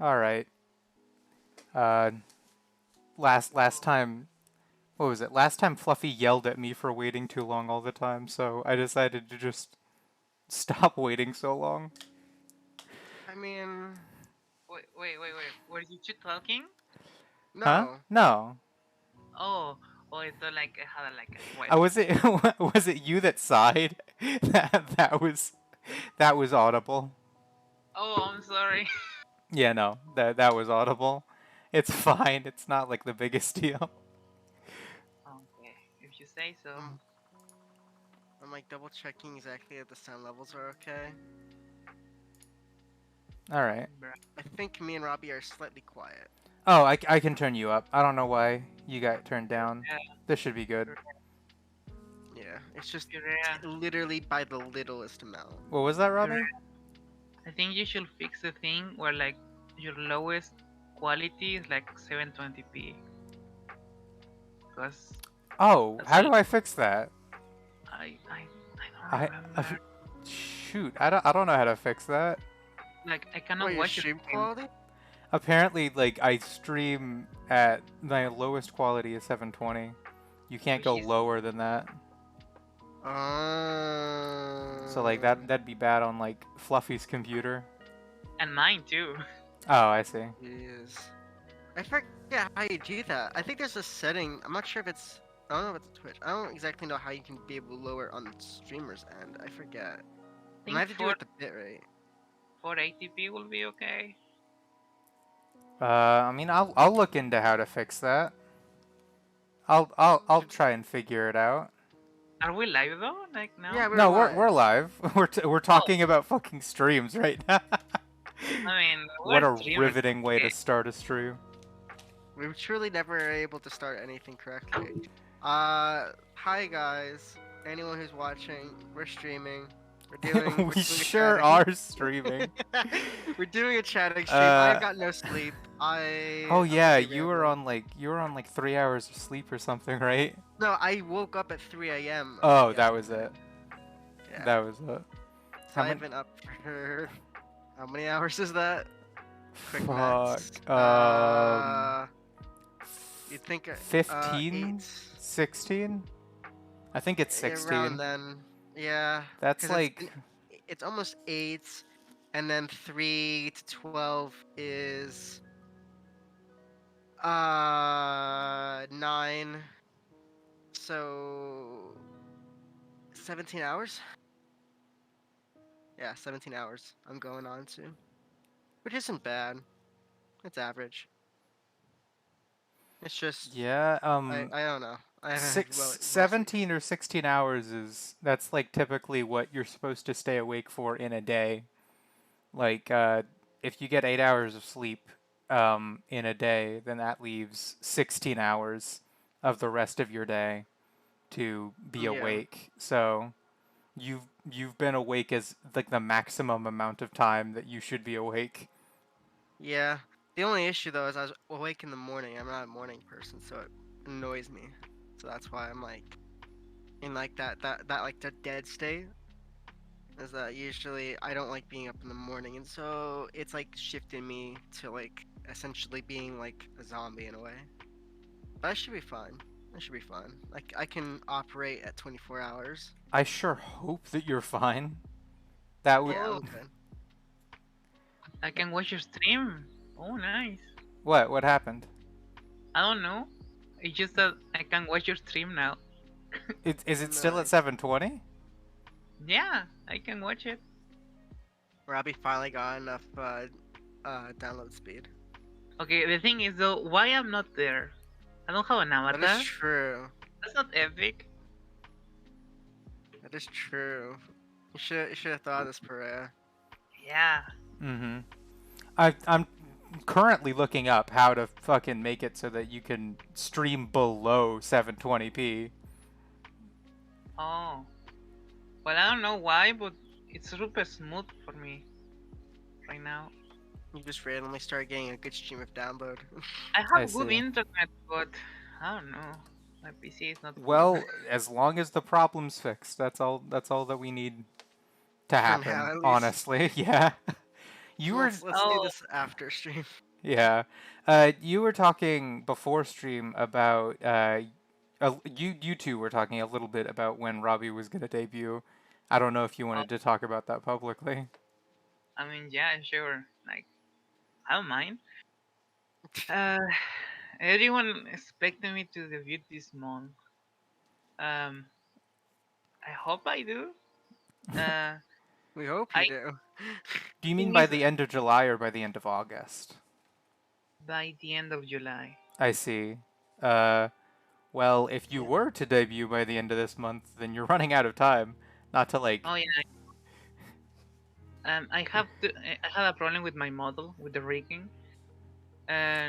All right. Uh, last time, what was it? Last time Fluffy yelled at me for waiting too long all the time, so I decided to just stop waiting so long. I mean, Wait. Were you two talking? Huh? no. No. Oh, oh, I thought like I had like a Was question. it was it you that sighed? That was audible. Oh, I'm sorry. Yeah, no, that was audible. It's fine. It's not like the biggest deal. Okay, if you say so. I'm, I'm like double checking exactly if the sound levels are okay. All right. Bruh. I think me and Robbie are slightly quiet. Oh, I can turn you up. I don't know why you got turned down. Yeah, This should be good. Yeah, it's just Korea, literally by the littlest amount. What was that, Korea. Robbie? I think you should fix the thing where like your lowest quality is like 720p. Cause Oh, that's how like do I fix that? I I don't remember. shoot. I don't know how to fix that. Like I cannot What, your watch your stream stream. quality? Apparently, like I stream at my lowest quality is 720. You can't Which go is lower than that. So like that'd be bad on like Fluffy's computer. and mine too. Oh, I see. Is I forget how you do that. I think there's a setting. I'm not sure if it's. I don't know if it's Twitch. I don't exactly know how you can be able to lower on the streamer's end. I forget. I You might think have to do it with the bitrate. 480p will be okay. I mean, I'll look into how to fix that. I'll try and figure it out. Are we live though? Like Yeah, now? we're No, live. we're live. We're Oh, talking about fucking streams right now. I mean, What we're a streamers. riveting way to Okay. start a stream. We truly never are able to start anything correctly. Hi guys. Anyone who's watching, we're streaming. We're We doing a sure chatting. are streaming. We're doing a chatting stream. Uh, I've got no sleep. oh I'm yeah, gonna be rambling. you were on like 3 hours of sleep or something, right? No, I woke up at 3 a.m. Oh, that was yesterday. it. Yeah. That was it. So How I've many? been up for how many hours is that? Quick Fuck. maths. You'd think 15? 8. 16? I think it's Around 16. then. Yeah. That's 'Cause like it's almost 8, and then 3 to 12 is 9. So 17 hours? Yeah, 17 hours I'm going on to. Which isn't bad. It's average. It's just yeah, I don't know. I six, mostly 17 or 16 hours is that's like typically what you're supposed to stay awake for in a day. Like if you get 8 hours of sleep in a day, then that leaves 16 hours of the rest of your day to be yeah. awake. So you've been awake as like the maximum amount of time that you should be awake. Yeah. The only issue though is I was awake in the morning. I'm not a morning person, so it annoys me. So that's why I'm like in like that like the dead state. Is that usually I don't like being up in the morning, and so it's like shifting me to like essentially being like a zombie in a way. But I should be fine. I should be fine. Like I can operate at 24 hours. I sure hope that you're fine. That would Yeah, Oh, I'm good. I can watch your stream. Oh, nice. what happened? I don't know. It's just that I can watch your stream now. Is it still at Nice. 720? Yeah, I can watch it. Robbie finally got enough download speed. Okay, the thing is though, why I'm not there? I don't have an That avatar. is true. That's not epic. That is true. You should have thought of this, Perea. Yeah. Mm-hmm. I'm currently looking up how to fucking make it so that you can stream below 720p. Oh. Well, I don't know why, but it's super smooth for me right now. You just randomly start getting a good stream of download. I I have good see. internet, but I don't know. My PC is not good. Well, as long as the problem's fixed, that's all that we need to For happen, now, at least. honestly. Yeah. You were Let's do Oh, this after stream. yeah. You were talking before stream about you two were talking a little bit about when Robbie was gonna debut. I don't know if you oh, wanted to talk about that publicly. I mean, yeah, sure. Like, I don't mind. Uh, everyone expected me to debut this month. Um, I hope I do. Uh, We hope you I do. Do you mean think by is the end of July or by the end of August? by the end of July. I see. Uh, well, if you Yeah. were to debut by the end of this month, then you're running out of time. Not to like. Oh yeah. I have to. I had a problem with my model with the rigging,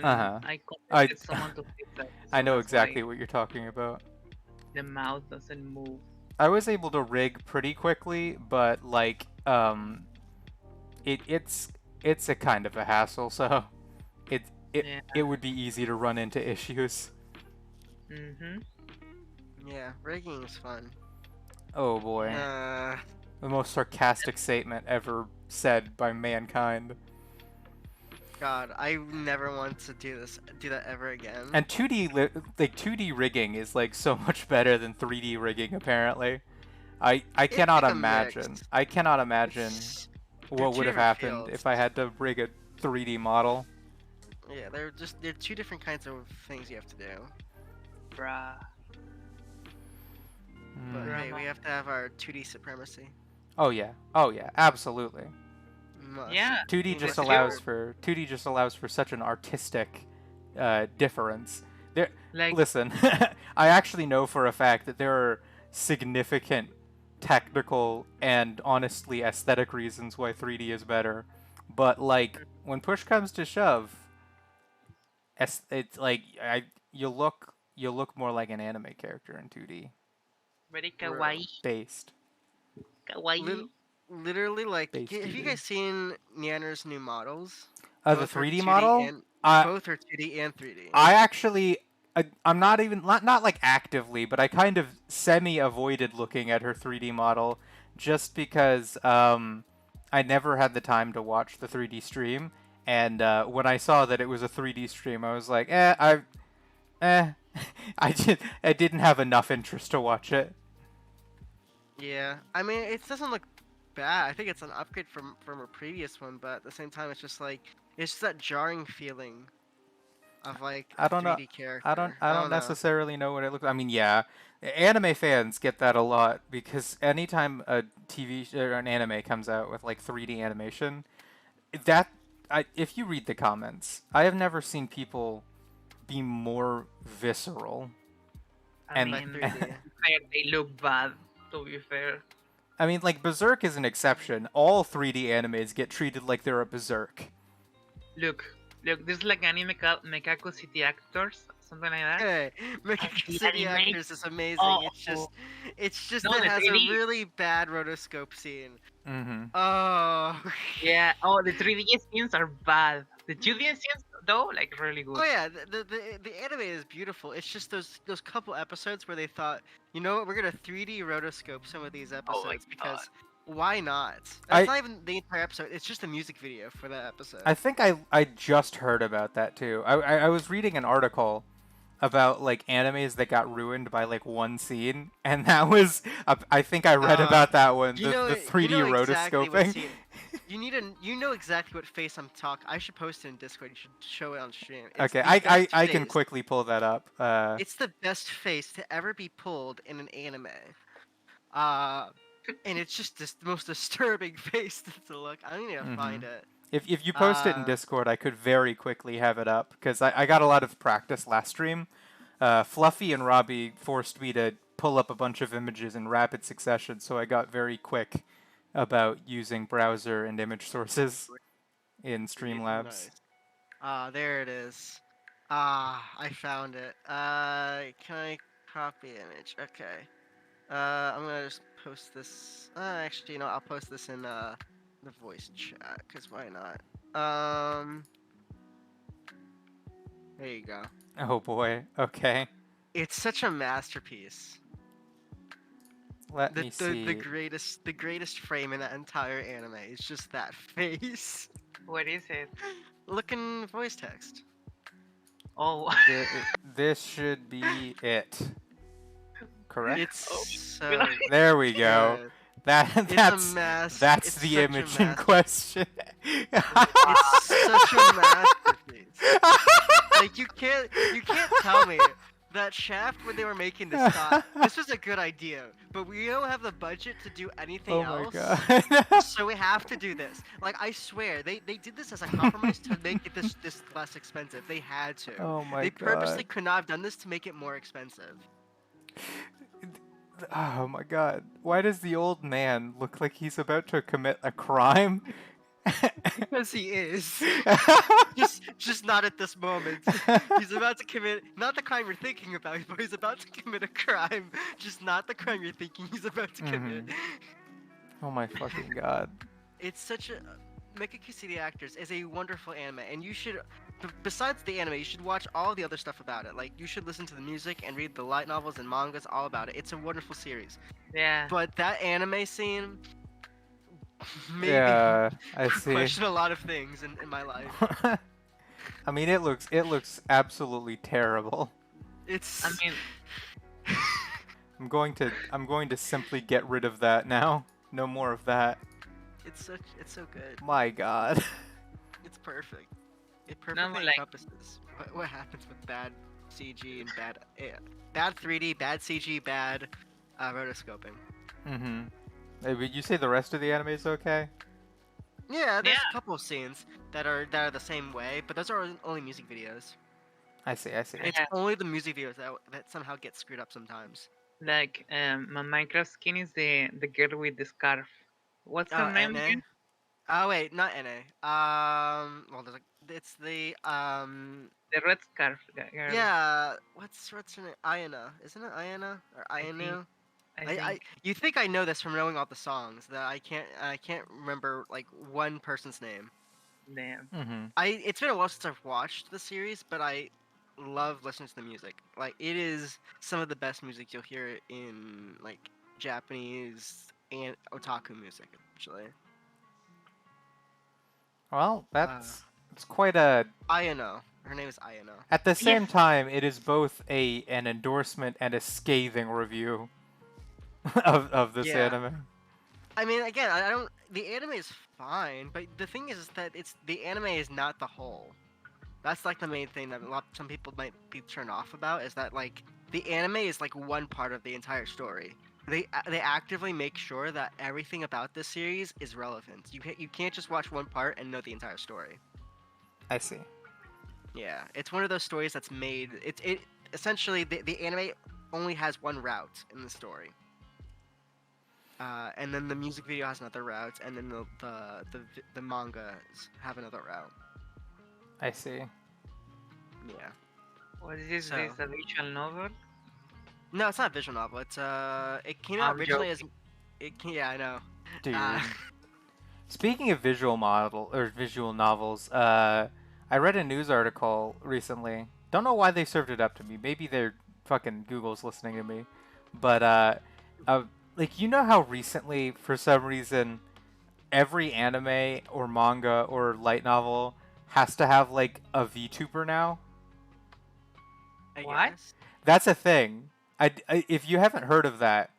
Uh and huh. I I contacted someone to fix that. I So know that's why exactly what you're talking about. the mouth doesn't move. I was able to rig pretty quickly, but like it's a kind of a hassle, so it it Yeah. it would be easy to run into issues. Mhm. Yeah, rigging is fun. Oh boy. Yeah. Uh, The most sarcastic statement ever said by mankind. God, I never want to do that ever again. And 2D rigging is like so much better than 3D rigging apparently. I It's cannot like a mix. imagine. I cannot imagine It's they're what two would have different happened fields. if I had to rig a 3D model. Yeah, they're two different kinds of things you have to do. Bruh. But Mm. hey, we Drama. have to have our 2D supremacy. Oh yeah. Oh yeah. Absolutely. Must. Yeah. 2D We just must allows afford. for 2D just allows for such an artistic difference. There, Like listen, I actually know for a fact that there are significant technical and honestly aesthetic reasons why 3D is better, but like when push comes to shove, it's like you look more like an anime character in 2D very Bro. kawaii. based Lit- Kawaii. Literally, like, based have you 2D. guys seen Neander's new models? The Both are 3D 2D model, and I both are 2D and 3D. I actually, I'm not even not like actively, but I kind of semi avoided looking at her 3D model just because I never had the time to watch the 3D stream, and when I saw that it was a 3D stream, I was like, eh, I didn't have enough interest to watch it. Yeah, I mean, it doesn't look bad. I think it's an upgrade from a previous one, but at the same time, it's just like it's just that jarring feeling of like I a don't know. 3D character. I I don't don't know. necessarily know what it looks. I mean, yeah, anime fans get that a lot because anytime a or an anime comes out with like 3D animation, that if you read the comments, I have never seen people be more visceral. I And By mean, 3D. they look bad. To be fair. I mean, like Berserk is an exception. All 3D animes get treated like they're a berserk. Look, look. This is like anime Mekako City actors, something like that. Hey, And Mecha the City anime. Actors is amazing. Oh, It's just no, that it the has a 3D. really bad rotoscope scene. Mm-hmm. Oh. Yeah. Oh, the 3D scenes are bad. The 2D scenes, though, like really good. Oh yeah, the anime is beautiful. It's just those couple episodes where they thought, you know what, we're gonna 3D rotoscope some of these Oh my episodes god. because why not? That's I not even the entire episode. It's just a music video for that episode. I think I just heard about that too. I was reading an article about like animes that got ruined by like one scene, and that was I think I read Uh, about that one, you know the you 3D know exactly what rotoscoping. scene. You know exactly what face I'm talking. I should post it in Discord. You should show it on stream. It's Okay, the best I can face. quickly pull that up. It's the best face to ever be pulled in an anime. Uh, and it's just the most disturbing face to look. I don't need to Mhm. find it. If you post it in Uh, Discord, I could very quickly have it up because I got a lot of practice last stream. Fluffy and Robbie forced me to pull up a bunch of images in rapid succession, so I got very quick about using browser and image sources in Streamlabs. nice. There it is. I found it. Can I copy image? Okay. I'm gonna just post this. Actually, you know, I'll post this in the voice chat, cause why not? There you go. Oh boy. Okay. It's such a masterpiece. Let The me the see. greatest the greatest frame in that entire anime is just that face. What is it? Look in voice text. Oh. This should be it. Correct? It's Oh, so There we go. good. That It's a that's mess. that's It's the such a image in masterpiece. question. It's such a masterpiece. Like you can't tell me that Shaft when they were making this thought this was a good idea, but we don't have the budget to do anything Oh my else. god. So we have to do this. Like I swear, they did this as a compromise to make it this less expensive. They had to. Oh my They purposely god. could not have done this to make it more expensive. Oh my god. Why does the old man look like he's about to commit a crime? Because he is. Just not at this moment. He's about to commit not the crime you're thinking about, but he's about to commit a crime. Just not the crime you're thinking he's about to commit. Oh my fucking god. It's such a Mekiki City Actors is a wonderful anime, and you should. Besides the anime, you should watch all the other stuff about it. Like you should listen to the music and read the light novels and mangas all about it. It's a wonderful series. yeah. But that anime scene, maybe Yeah, I see. question a lot of things in my life. I mean, it looks absolutely terrible. It's. I mean, I'm going to simply get rid of that now. No more of that. It's so good. My god. It's perfect. It but perfectly like- encompasses what happens with bad CG and bad 3D, bad CG, bad rotoscoping. Mm-hmm. Would you say the rest of the anime is okay? Yeah, there's Yeah. a couple of scenes that are the same way, but those are only music videos. I see. It's Yeah. only the music videos that somehow get screwed up sometimes. like my Minecraft skin is the girl with the scarf. What's her name NA. again? Oh wait, not NA. Well, it's the The red scarf girl. yeah. What's her name? Ayana, isn't it Ayana or Ayanu? I think. You think I know this from knowing all the songs that I can't remember like one person's name. Damn. Mm-hmm. It's been a while since I've watched the series, but I love listening to the music. Like it is some of the best music you'll hear in like Japanese and otaku music, actually. Well, it's quite a. Ayano. Her name is Ayano. At the same time, it is both an endorsement and a scathing review of this Yeah. anime. I mean, again, I don't. The anime is fine, but the thing is that the anime is not the whole. That's like the main thing that some people might be turned off about is that like the anime is like one part of the entire story. They actively make sure that everything about this series is relevant. You can't just watch one part and know the entire story. I see. Yeah, it's one of those stories that's made. It essentially the anime only has one route in the story. And then the music video has another route, and then the mangas have another route. I see. Yeah. What is this? So- This a visual novel? No, it's not a visual novel. It's it came out I'm originally as yeah, I know. Dude. Uh, Speaking of visual novels, I read a news article recently. Don't know why they served it up to me. Maybe they're fucking Google's listening to me. But like you know how recently, for some reason, every anime or manga or light novel has to have like a VTuber now. I What? guess. That's a thing. If you haven't heard of that,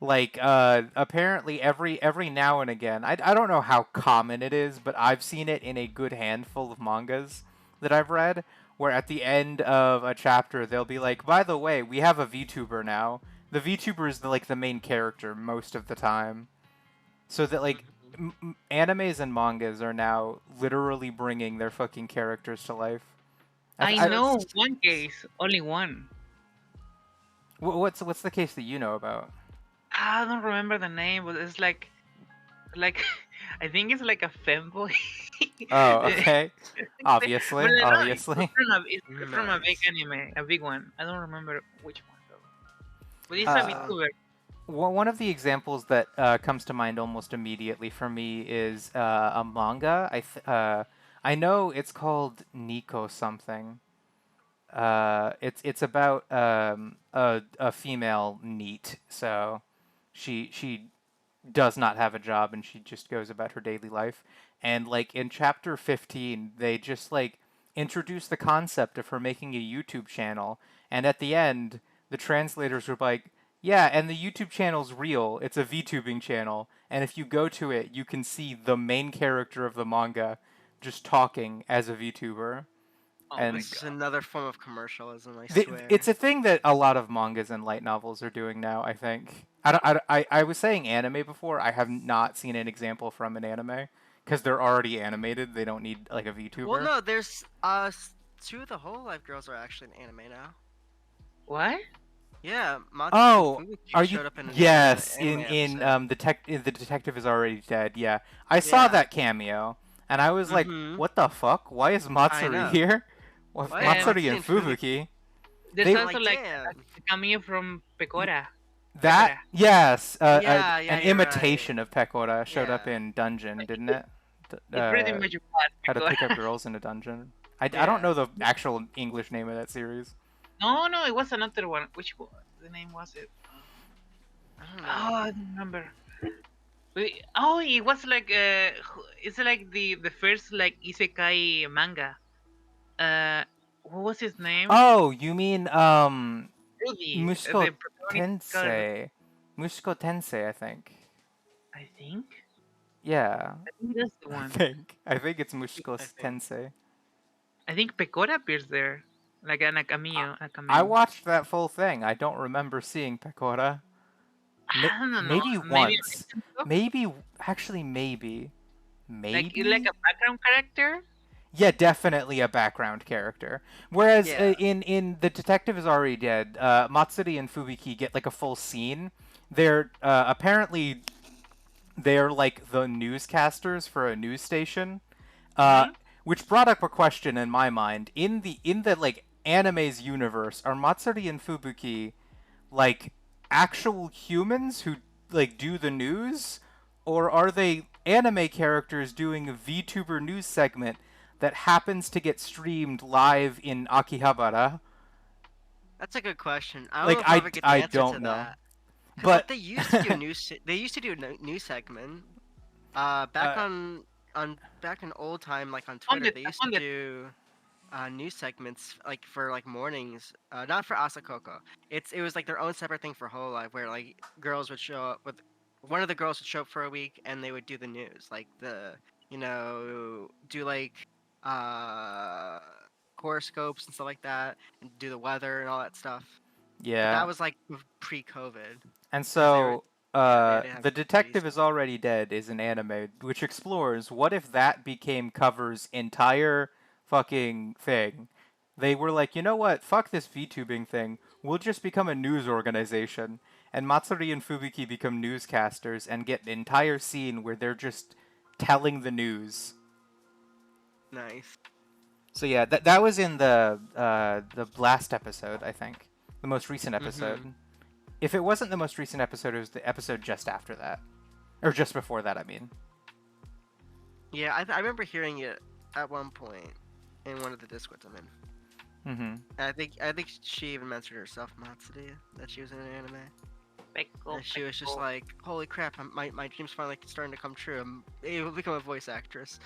like apparently every now and again, I don't know how common it is, but I've seen it in a good handful of mangas that I've read, where at the end of a chapter they'll be like, by the way, we have a VTuber now. The VTuber is the main character most of the time, so that like animes and mangas are now literally bringing their fucking characters to life. I know one case, only one. What's the case that you know about? I don't remember the name, but it's like I think it's like a femboy. Oh, okay. Obviously, But no, obviously. it's from a big Nice. anime, a big one. I don't remember which one though. But it's Uh, a VTuber. One of the examples that comes to mind almost immediately for me is a manga. I know it's called Nico something. It's about a female NEET. So she does not have a job and she just goes about her daily life. And like in chapter 15, they just like introduce the concept of her making a YouTube channel. And at the end, the translators were like, yeah, and the YouTube channel's real. It's a VTubing channel. And if you go to it, you can see the main character of the manga just talking as a VTuber. Oh And my This is god. another form of commercialism, I swear. it's a thing that a lot of mangas and light novels are doing now, I think. I was saying anime before. I have not seen an example from an anime because they're already animated. They don't need like a Well, VTuber. no, there's two of the Whole Life girls are actually in anime now. What? Yeah, Matsuri and Oh, Fubuki are you? showed up in an Yes, anime in episode. the detective is already dead. Yeah, I saw Yeah. that cameo, and I was like, Mm-hmm. what the fuck? Why is I Matsuri know. here? Well, Why is And Matsuri Matsuri and and Fubuki? Fubuki. there's They also Like, like damn. a cameo from Pecora. that Pecora. yes, Yeah, an you're right. imitation of Pecora showed up Yeah. in Dungeon, didn't it? It's pretty much about How to pick up Pecora. girls in a dungeon. I don't Yeah. know the actual English name of that series. No, it was another one. Which one? The name was it? I don't know. Oh, I don't remember. Oh, it was like it's like the first like isekai manga. What was his name? Oh, you mean Ruby. Mushko The protagonist is called Ruby, Tensei. Mushko Tensei, I think. I think. Yeah, I think that's the I one. think. I think it's Mushko I think. Tensei. I think Pecora appears there, like a I, cameo. A I cameo. watched that full thing. I don't remember seeing Pecora. I don't know. Maybe Maybe I once. mixed them up. Maybe, actually, maybe. Like Maybe? a background character. Yeah, definitely a background character. Whereas Yeah. in The Detective is Already Dead, Matsuri and Fubiki get like a full scene. They're apparently they're like the newscasters for a news station, uh, Hmm. which brought up a question in my mind. In the like anime's universe, are Matsuri and Fubuki like actual humans who like do the news, or are they anime characters doing a VTuber news segment that happens to get streamed live in Akihabara? That's a good question. I don't know Like if I'll ever get the I answer to don't know, that. Because but what they used to do they used to do a news segment. Back uh, on back in old time, like on I found Twitter, it. they I used to found it. do news segments like for like mornings. Not for Asakoko. It was like their own separate thing for Whole Life, where like girls would show up with one of the girls would show up for a week, and they would do the news, like do like uh horoscopes and stuff like that, and do the weather and all that stuff. But yeah. that was like pre-COVID, And because they were so, yeah they didn't have The TV Detective stuff. is Already Dead is an anime which explores what if that became Cover's entire fucking thing. They were like, you know what? Fuck this VTubing thing. We'll just become a news organization. And Matsuri and Fubiki become newscasters and get an entire scene where they're just telling the news. Nice. So yeah, that was in the last episode, I think, the most recent episode. Mhm. If it wasn't the most recent episode, it was the episode just after that, or just before that. I mean. Yeah, I remember hearing it at one point in one of the Discords I'm in. Mm-hmm. I think she even mentioned herself, Matsuri, that she was in an anime. Peco, And she was just Peco. like, "Holy crap! My dreams finally starting to come true. I'm able to become a voice actress."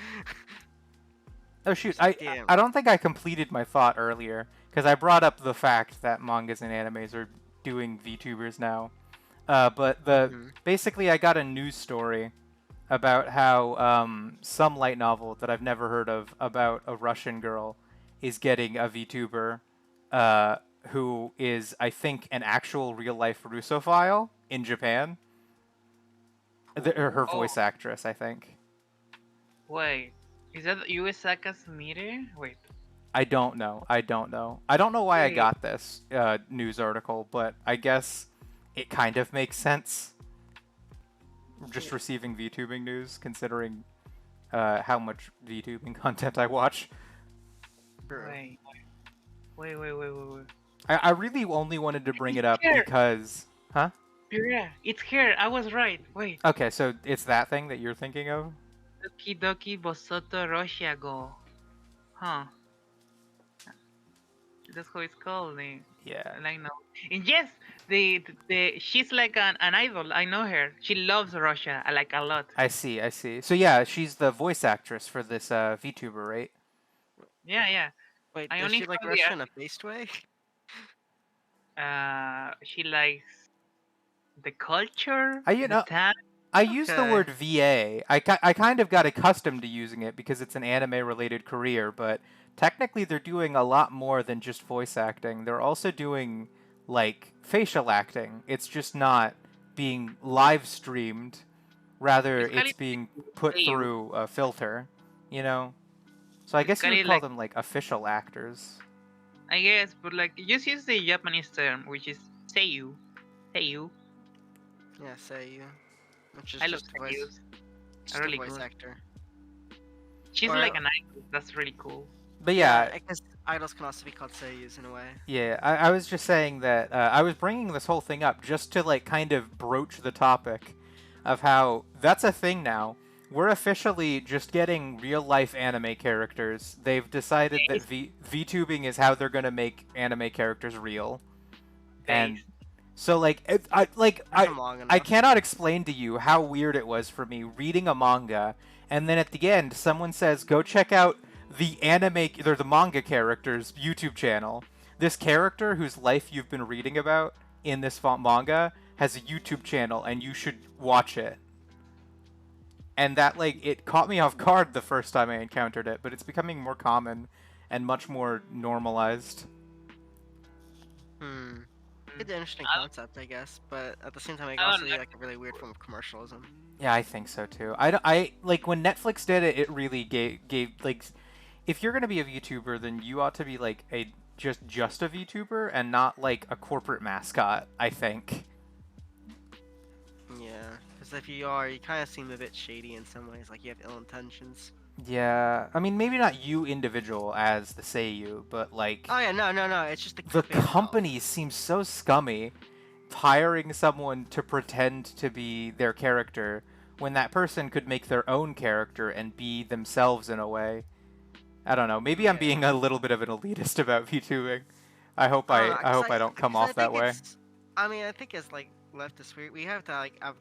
Oh shoot, Damn. I don't think I completed my thought earlier because I brought up the fact that mangas and animes are doing VTubers now. But Mhm. basically I got a news story about how some light novel that I've never heard of about a Russian girl is getting a VTuber who is, I think, an actual real life Russophile in Japan. Her Oh, voice actress, I think. wait. Is that Yuesaka Sumire? Wait. I don't know. I don't know. I don't know why I Wait. got this news article, but I guess it kind of makes sense. Just receiving VTubing news, considering how much VTubing content I watch. True. Wait. I really only wanted to bring it up Here. because... Huh? Yeah, it's here. I was right. Wait. Okay, so it's that thing that you're thinking of? Doki Doki Bosoto Russia Go. Huh. That's how it's called. Yeah. Like no. And yes, she's like an idol. I know her. She loves Russia like a lot. I see, I see. So yeah, she's the voice actress for this VTuber, right? Yeah, yeah. Wait, I does only she like saw Russia in a based way? she likes the culture, I you the know time. I use the Okay. word VA. I kind of got accustomed to using it because it's an anime related career, but technically they're doing a lot more than just voice acting. They're also doing like facial acting. It's just not being live streamed. Rather, Basically, it's being put say you. through a filter, you know? So I guess you would Basically, call like them like official actors. I guess, but like just use the Japanese term, which is seiyu. Seiyu. Yeah, say you, which is I love seiyus. Are just a really voice good. actor. She's like Or an idol. That's really cool. But yeah, yeah, I guess idols can also be called seiyus in a way. yeah, I was just saying that I was bringing this whole thing up just to like kind of broach the topic of how that's a thing now. We're officially just getting real life anime characters. They've decided that Base, VTubing is how they're gonna make anime characters real, and base. so Hasn't long I enough. cannot explain to you how weird it was for me reading a manga, and then at the end someone says, "Go check out the manga character's YouTube channel." This character whose life you've been reading about in this manga has a YouTube channel, and you should watch it. And that it caught me off guard the first time I encountered it, but it's becoming more common and much more normalized. Hmm. Mm, It's an interesting I concept, I guess, but at the same time, it can I also don't be like. like a really weird form of commercialism. Yeah, I think so too. I like when Netflix did it. It really gave like, if you're gonna be a VTuber, then you ought to be like a just a VTuber and not like a corporate mascot. I think. Yeah, because if you are, you kind of seem a bit shady in some ways, like you have ill intentions. Yeah, I mean maybe not you individual as the Seiyu, but like Oh yeah, no, no, no. It's just the the company itself. company seems so scummy, hiring someone to pretend to be their character when that person could make their own character and be themselves in a way. I don't know. Maybe I'm Yeah. being a little bit of an elitist about VTubing. I don't know, I hope I don't come cause I off that think way. it's. I mean, I think as like leftists, we have to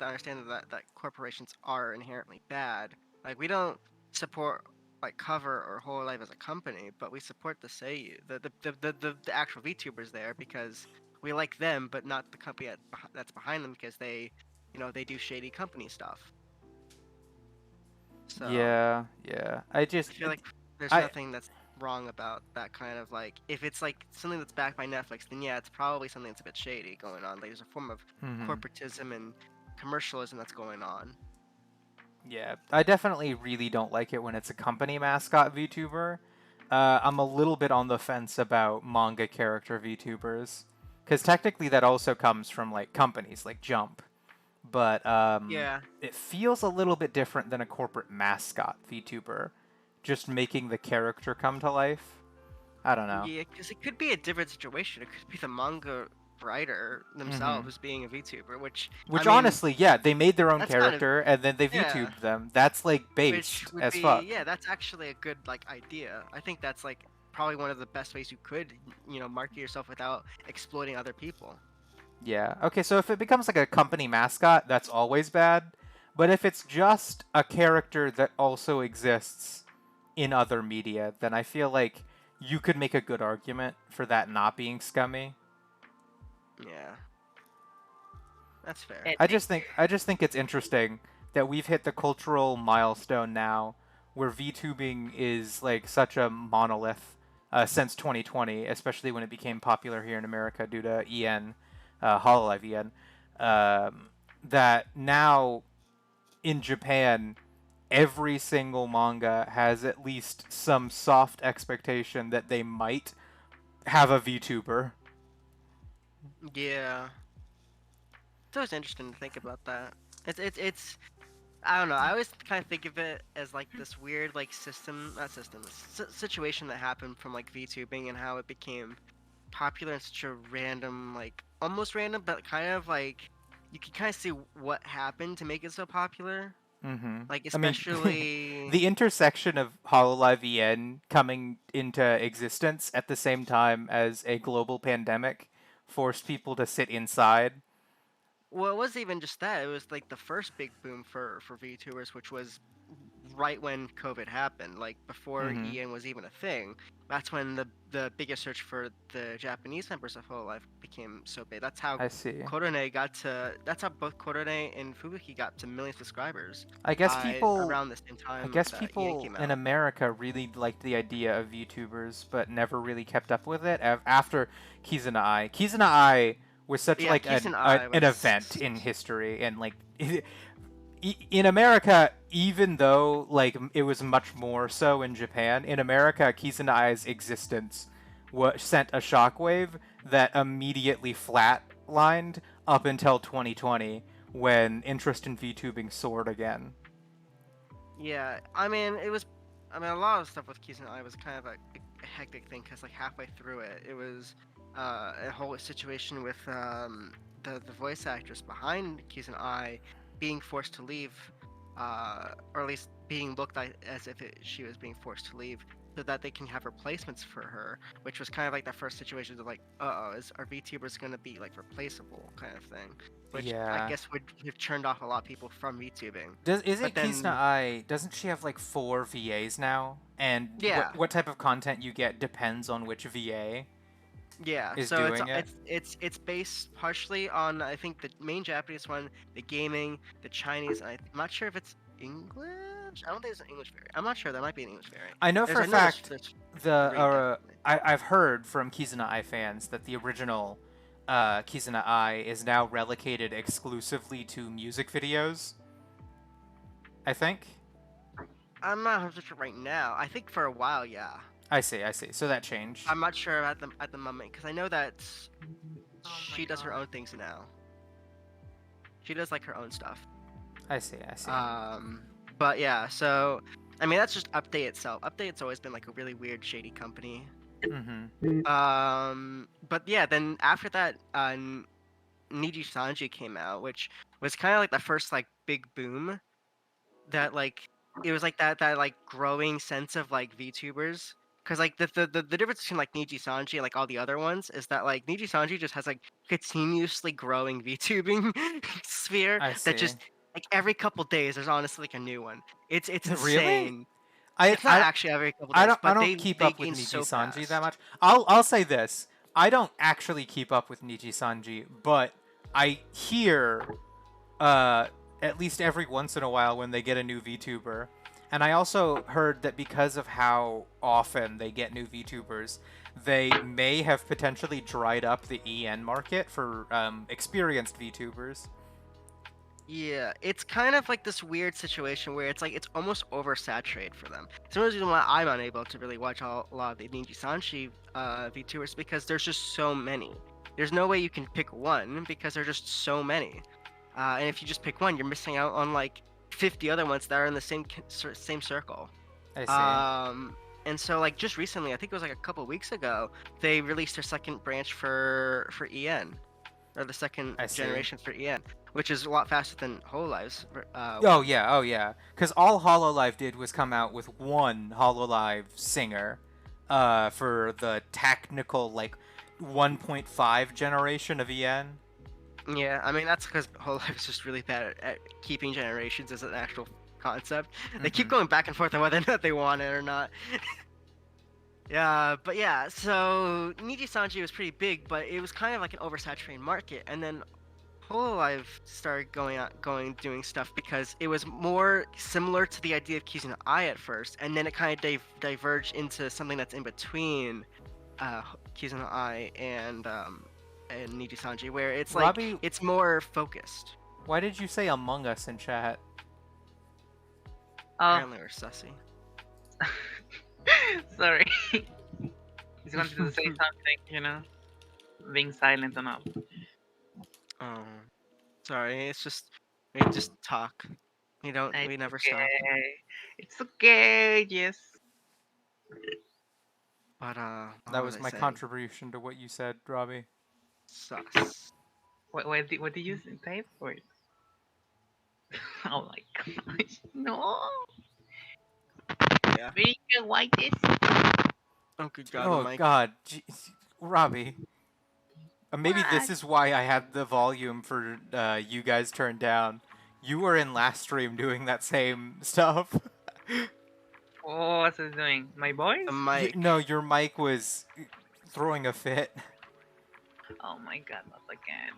understand that corporations are inherently bad. Like we don't support like Cover or Whole Life as a company, but we support the Seiyu, the actual VTubers there because we like them, but not the company that's behind them because they, they do shady company stuff. So Yeah, yeah. I I just feel like there's I nothing that's wrong about that kind of like if it's like something that's backed by Netflix, then yeah, it's probably something that's a bit shady going on. Like there's a form of mhm. corporatism and commercialism that's going on. Yeah, I definitely really don't like it when it's a company mascot VTuber. I'm a little bit on the fence about manga character VTubers because technically that also comes from like companies like Jump, but Yeah, it feels a little bit different than a corporate mascot VTuber, just making the character come to life. I don't know. yeah, because it could be a different situation. It could be the manga writer Hmm. themselves being a VTuber, which I Which mean, honestly, yeah, they made their own that's kind of character and then they yeah, VTubed them. That's like which based would as be fuck. yeah, that's actually a good like idea. I think that's like probably one of the best ways you could market yourself without exploiting other people. Yeah. Okay, so if it becomes like a company mascot, that's always bad. But if it's just a character that also exists in other media, then I feel like you could make a good argument for that not being scummy. Yeah, that's fair. Ethic. I just think it's interesting that we've hit the cultural milestone now where VTubing is like such a monolith since 2020, especially when it became popular here in America due to EN, Hololive EN. That now in Japan, every single manga has at least some soft expectation that they might have a VTuber. Yeah, it's always interesting to think about that. It's I don't know. I always kind of think of it as like this weird like system, not system, situation that happened from like VTubing and how it became popular in such a random, like almost random, but kind of like you can kind of see what happened to make it so popular. Mm-hmm. Like I mean, especially, the intersection of Hololive EN coming into existence at the same time as a global pandemic forced people to sit inside. Well, it wasn't even just that. It was like the first big boom for VTubers, which was right when COVID happened, like before Mm-hmm. EN was even a thing. That's when the biggest search for the Japanese members of Hololive became so big. That's how I see. Korone got to. That's how both Korone and Fubuki got to millions of subscribers. I guess people Around the same I time guess that EN people came in out. America really liked the idea of VTubers, but never really kept up with it after Kizuna Ai. Kizuna Ai was such Yeah, like Kisen I an was. event in history, and like in America, even though like it was much more so in Japan, in America, Kizuna Ai's existence sent a shockwave that immediately flatlined up until 2020 when interest in VTubing soared again. Yeah, I mean, it was. I mean, a lot of stuff with Keys and I was kind of a hectic thing because, like, halfway through it, it was a whole situation with the voice actress behind Keys and I being forced to leave, or at least being looked at as if she was being forced to leave, so that they can have replacements for her, which was kind of like the first situation of like, oh, is our VTubers gonna be like replaceable kind of thing, which I Yeah. guess would have turned off a lot of people from VTubing. Isn't But Kizuna then Ai, doesn't she have like 4 VAs now? And yeah, what type of content you get depends on which VA yeah. is So doing it. it's based partially on I think the main Japanese one, the gaming, the Chinese. I'm not sure if it's English. I don't think it's an English variant. I'm not sure. There might be an English variant. I know There's for a I know there's, fact there's the three definitely. I've heard from Kizuna Ai fans that the original Kizuna Ai is now relegated exclusively to music videos. I think. I'm not 100% sure right now. I think for a while, yeah. I see. I see. So that changed. I'm not sure at the moment because I know that Oh my she does her God. own things now. She does like her own stuff. I see. I see. But yeah, so I mean that's just Update itself. Update's always been like a really weird, shady company. Mm-hmm. But yeah, then after that, Niji Sanji came out, which was kind of like the first like big boom that like it was like that like growing sense of like VTubers. Cause like the difference between like Niji Sanji and like all the other ones is that like Niji Sanji just has like continuously growing VTubing sphere I that see. just like every couple days there's honestly like a new one. It's Really? insane. I, It's not I actually every couple I days, don't I but don't they keep they up with gain Niji so Sanji that fast. much. I'll say this. I don't actually keep up with Niji Sanji, but I hear uh at least every once in a while when they get a new VTuber. And I also heard that because of how often they get new VTubers, they may have potentially dried up the EN market for experienced VTubers. Yeah, it's kind of like this weird situation where it's like it's almost oversaturated for them. It's one of the reasons why I'm unable to really watch a lot of the Ninja Sanshi VTubers because there's just so many. There's no way you can pick one because there's just so many. And if you just pick one, you're missing out on like 50 other ones that are in the same circle. I see. And so like just recently, I think it was like a couple weeks ago, they released their second branch for EN, or the second I see. generation for EN, which is a lot faster than Hololive's. Oh yeah, oh yeah. Because all Hololive did was come out with one Hololive singer, for the technical like 1.5 generation of EN. Yeah, I mean that's because Hololive is just really bad at keeping generations as an actual concept. They keep Mhm. going back and forth on whether or not they want it or not. Yeah, but yeah, so Niji Sanji was pretty big, but it was kind of like an oversaturated market, and then Hololive started doing stuff because it was more similar to the idea of Kizuna Ai at first, and then it kind of diverged into something that's in between uh, Kizuna Ai and Niji Sanji, where it's like Robbie, it's more focused. why did you say Among Us in chat? Oh, Apparently, we're sussy. sorry. He's wanted to say something, being silent or not. Oh, sorry. It's just we just talk. We It's never stop. okay. It's okay. Yes. But That what was was I my saying? contribution to what you said, Robbie. Sus. What did you type? Wait. Oh my gosh. No. Yeah. Vika, why this? Oh good God, the Oh mic. God, Robbie. Maybe this What? is why I had the volume for you guys turned down. You were in last stream doing that same stuff. Oh, what's it doing? My The voice? mic. No, your mic was throwing a fit. Oh my god, not again.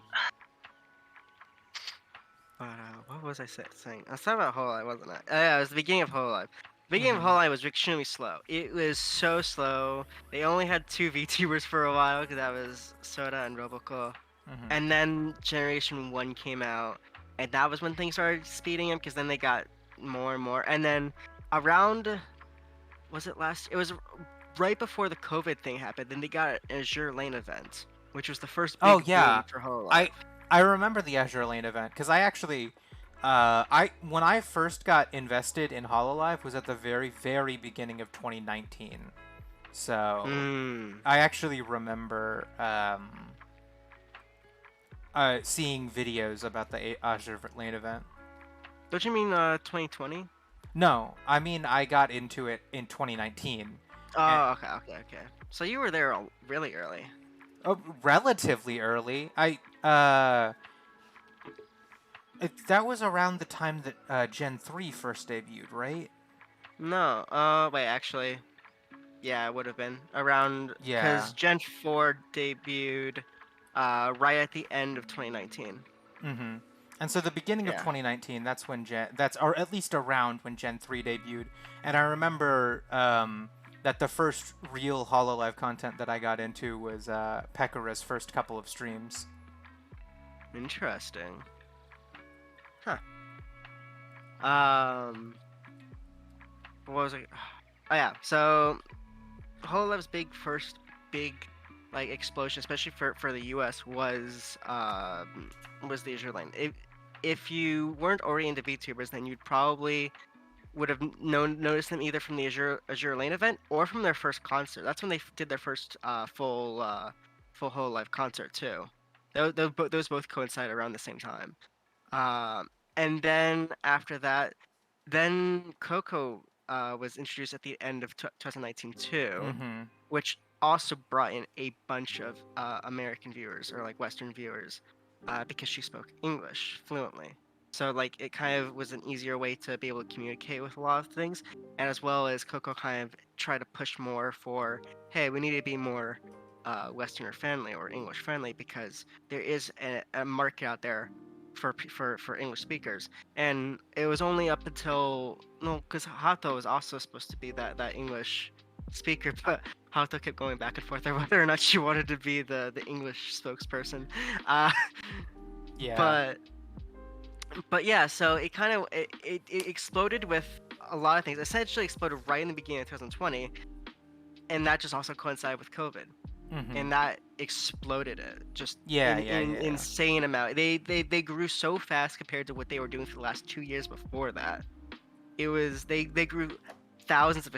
But what was I saying? I was talking about Hololive, wasn't I? Oh, yeah, it was the beginning of Hololive. The beginning of Mhm. Hololive was extremely slow. It was so slow. They only had two VTubers for a while because that was Soda and Roboco. Mhm. And then Generation 1 came out, and that was when things started speeding up because then they got more and more. And then around, was it last? It was right before the COVID thing happened. Then they got an Azure Lane event, which was the first Oh big boom yeah, for Hololive. I I remember the Azure Lane event because I actually, I when I first got invested in Hololive was at the very beginning of 2019. So Hmm. I actually remember seeing videos about the Azure Lane event. Don't you mean 2020? No, I mean I got into it in 2019. And, Oh, okay. So you were there really early. relatively early. That was around the time that Gen 3 first debuted, right? No, wait, actually, yeah, it would have been around Yeah. because Gen 4 debuted right at the end of 2019. Mm-hmm. And so the beginning of Yeah. 2019, that's when that's or at least around when Gen 3 debuted. And I remember that the first real Hololive content that I got into was Pekara's first couple of streams. Interesting. Huh. Um, what was it? Oh yeah. So Hololive's first big like explosion, especially for the U.S. Was the Azure Lane. If you weren't already into VTubers, then you'd probably would have noticed them either from the Azure Lane event or from their first concert. That's when they did their first full whole live concert too. Those both coincide around the same time. And then after that, then Coco was introduced at the end of 2019 too, Mm-hmm. which also brought in a bunch of American viewers or like Western viewers because she spoke English fluently. So like it kind of was an easier way to be able to communicate with a lot of things, and as well as Coco kind of tried to push more for, hey, we need to be more Westerner friendly or English friendly because there is a market out there for English speakers. And it was only up until no, because Hato was also supposed to be that English speaker, but Hato kept going back and forth on whether or not she wanted to be the English spokesperson. Uh, Yeah. but but yeah, so it kind of it exploded with a lot of things. Essentially exploded right in the beginning of 2020, and that just also coincided with COVID, Mm-hmm. and that exploded it just Yeah, in yeah, yeah. insane amount. They grew so fast compared to what they were doing for the last 2 years before that. It was they grew thousands of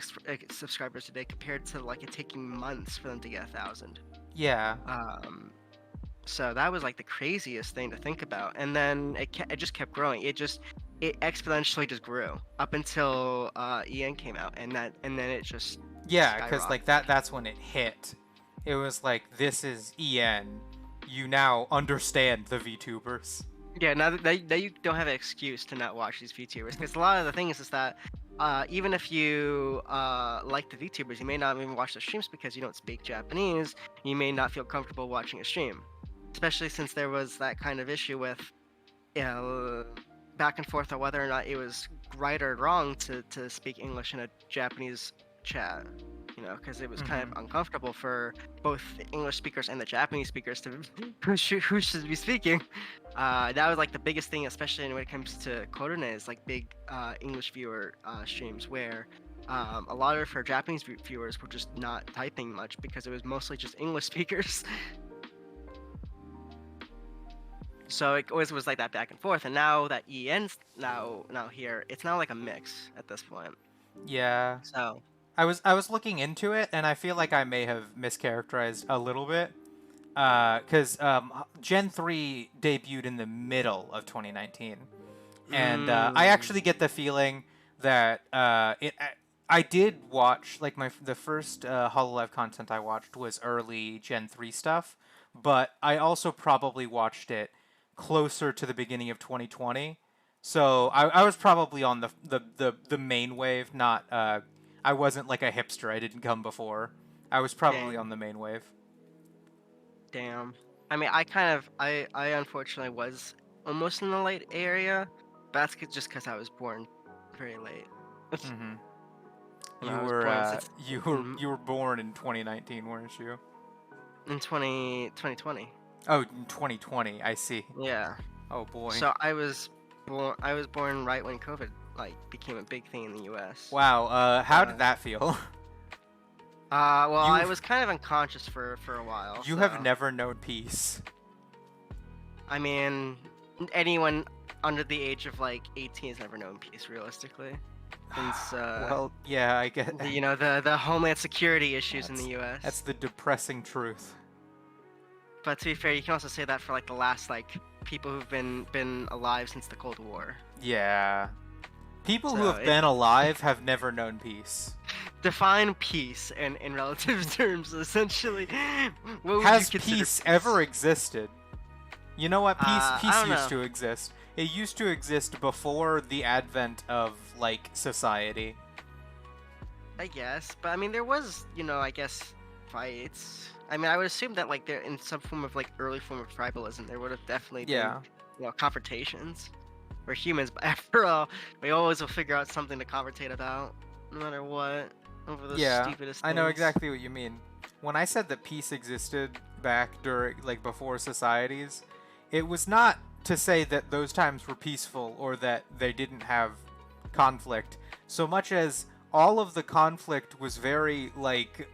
subscribers a day compared to like it taking months for them to get 1,000. Yeah. Um, so that was like the craziest thing to think about, and then it just kept growing. It exponentially just grew up until EN came out, and then it just Yeah, because like skyrocketed. that's when it hit. It was like, this is EN. You now understand the VTubers. Yeah, now you don't have an excuse to not watch these VTubers because a lot of the things is that even if you like the VTubers, you may not even watch the streams because you don't speak Japanese. You may not feel comfortable watching a stream, especially since there was that kind of issue with back and forth on whether or not it was right or wrong to speak English in a Japanese chat. Because it was kind of Mm-hmm. uncomfortable for both the English speakers and the Japanese speakers to who should be speaking. That was like the biggest thing, especially when it comes to Korune's like big English viewer streams, where a lot of her Japanese viewers were just not typing much because it was mostly just English speakers. So it always was like that back and forth, and now that EN's now here, it's now like a mix at this point. Yeah. So I was looking into it, and I feel like I may have mischaracterized a little bit. Because Gen 3 debuted in the middle of 2019. And I mm, actually get the feeling that I did watch, like, the first Hololive content I watched was early Gen 3 stuff, but I also probably watched it closer to the beginning of 2020. So I was probably on the main wave, not I wasn't like a hipster. I didn't come before. I was probably Dang, on the main wave. damn. I mean, I unfortunately was almost in the late area, but that's just because I was born very late. Hmm. When I was born You were born in 2019, weren't you? in 2020. Oh, in 2020. I see. Yeah. Oh boy. So I was born right when COVID like became a big thing in the U.S. Wow. How did Uh, that feel? well, You I was kind of unconscious for a while. you So have never known peace. I mean, anyone under the age of like 18 has never known peace, realistically. Since Well, yeah, I get the homeland security issues in the that's U.S. the depressing truth. But to be fair, you can also say that for like the last like people who've been alive since the Cold War. Yeah. People who So have been alive have never known peace. define peace in relative terms, essentially. What would Has you consider peace ever existed? You know what? I Peace don't used know. to exist. It used to exist before the advent of like society. I guess, but I mean, there was, I guess, fights. I mean, I would assume that like there in some form of like early form of tribalism, there would have definitely been, Yeah. confrontations. We're humans, but after all, we always will figure out something to conversate about, no matter what, over the Yeah, stupidest I know things. exactly what you mean. When I said that peace existed back during, like, before societies, it was not to say that those times were peaceful or that they didn't have conflict, so much as all of the conflict was very, like,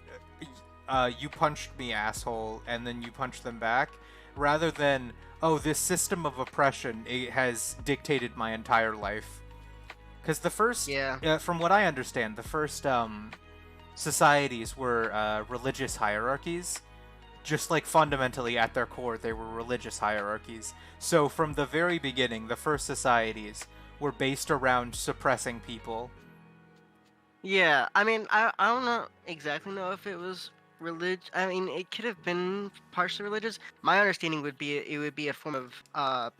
you punched me, asshole, and then you punched them back, rather than, oh, this system of oppression, it has dictated my entire life. Because the first, Yeah. from what I understand, the first societies were religious hierarchies. Just like fundamentally at their core, they were religious hierarchies. So from the very beginning, the first societies were based around suppressing people. Yeah, I mean, I don't know exactly know if it was I mean, it could have been partially religious. My understanding would be it would be a form of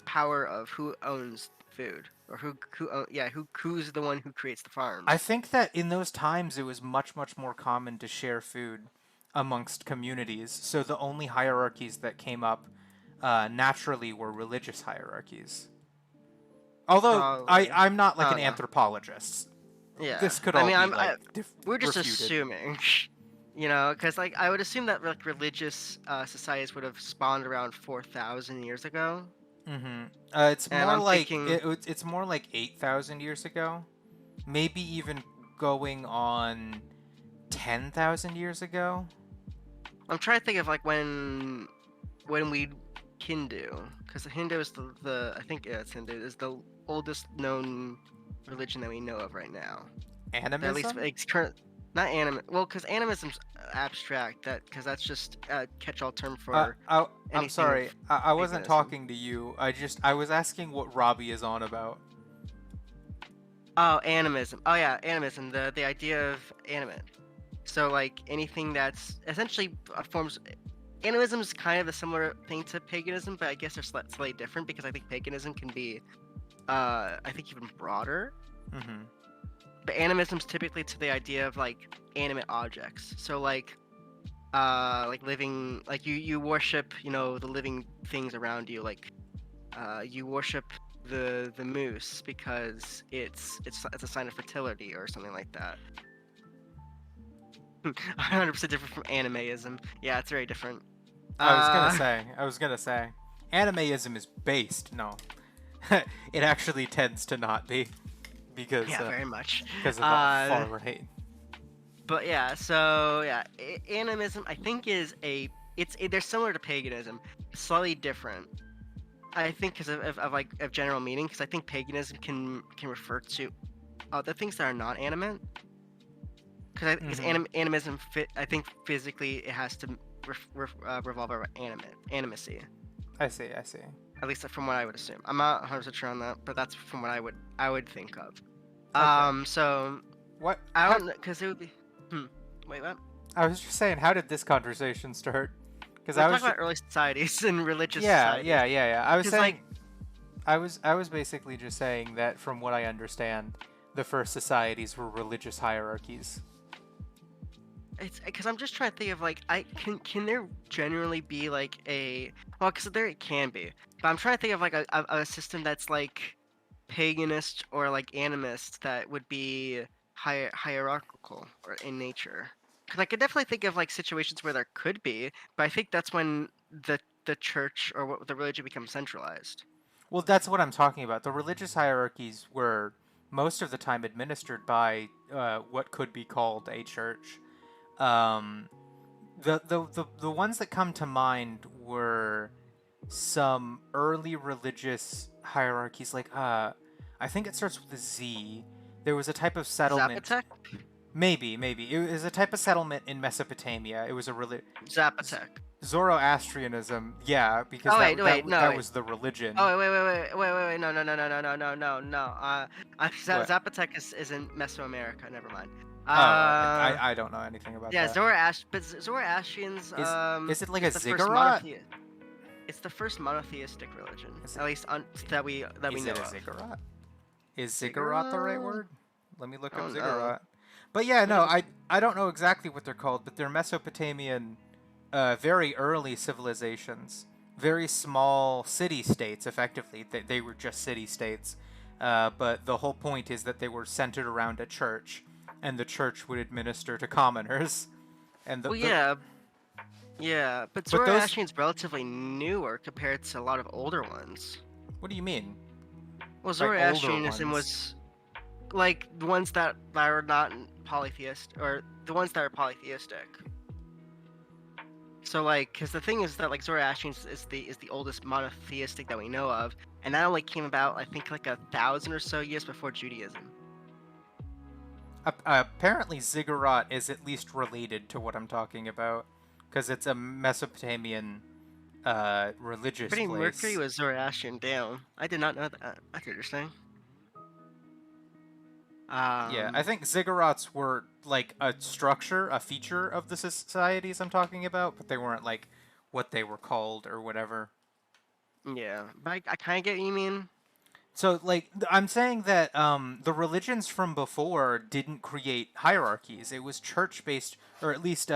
power of who owns food or who's the one who creates the I farms. think that in those times it was much, much more common to share food amongst communities. So the only hierarchies that came up naturally were religious hierarchies. Although Probably. I'm not like I an don't know. anthropologist. Yeah, This could I all mean, be like we're just refuted. assuming, because like I would assume that like religious societies would have spawned around 4,000 years ago, Mm-hmm. and I'm thinking. It's more like 8,000 years ago, maybe even going on 10,000 years ago. I'm trying to think of like when we Hindu, because the Hindu is the I think it's Hindu is the oldest known religion that we know of right now. At least Animism? it's current, not anim. Well, because animism's abstract. That's just a catch-all term for I'm anything of sorry. I wasn't paganism. talking to you. I was asking what Robbie is on about. Oh, animism. Oh yeah, animism. The idea of animate. So like anything that's essentially forms. Animism is kind of a similar thing to paganism, but I guess they're slightly different because I think paganism can be, I think even broader. Mm-hmm. But animism is typically to the idea of like animate objects. So like living, like you worship, the living things around you. Like, you worship the moose because it's a sign of fertility or something like that. 100% different from animeism. Yeah, it's very different. Uh, I was gonna say, animeism is based. No, it actually tends to not be because yeah, very much. because of Uh, far right. but yeah, so yeah, animism I think is they're similar to paganism, slightly different. I think because of general meaning, because I think paganism can refer to other things that are not animate. Because Mm-hmm. animism I think physically it has to revolve around animacy. I see. I see. At least from what I would assume. I'm not 100% sure on that, but that's from what I would think of. Okay. So What? I How, don't know, because it would be. Wait, what? I was just saying, how did this conversation start? because We're I talking was about early societies and religious yeah, societies. yeah, yeah, yeah. I was 'Cause, saying, like, I was basically just saying that from what I understand, the first societies were religious hierarchies. it's because I'm just trying to think of like I can there generally be like a well because there it can be, but I'm trying to think of like a system that's like paganist or like animist that would be hierarchical or in nature. Because I could definitely think of like situations where there could be, but I think that's when the church or what the religion becomes centralized. Well, that's what I'm talking about. The religious hierarchies were most of the time administered by what could be called a church. Um, the ones that come to mind were some early religious hierarchies, like I think it starts with a Z. There was a type of settlement. Zapotek, Maybe it was a type of settlement in Mesopotamia. It was a Zapotek. Zoroastrianism. Yeah, because Oh wait, wait, no, that wait. was the religion. Oh wait, no, no, no, no, no, no, no, no, no. What? Zapotek is in Mesoamerica. Never mind. Oh, I don't know anything about Yeah, that. but Zoroastrians Is it like is a the first ziggurat? It's the first monotheistic religion, Is at least that we Is know it a of. ziggurat? Is ziggurat the right Ziggurat? word? Let me look I up don't know. ziggurat. But yeah, Look no, up a- I don't know exactly what they're called, but they're Mesopotamian, very early civilizations, very small city states. Effectively, they were just city states. But the whole point is that they were centered around a church, and the church would administer to commoners. And Well, yeah, yeah, but but those Zoroastrian's relatively newer compared to a lot of older ones. what do you mean Well, by older Zoroastrianism ones? was like the ones that are not polytheist or the ones that are polytheistic. So like, because the thing is that like Zoroastrian is the oldest monotheistic that we know of, and that only came about I think like 1,000 or so years before Judaism. Apparently, ziggurat is at least related to what I'm talking about, because it's a Mesopotamian religious Freddie Mercury place. was Zoroastrian. Damn, I did not know that. That's interesting. Yeah, I think ziggurats were like a structure, a feature of the societies I'm talking about, but they weren't like what they were called or whatever. Yeah, but I kind of get what you mean. So, like, I'm saying that the religions from before didn't create hierarchies. It was church-based, or at least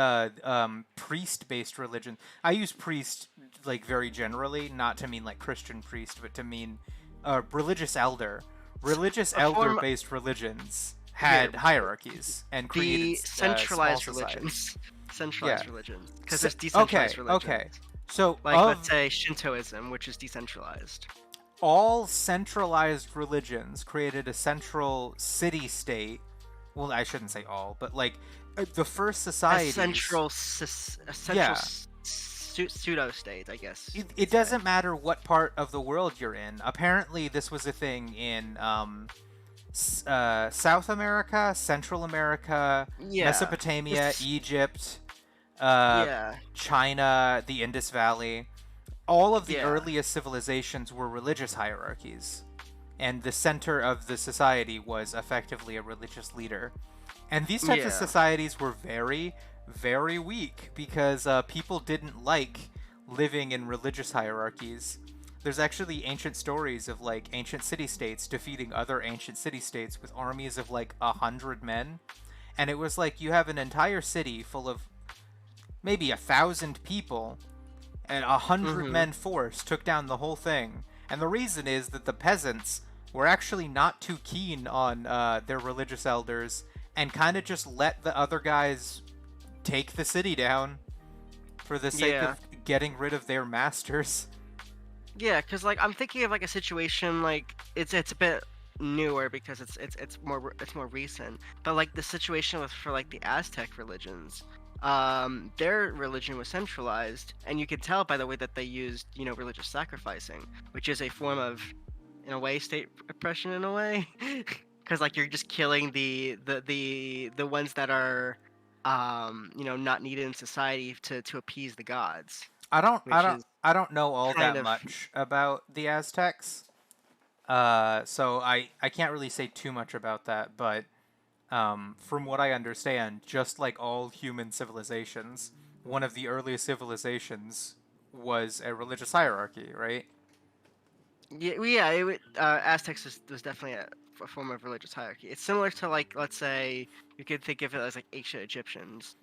priest-based religion. I use priest like very generally, not to mean like Christian priest, but to mean religious elder. Religious A form elder-based religions here, had hierarchies and created the small centralized societies. religions, Yeah. centralized religions, because So, there's decentralized religions. okay. So Like of let's say Shintoism, which is decentralized. all centralized religions created a central city-state. Well, I shouldn't say all, but like the first societies. A central Yeah. pseudo state, I guess. It doesn't matter what part of the world you're in. Apparently, this was a thing in South America, Central America, Yeah. Mesopotamia, Egypt, Yeah. China, the Indus Valley. All of the Yeah. earliest civilizations were religious hierarchies, and the center of the society was effectively a religious leader. And these types of Yeah. societies were very, very weak because people didn't like living in religious hierarchies. There's actually ancient stories of like ancient city-states defeating other ancient city-states with armies of like 100 men, and it was like you have an entire city full of maybe 1,000 people, and 100 men force took down the whole thing. And the reason is that the peasants were actually not too keen on their religious elders and kind of just let the other guys take the city dodown for the sake Yeah. of getting rid of their masters. Yeah, because like I'm thinking of like a situation like it's a bit newer because it's more recent. But like the situation with for like the Aztec religions, their religion was centralized, and you could tell by the way that they used religious sacrificing, which is a form of, in a way, state oppression in a way, because like you're just killing the ones that are not needed in society to appease the gods, which is I don't know all kind that of much about the Aztecs. So I can't really say too much about that, but from what I understand, just like all human civilizations, one of the earliest civilizations was a religious hierarchy, right? Yeah, Aztecs was definitely a form of religious hierarchy. It's similar to like, let's say, you could think of it as like ancient Egyptians,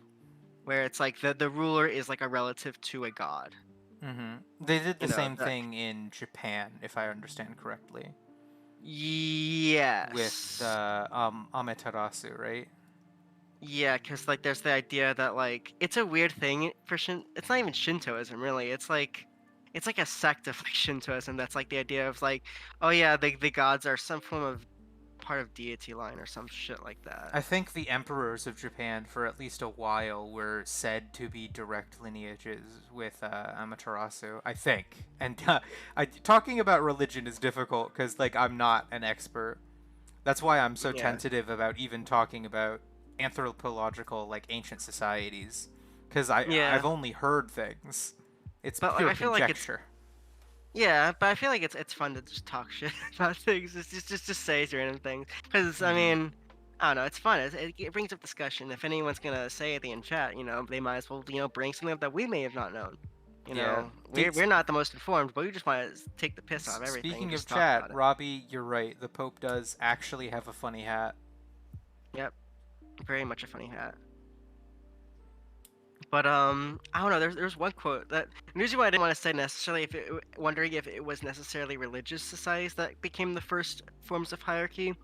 where it's like the ruler is like a relative to a god. They did the You know, same that, thing in Japan, if I understand correctly, with yes, Amaterasu, right? yeah, because like there's the idea that like it's a weird thing for It's not even Shintoism really. It's like a sect of like Shintoism that's like the idea of like, oh yeah, the gods are some form of part of deity line or some shit like that. I think the emperors of Japan, for at least a while, were said to be direct lineages with Amaterasu. I think, and talking about religion is difficult because, like, I'm not an expert. That's why I'm so Yeah, tentative about even talking about anthropological, like, ancient societies, because I've yeah, only heard things. It's but like pure I feel like it's conjecture. yeah, but I feel like it's fun to just talk shit about things. It's just say random things because I Mm-hmm. mean. I don't know. It's fun. It brings up discussion. If anyone's gonna say anything in chat, they might as well, bring something up that we may have not known. Yeah. We're not the most informed, but we just want to take the piss out of everything and Speaking of just talk chat, about it. Robbie, you're right. The Pope does actually have a funny hat. Yep, very much a funny hat. But I don't know. There's one quote that the reason why I didn't want to say necessarily wondering if it was necessarily religious societies that became the first forms of hierarchy.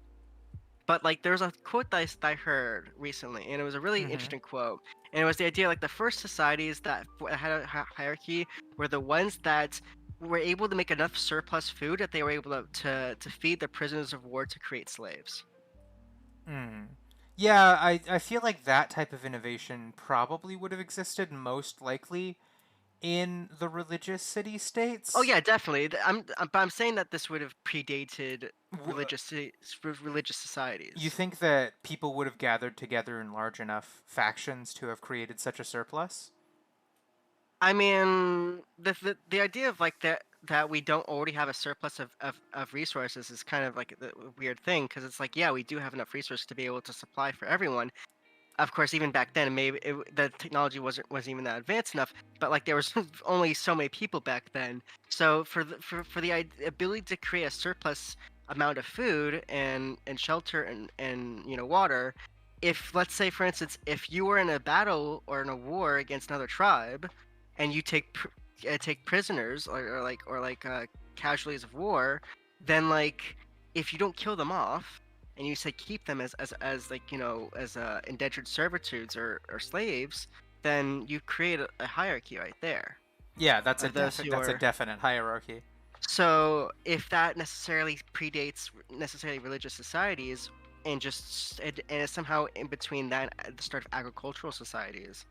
But like there was a quote that I heard recently, and it was a really Mm-hmm. interesting quote. And it was the idea like the first societies that had a hierarchy were the ones that were able to make enough surplus food that they were able to feed the prisoners of war to create slaves. Mm. Yeah, I feel like that type of innovation probably would have existed most likely in the religious city Oh states. yeah, definitely. But I'm saying that this would have predated W- religious You societies. think that people would have gathered together in large enough factions to have created such a surplus? I mean, the idea of like that we don't already have a surplus of resources is kind of like a weird thing because it's like yeah we do have enough resources to be able to supply for everyone. Of course, even back then, maybe the technology wasn't even that advanced enough. But like there was only so many people back then. So for the ability to create a surplus amount of food and shelter and water, if let's say for instance, if you were in a battle or in a war against another tribe, and you take prisoners or casualties of war, then like if you don't kill them off and you say keep them as like as indentured servitudes or slaves, then you create a hierarchy right there Yeah, of those who that's a are. definite hierarchy. So if that necessarily predates necessarily religious societies and is somehow in between that at the start of agricultural societies,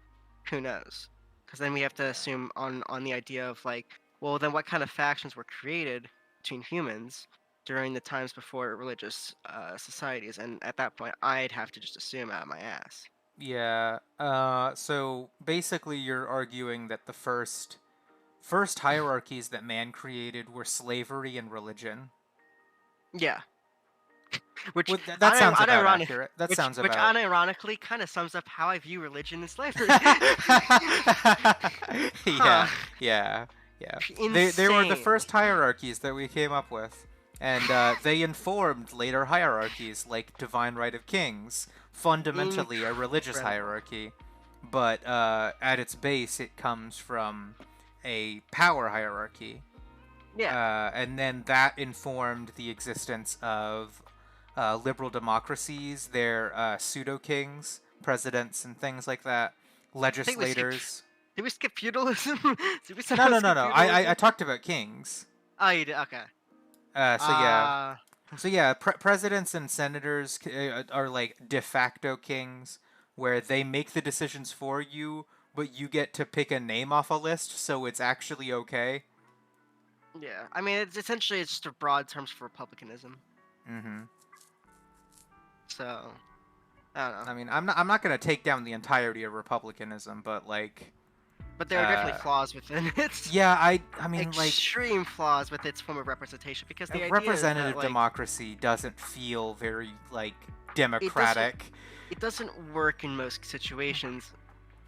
who knows? Because then we have to assume on the idea of like, well, then what kind of factions were created between humans during the times before religious societies? And at that point, I'd have to just assume out of my ass. Yeah. So basically, you're arguing that the first hierarchies that man created were slavery and religion. Yeah, which Well, that sounds about unironic, accurate. That which sounds which about. unironically kind of sums up how I view religion and slavery. Huh? Yeah, yeah, yeah. They were the Insane. first hierarchies that we came up with, and they informed later hierarchies like divine right of kings, fundamentally a religious Incredible. hierarchy, but at its base it comes from a power hierarchy, Yeah. and then that informed the existence of liberal democracies, their pseudo kings, presidents, and things like that, I think we skipped. legislators. Did we skip feudalism? Did we No, somehow no, no, skip no. I feudalism? talked about kings. Oh, you did. Okay. So yeah, Uh presidents and senators are like de facto kings, where they make the decisions for you, but you get to pick a name off a list, so it's actually okay. yeah. I mean, it's just a broad terms for republicanism. Mm-hmm. So I don't know. I mean, I'm not gonna take down the entirety of republicanism, but like, But there are definitely uh, flaws within it. yeah, I mean, like, Extreme flaws with its form of representation because the idea is that representative like democracy doesn't feel very like it doesn't democratic. it doesn't work in most situations.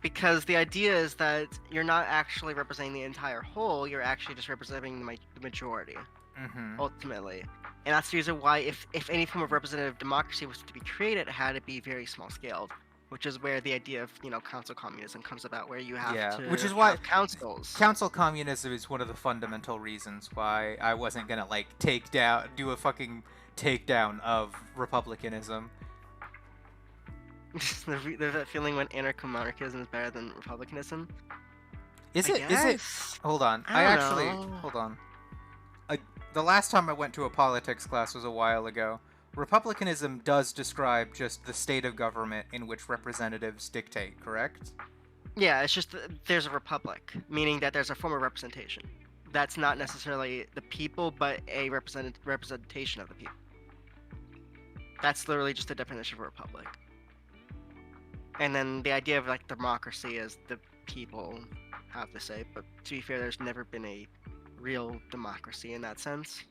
because the idea is that you're not actually representing the entire whole, you're actually just representing the majority, Mm-hmm. ultimately. And that's the reason why, if any form of representative democracy was to be created, it had to be very small scaled, which is where the idea of, council communism comes about, where you have Yeah, which to is why have councils. council communism is one of the fundamental reasons why I wasn't gonna like do a fucking takedown of republicanism. There's that feeling when anarcho-monarchism is better than republicanism. Is I it? Is it? guess. Hold on. I don't know. Hold on. The last time I went to a politics class was a while ago. Republicanism does describe just the state of government in which representatives dictate, correct? Yeah, it's just there's a republic, meaning that there's a form of representation. That's not necessarily the people, but a representation of the people. That's literally just the definition of a republic. And then the idea of like democracy is the people have to say, but to be fair, there's never been a real democracy in that sense.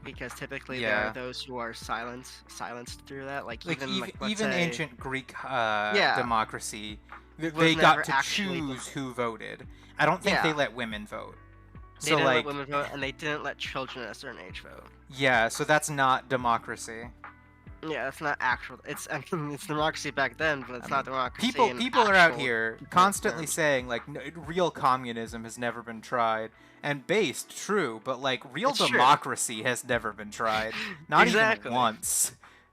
Because typically there Yeah. are those who are silenced through that. Like Like even like let's even say, ancient Greek Yeah. democracy, was they never got to actually choose who voted. I don't think they Yeah. let women vote. They So didn't like, let women vote, and they didn't let children at a certain age vote. yeah, so that's not democracy. Yeah, it's not actual. It's I mean, it's democracy back then, but it's not democracy. in People are out actual here current constantly terms. saying like real communism has never been tried, and based true, but like real It's true. democracy has never been tried, not Exactly. even once.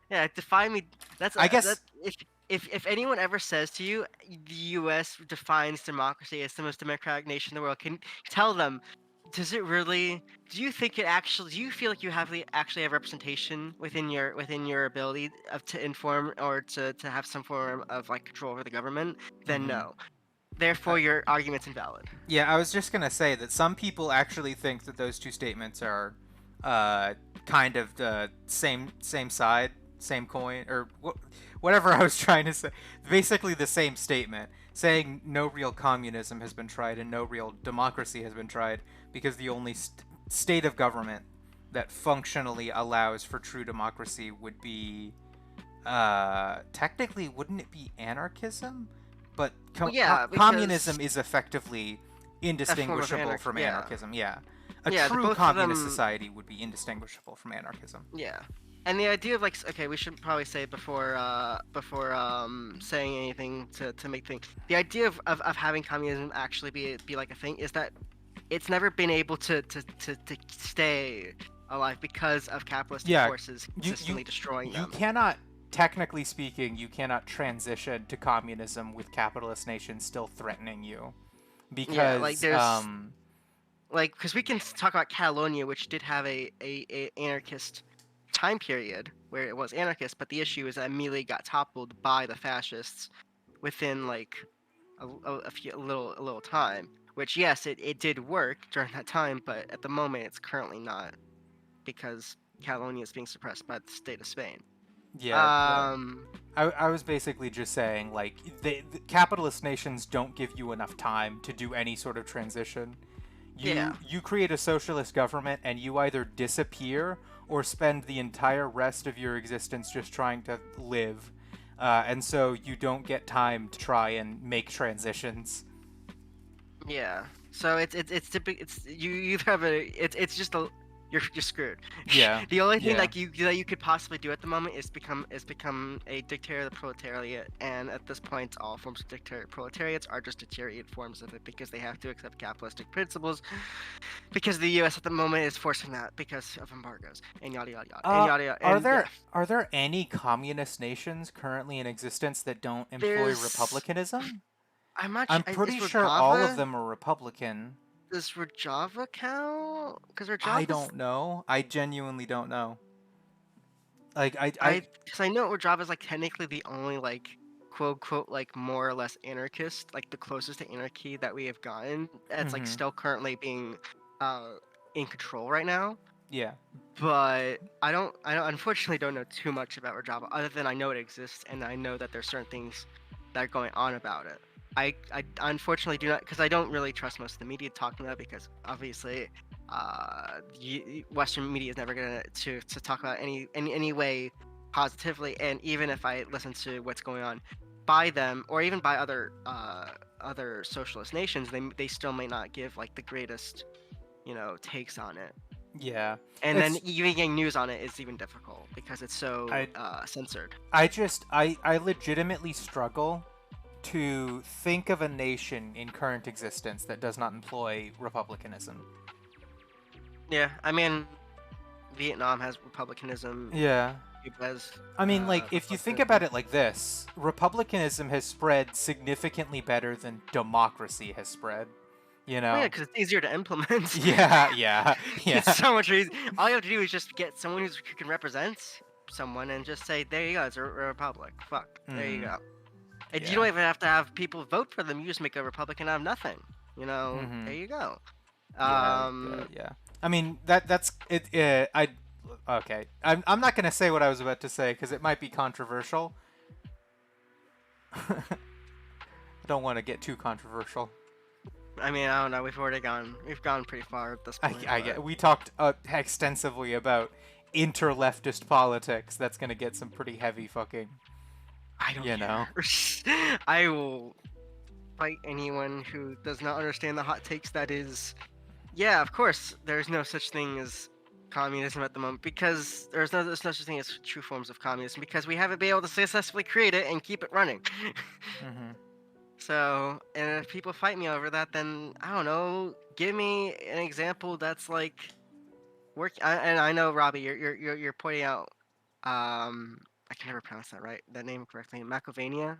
Yeah, define me. That's I guess- that, if anyone ever says to you the U.S. defines democracy as the most democratic nation in the world, can tell them. Does it really? Do you think it actually? Do you feel like you actually have representation within your ability to inform or to have some form of like control over the government? Then Mhm. no. Therefore, your argument's invalid. Yeah, I was just gonna say that some people actually think that those two statements are kind of the same side, same coin, or whatever I was trying to say. Basically, the same statement, saying no real communism has been tried and no real democracy has been tried because the only state of government that functionally allows for true democracy would be technically, wouldn't it be anarchism? But Well, yeah, because communism is effectively indistinguishable from yeah. anarchism. Yeah, a Yeah, true both of communist them- society would be indistinguishable from anarchism. Yeah, and the idea of like, okay, we should probably say before saying anything to make things. The idea of having communism actually be like a thing is that it's never been able to stay alive because of capitalist Yeah, forces consistently destroying You them. cannot, technically speaking, you cannot transition to communism with capitalist nations still threatening you, because Yeah, like, there's- Like, because we can talk about Catalonia, which did have a anarchist time period where it was anarchist, but the issue is that immediately got toppled by the fascists within like a little time. Which yes, it did work during that time, but at the moment it's currently not because Catalonia is being suppressed by the state of Spain. yeah. I was basically just saying, like, the capitalist nations don't give you enough time to do any sort of transition. You create a socialist government and you either disappear or spend the entire rest of your existence just trying to live. And so you don't get time to try and make transitions. Yeah. So it's typical. It's you either have it's just a you're screwed. Yeah. The only thing Yeah. like you could possibly do at the moment is become a dictator of the proletariat, and at this point, all forms of dictator proletariats are just deteriorated forms of it because they have to accept capitalistic principles. Because the U.S. at the moment is forcing that because of embargoes and yada yada yada and yada yada. And, Are there any communist nations currently in existence that don't employ There's- republicanism? I'm not. I'm is pretty Rojava- sure all of them are Republican. Does Rojava count? Because Rojava. I don't know. I genuinely don't know. Like I Because I know Rojava is like technically the only like quote unquote like more or less anarchist, like the closest to anarchy that we have gotten. That's like Mhm. still currently being in control right now. yeah. But I unfortunately don't know too much about Rojava other than I know it exists and I know that there's certain things that are going on about it. I unfortunately do not because I don't really trust most of the media talking about it because obviously Western media is never gonna to talk about any way positively, and even if I listen to what's going on, by them or even by other socialist nations, they still may not give like the greatest, takes on it. Yeah. And then It's even getting news on it is even difficult because it's so I censored. I legitimately struggle to think of a nation in current existence that does not employ republicanism. Yeah, I mean, Vietnam has republicanism. Yeah. Cuba has I mean, like, if you think about republicanism. it like this, republicanism has spread significantly better than democracy has spread. You Well, yeah, know? because it's easier to implement. Yeah, yeah, yeah. It's so much easier. All you have to do is just get someone who can represent someone and just say, there you go, it's a republic. Fuck, there you Mhm. go. And you Yeah. don't even have to have people vote for them. You just make a Republican out of nothing. There Mhm. you go. Yeah, yeah, yeah. I mean, that's it. Okay. I'm not gonna say what I was about to say because it might be controversial. I don't want to get too controversial. I mean, I don't know. We've gone pretty far at this point. I get. We talked extensively about inter-leftist politics. That's gonna get some pretty heavy fucking. I don't You know. care. I will fight anyone who does not understand the hot takes. That is, yeah, of course, there's no such thing as communism at the moment because there's no such thing as true forms of communism because we haven't been able to successfully create it and keep it running. Mhm. So, and if people fight me over that, then I don't know. Give me an example that's like and I know, Robbie, you're pointing out. I can never pronounce that that name correctly. Makovania,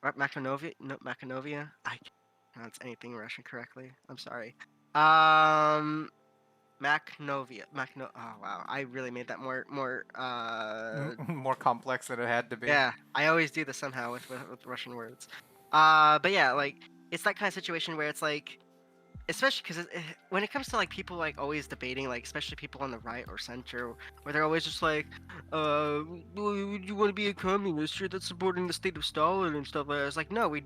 right? Macanovia, no, Macanovia. I can't pronounce anything Russian correctly. I'm sorry. Um, Macnovia, Macno. Oh wow, I really made that more. More complex than it had to be. Yeah, I always do this somehow with Russian words. But yeah, like it's that kind of situation where it's like, especially because when it comes to like people like always debating, like especially people on the right or center, where they're always just like, well, you want to be a communist? You're that's supporting the state of Stalin and stuff like that. It's like, no, we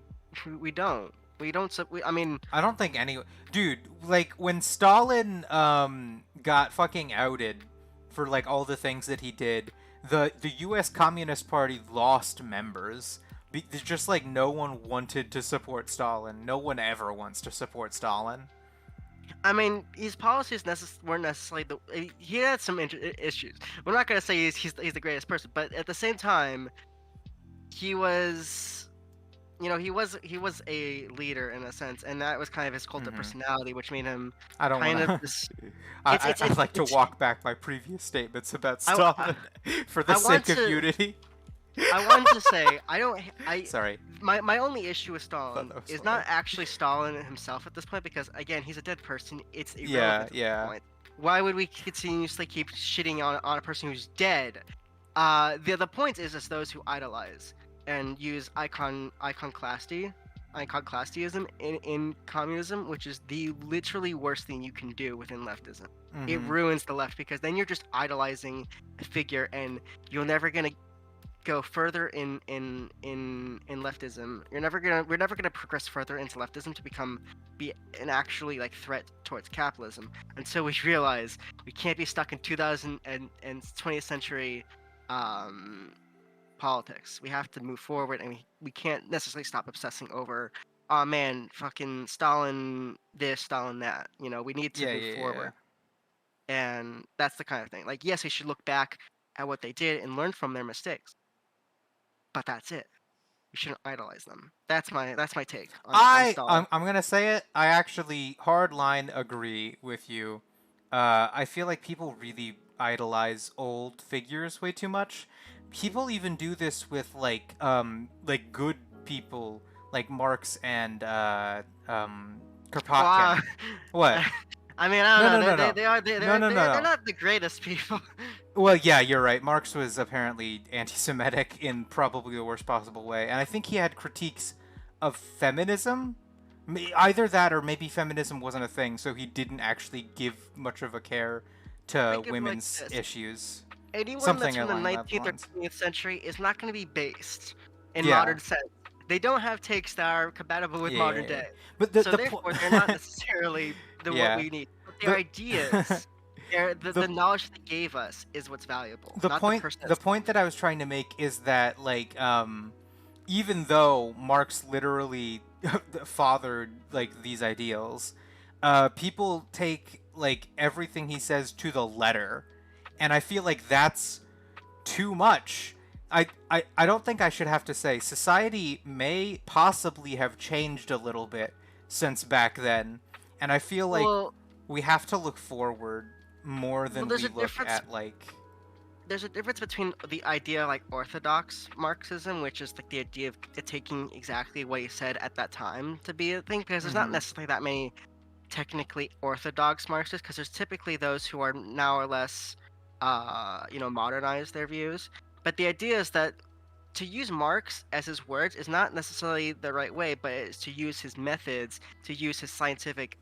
don't. We don't. I mean, I don't think any dude, like when Stalin got fucking outed for like all the things that he did, the US Communist Party lost members. There's just like no one wanted to support Stalin. No one ever wants to support Stalin. his policies weren't necessarily he had some issues. We're not gonna say he's the greatest person, but at the same time, he was he was a leader in a sense, and that was kind of his cult of Mhm. personality, which made him I don't kind want of to. this. I'd like to It's walk back my previous statements about I, Stalin for the I want sake of to unity. I want to say I don't I Sorry. my only issue with Thought Stalin that was is funny. not actually Stalin himself at this point because again he's a dead person. It's Yeah, irrelevant at yeah. this point. Why would we continuously keep shitting on a person who's dead? The point is those who idolize and use iconoclastism in communism, which is the literally worst thing you can do within leftism. It Mhm. ruins the left because then you're just idolizing a figure, and you're never gonna go further in leftism. We're never gonna progress further into leftism to be an actually like threat towards capitalism until we realize we can't be stuck in 2000 and 20th century politics. We have to move forward, and we can't necessarily stop obsessing over, oh man, fucking Stalin this, Stalin that. We need to Yeah, move yeah, yeah. forward, and that's the kind of thing. Like, yes, we should look back at what they did and learn from their mistakes, but that's it. We shouldn't idolize them. That's my take on Stalin. I'm gonna say it. I actually hardline agree with you. I feel like people really idolize old figures way too much. People even do this with like good people like Marx and Wow. Kropotkin. What? I mean, I No, don't no, know. no, They no, they are no, no, no, they're no. not the greatest people. Well, yeah, you're right. Marx was apparently anti-Semitic in probably the worst possible way, and I think he had critiques of feminism. Either that, or maybe feminism wasn't a thing, so he didn't actually give much of a care to Think of it like women's this: issues. anyone that's Something from the along that 19th or lines. 20th century is not going to be based in Yeah, modern sense. They don't have takes that are compatible with yeah, modern yeah, yeah. day. But So therefore, they're not necessarily what yeah, we need. But their the ideas, the the knowledge they gave us is what's valuable, the not the point person the that's. point that I was trying to make is that even though Marx literally fathered like these ideals, people take like everything he says to the letter, and I feel like that's too much. I don't think I should have to say society may possibly have changed a little bit since back then, and I feel like Well, we have to look forward more well, than we look at like. there's a difference between the idea like orthodox Marxism, which is like the idea of taking exactly what he said at that time to be a thing, because there's not Mhm. necessarily that many technically orthodox Marxists, because there's typically those who are now or less, modernize their views. But the idea is that to use Marx as his words is not necessarily the right way, but it's to use his methods, to use his scientific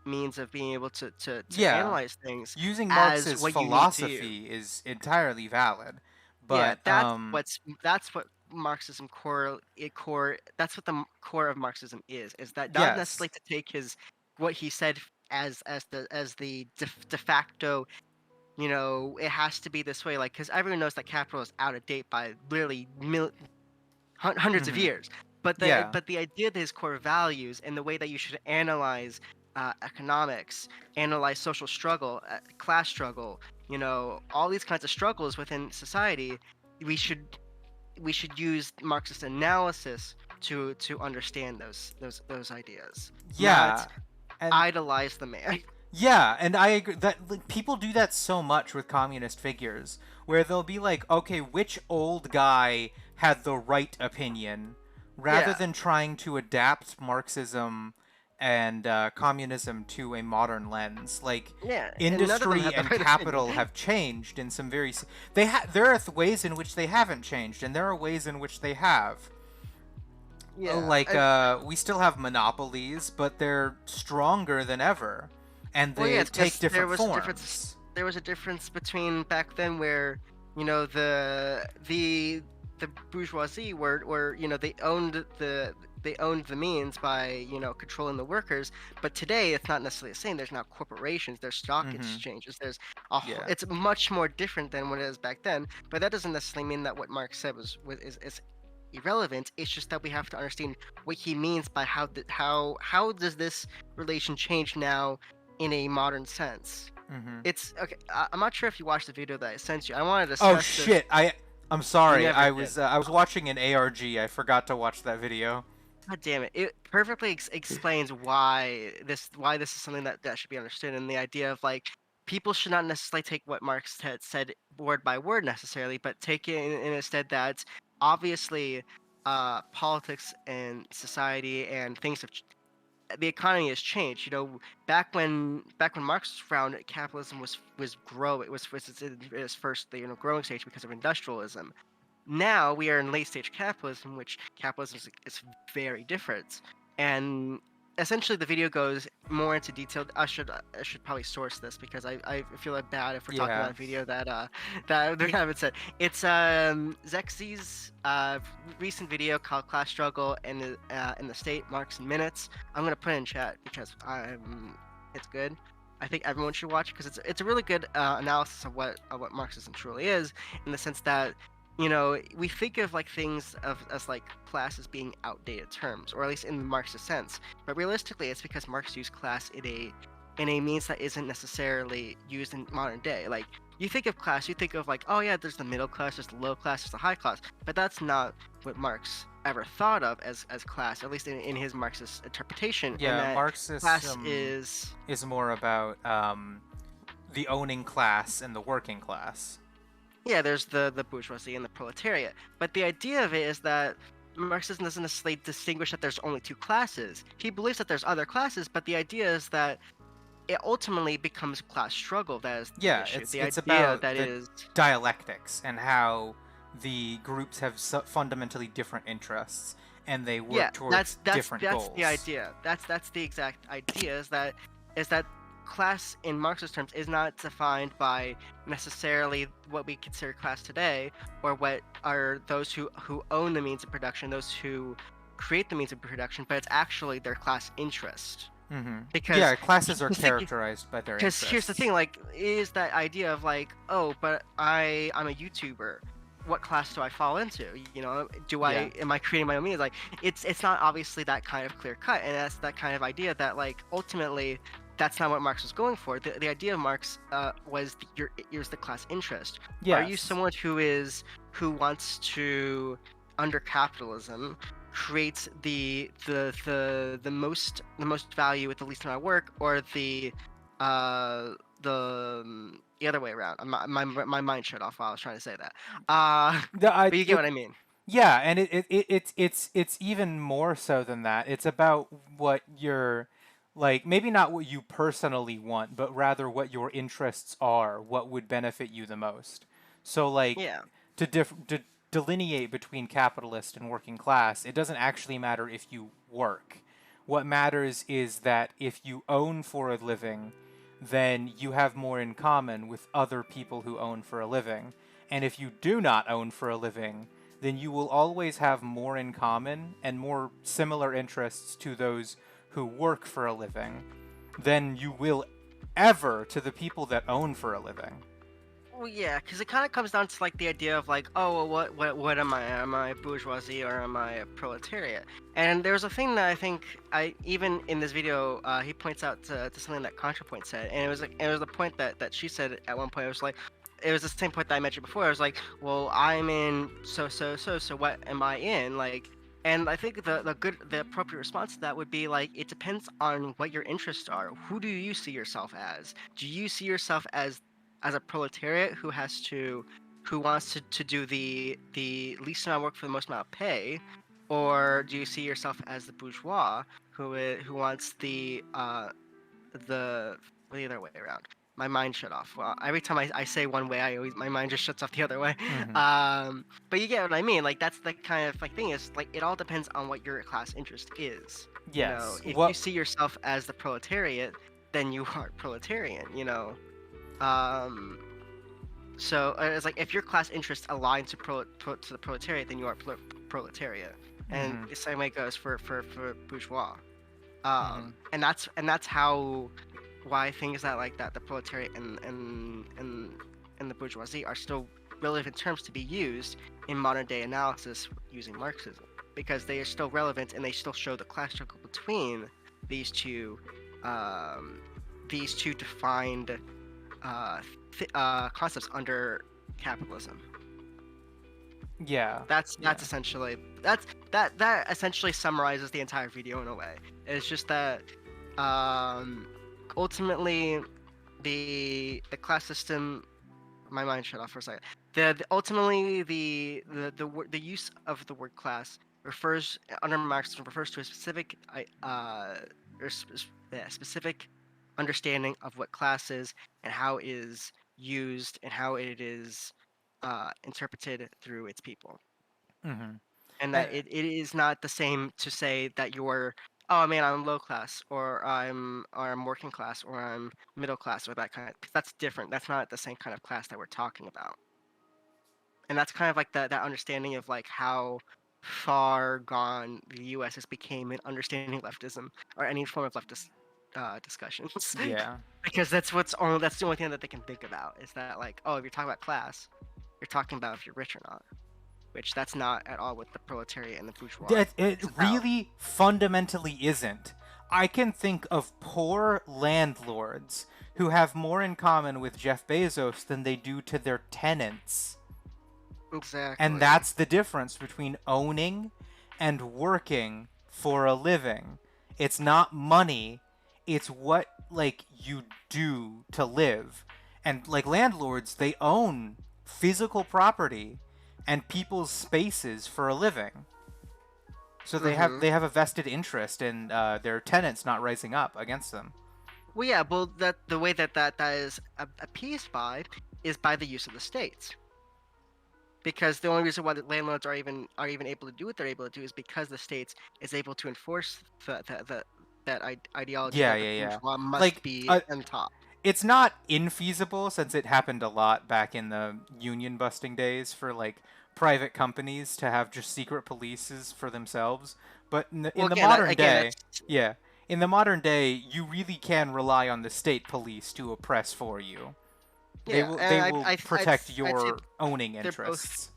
means of being able to Yeah, analyze things using as Marx's what you need to use. philosophy is entirely valid, Yeah, but that's what Marxism core that's what the core of Marxism is that not yes. necessarily to take his what he said as the de facto, it has to be this way, like, because everyone knows that capital is out of date by literally hundreds of Mhm. years. But Yeah. the idea that his core values and the way that you should analyze economics, analyze social struggle, class struggle, all these kinds of struggles within society, we should use Marxist analysis to understand those ideas, not Yeah. And idolize the man. yeah, and I agree that like, people do that so much with communist figures, where they'll be like, okay, which old guy had the right opinion, rather Yeah, than trying to adapt Marxism and communism to a modern lens. Like, yeah, and none of them industry had the and right opinion. capital have changed in some very. There are ways in which they haven't changed, and there are ways in which they have. Yeah, Like we still have monopolies, but they're stronger than ever, and well, yeah, they it's take because different forms. there was a difference between back then where, the bourgeoisie were, they owned the means by, controlling the workers. But today it's not necessarily the same. There's now corporations, there's stock Mm-hmm. exchanges, Yeah. it's much more different than what it is back then. But that doesn't necessarily mean that what Marx said is irrelevant. It's just that we have to understand what he means by how does this relation change now in a modern sense. Mm-hmm. It's okay. I'm not sure if you watched the video that I sent you. I want to Oh discuss this. shit! I'm You sorry. never did. I was watching an ARG. I forgot to watch that video. God damn it! It perfectly explains why this is something that should be understood, and the idea of like people should not necessarily take what Marx had said word by word necessarily, but take it in instead that obviously politics and society and things have the economy has changed. Back when Marx was around, capitalism was grow. It was in its first growing stage because of industrialism. Now we are in late stage capitalism, which capitalism is very different. And essentially, the video goes more into detail. I should probably source this because I feel like bad if we're talking Yeah. about a video that we haven't said. It's Zexi's recent video called "Class Struggle in the State: Marx in Minutes." I'm gonna put it in chat because it's good. I think everyone should watch it because it's a really good analysis of what Marxism truly is, in the sense that we think of like things as like class as being outdated terms, or at least in the Marxist sense. But realistically, it's because Marx used class in a means that isn't necessarily used in modern day. Like you think of class, you think of like, oh yeah, there's the middle class, there's the low class, there's the high class. But that's not what Marx ever thought of as class, at least in his Marxist interpretation. And Yeah. that class Marxism is is more about the owning class and the working class. yeah, there's the bourgeoisie and the proletariat. But the idea of it is that Marxism doesn't necessarily distinguish that there's only two classes. He believes that there's other classes, but the idea is that it ultimately becomes class struggle that is the Yeah, issue. The it's idea about that the is dialectics and how the groups have fundamentally different interests and they yeah, work towards different that's goals. the idea. That's the exact idea is that class in Marxist terms is not defined by necessarily what we consider class today, or what are those who own the means of production, those who create the means of production, but it's actually their class interest. Mm-hmm. Because Yeah, classes are the thing- characterized by their because interests. here's the thing, like, is that idea of like, oh, but I'm a YouTuber, what class do I fall into? You know, do Yeah. I am I creating my own meaning? Like it's not obviously that kind of clear cut, and that's that kind of idea that like ultimately that's not what Marx was going for. The idea of Marx was here's the class interest. Are you Yes. someone who wants to under capitalism create the most value with the least amount of work, or uh the other way around? My mind shut off while I was trying to say that. The, I, But you get it, what I mean. yeah, and it's even more so than that. It's about what you're like, maybe not what you personally want, but rather what your interests are, what would benefit you the most. So like Yeah. to delineate between capitalist and working class, it doesn't actually matter if you work. What matters is that if you own for a living, then you have more in common with other people who own for a living. And if you do not own for a living, then you will always have more in common and more similar interests to those who work for a living than you will ever to the people that own for a living. Well, yeah, because it kind of comes down to like the idea of like, oh, well, what am I? Am I bourgeoisie or am I a proletariat? And there's a thing that I think I even in this video he points out to something that ContraPoint said, and it was the point that she said at one point. It was like, it was the same point that I mentioned before. I was like, well, I'm in so what am I in? Like, and I think the appropriate response to that would be like, it depends on what your interests are. Who do you see yourself as? Do you see yourself as a proletariat who wants to do the least amount of work for the most amount of pay, or do you see yourself as the bourgeois who wants the other way around? My mind shut off. Well, every time I say one way, I always my mind just shuts off the other way. Mm-hmm. But you get what I mean. Like that's the kind of like thing is like it all depends on what your class interest is. You know, Yes. if you What? see yourself as the proletariat, then you are proletarian. You know. Um, so it's like if your class interests align to the proletariat, then you are proletariat, and Mm-hmm. the same way goes for bourgeois. Mm-hmm. And that's how why things that like that the proletariat and the bourgeoisie are still relevant terms to be used in modern day analysis using Marxism, because they are still relevant and they still show the class struggle between these two um, defined concepts under capitalism. Yeah. That's Yeah. essentially that essentially summarizes the entire video in a way. It's just that um, ultimately the class system. My mind shut off for a second. Ultimately the use of the word class refers under Marxism refers to a specific specific understanding of what class is and how it is used and how it is interpreted through its people, Mm-hmm. and that And it is not the same to say that you're, oh man, I'm low class, or I'm working class, or I'm middle class, or that kind of, 'cause that's different. That's not the same kind of class that we're talking about. And that's kind of like that understanding of like how far gone the US has became in understanding leftism or any form of leftist discussions. yeah. Because that's the only thing that they can think about is that like, oh, if you're talking about class, you're talking about if you're rich or not, which that's not at all what the proletariat and the bourgeois That it is about. really fundamentally isn't. I can think of poor landlords who have more in common with Jeff Bezos than they do to their tenants. And Exactly. that's the difference between owning and working for a living. It's not money, it's what like you do to live. And like landlords, they own physical property and people's spaces for a living. So Mm-hmm. they have a vested interest in their tenants not rising up against them. Well, yeah, well, that the way that is appeased by is by the use of the states, because the only reason why the landlords are even able to do what they're able to do is because the states is able to enforce that ideology Yeah, that the yeah, yeah. bourgeois must Like be on top. it's not infeasible since it happened a lot back in the union busting days for like private companies to have just secret polices for themselves. But Well, in the again, modern that's day, yeah, in the modern day, you really can rely on the state police to oppress for you. yeah, They and will I'd protect say your owning they're both interests.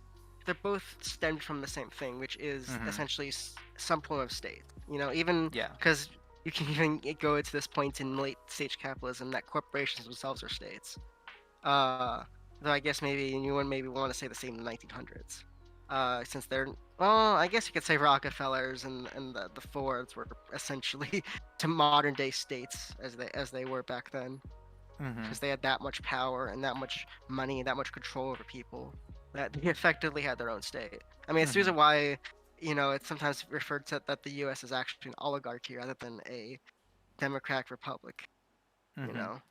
they're both stemmed from the same thing, which is Mhm. essentially some form of state. Even Yeah. because you can even go into this point in late stage capitalism that corporations themselves are states. Uh, though I guess maybe you would maybe want to say the same in the 1900s. Since they're well, I guess you could say Rockefellers and the Fords were essentially to modern day states as they were back then, because Mhm. they had that much power and that much money and that much control over people that they effectively had their own state. I mean, it's the reason Mhm. why it's sometimes referred to that the U.S. is actually an oligarchy rather than a democratic republic. You Mhm. know,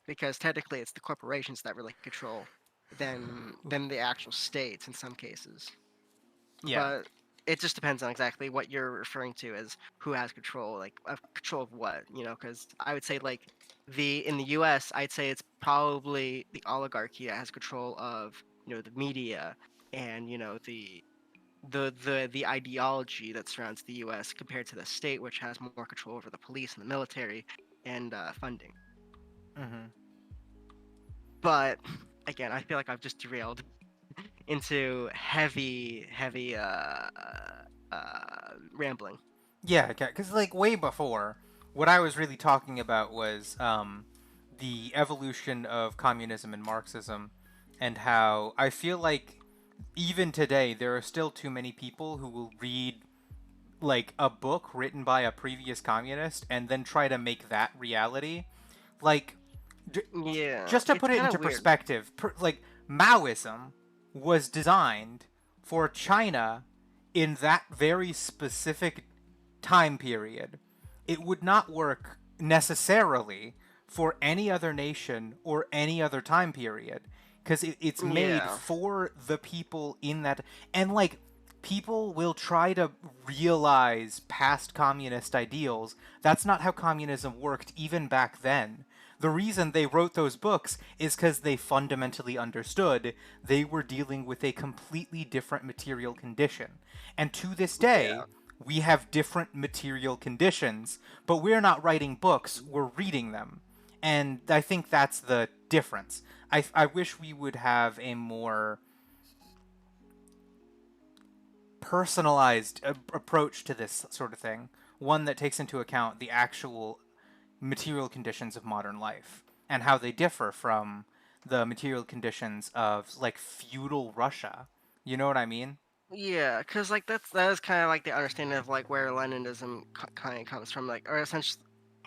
because technically it's the corporations that really control than the actual states in some cases. Yeah. But it just depends on exactly what you're referring to as who has control, like control of what, because I would say like the in the U.S. I'd say it's probably the oligarchy that has control of the media and the ideology that surrounds the U.S. compared to the state, which has more control over the police and the military and funding. Mhm. But again, I feel like I've just derailed into heavy rambling. Yeah, because like way before, what I was really talking about was the evolution of communism and Marxism, and how I feel like even today there are still too many people who will read like a book written by a previous communist and then try to make that reality. Like, d- Yeah, just to it's put it kind of into weird. perspective, like Maoism was designed for China in that very specific time period. It would not work necessarily for any other nation or any other time period because it's made Yeah, for the people in that. And like, people will try to realize past communist ideals. That's not how communism worked even back then. The reason they wrote those books is because they fundamentally understood they were dealing with a completely different material condition. And to this yeah, day, we have different material conditions, but we're not writing books, we're reading them. And I think that's the difference. I wish we would have a more personalized approach to this sort of thing, one that takes into account the actual material conditions of modern life and how they differ from the material conditions of like feudal Russia. You know what I mean? yeah. Because like that is kind of like the understanding of like where Leninism kind of comes from, like, or essentially.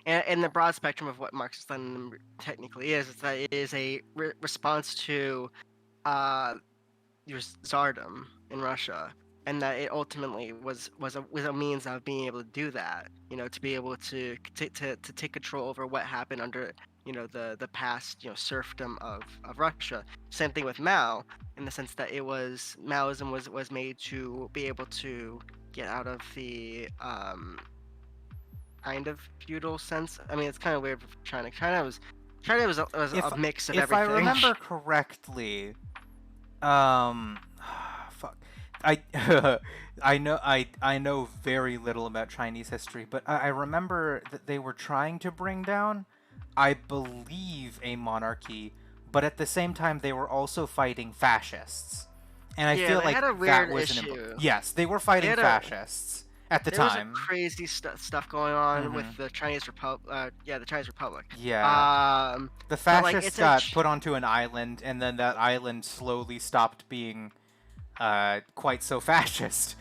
And the broad spectrum of what Marxist-Leninism technically is that it is a response to uh, Tsardom in Russia, and that it ultimately was a means of being able to do that. To be able to take control over what happened under the past serfdom of Russia. Same thing with Mao, in the sense that it was Maoism was made to be able to get out of the kind of feudal sense. I mean, it's kind of weird for China. China was If a mix of if I everything. remember correctly, fuck. I I know very little about Chinese history, but I remember that they were trying to bring down, I believe, a monarchy, but at the same time they were also fighting fascists. And I Yeah, feel they like had a that weird was issue. yes, they were They fighting had a fascists at the There was a time. crazy stuff going on with Mhm. the Chinese Republic. Yeah, the Chinese Republic. Yeah. Um, The but like fascists it's a got put onto an island and then that island slowly stopped being quite so fascist.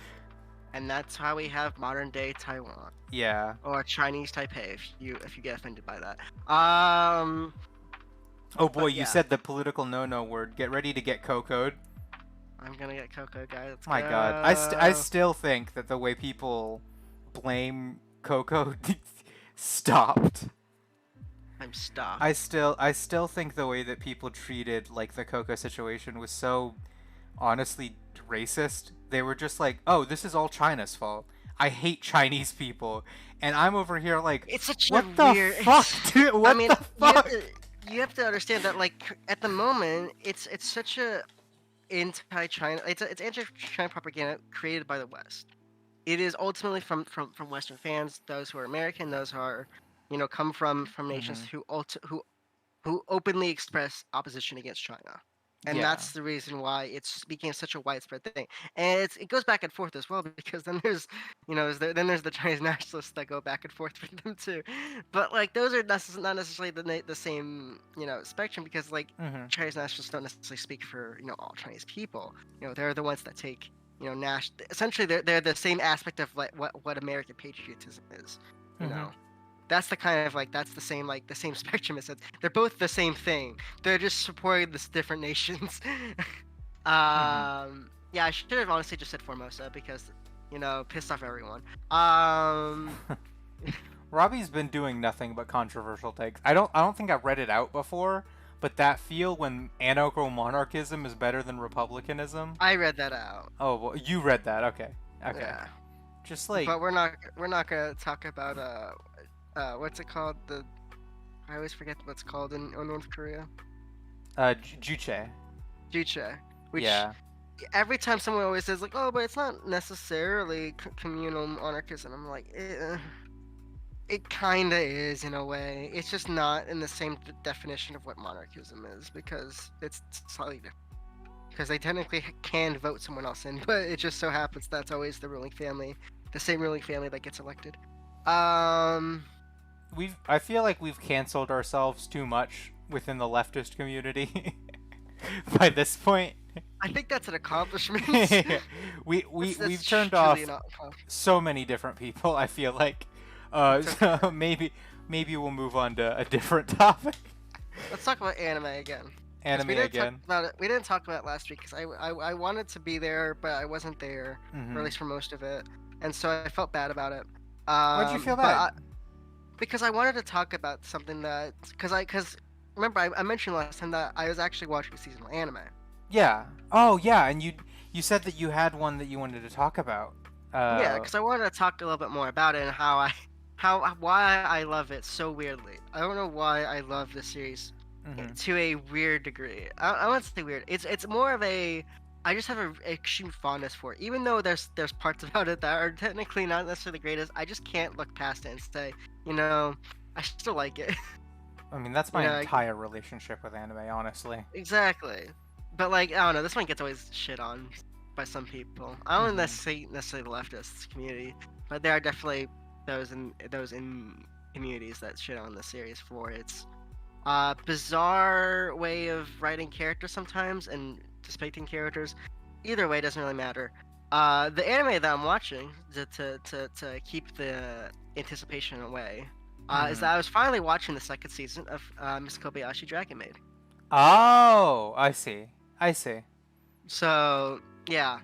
and that's how we have modern day Taiwan Yeah. or Chinese Taipei if you get offended by that. Um, Oh boy, but you yeah, said the political no-no word. Get ready to get cocoed. I'm gonna get Coco guy. Let's My God, I go. still think that the way people blame Coco stopped. I'm stopped. I still think the way that people treated like the Coco situation was so honestly racist. They were just like, "Oh, this is all China's fault. I hate Chinese people." And I'm over here like, It's such a "What the weird. fuck, dude? I What mean, the fuck?" you have to understand that like at the moment it's such a anti-China. It's anti-China propaganda created by the West. It is ultimately from Western fans, those who are American, those who are, come from nations Mhm. who openly express opposition against China. and Yeah. that's the reason why it's became such a widespread thing. And it goes back and forth as well because then there's then there's the Chinese nationalists that go back and forth with them too. But like those are not necessarily the same spectrum because like Mhm. Chinese nationalists don't necessarily speak for all Chinese people. They're the ones that take essentially they're the same aspect of like what American patriotism is. You Mhm. know that's the kind of like that's the same like the same spectrum as it. They're both the same thing. They're just supporting this different nations. Mhm. Yeah, I should have honestly just said Formosa because pissed off everyone. Um, Robbie's been doing nothing but controversial takes. I don't think I've read it out before, but that feel when anarcho-monarchism is better than republicanism. I read that out. Oh, well, you read that. Okay. Okay. Yeah, Just like but we're not gonna talk about what's it called? I always forget what it's called in North Korea. Juche. Juche, which Yeah. every time someone always says like, oh, but it's not necessarily communal monarchism. I'm like, it kinda is in a way. It's just not in the same definition of what monarchism is because it's slightly different. Because they technically can vote someone else in, but it just so happens that's always the ruling family, the same ruling family that gets elected. Um, I feel like we've canceled ourselves too much within the leftist community by this point. I think that's an accomplishment. We've turned truly off an accomplishment. so many different people. I feel like, It's okay. so maybe we'll move on to a different topic. Let's talk about anime again. 'Cause Anime we didn't again. talk about it. We didn't talk about it last week because I wanted to be there, but I wasn't there, or at Mhm. least for most of it, and so I felt bad about it. Why'd you feel But bad? because I wanted to talk about something that because remember I mentioned last time that I was actually watching seasonal anime. Yeah. Oh, yeah. And you said that you had one that you wanted to talk about. Yeah, because I wanted to talk a little bit more about it and why I love it so weirdly. I don't know why I love this series Mhm. to a weird degree. I wouldn't say weird. It's more of a I just have an extreme fondness for it. Even though there's parts about it that are technically not necessarily the greatest, I just can't look past it and say, I still like it. I mean, that's you my know, entire relationship with anime, honestly. exactly. But like I don't know, this one gets always shit on by some people. I don't Mhm. necessarily the leftist community, but there are definitely those in communities that shit on the series for its bizarre way of writing characters sometimes and depicting characters. Either way, doesn't really matter. The anime that I'm watching to keep the anticipation away is Mhm. that I was finally watching the second season of Miss Kobayashi Dragon Maid. Oh, I see. I see. So yeah,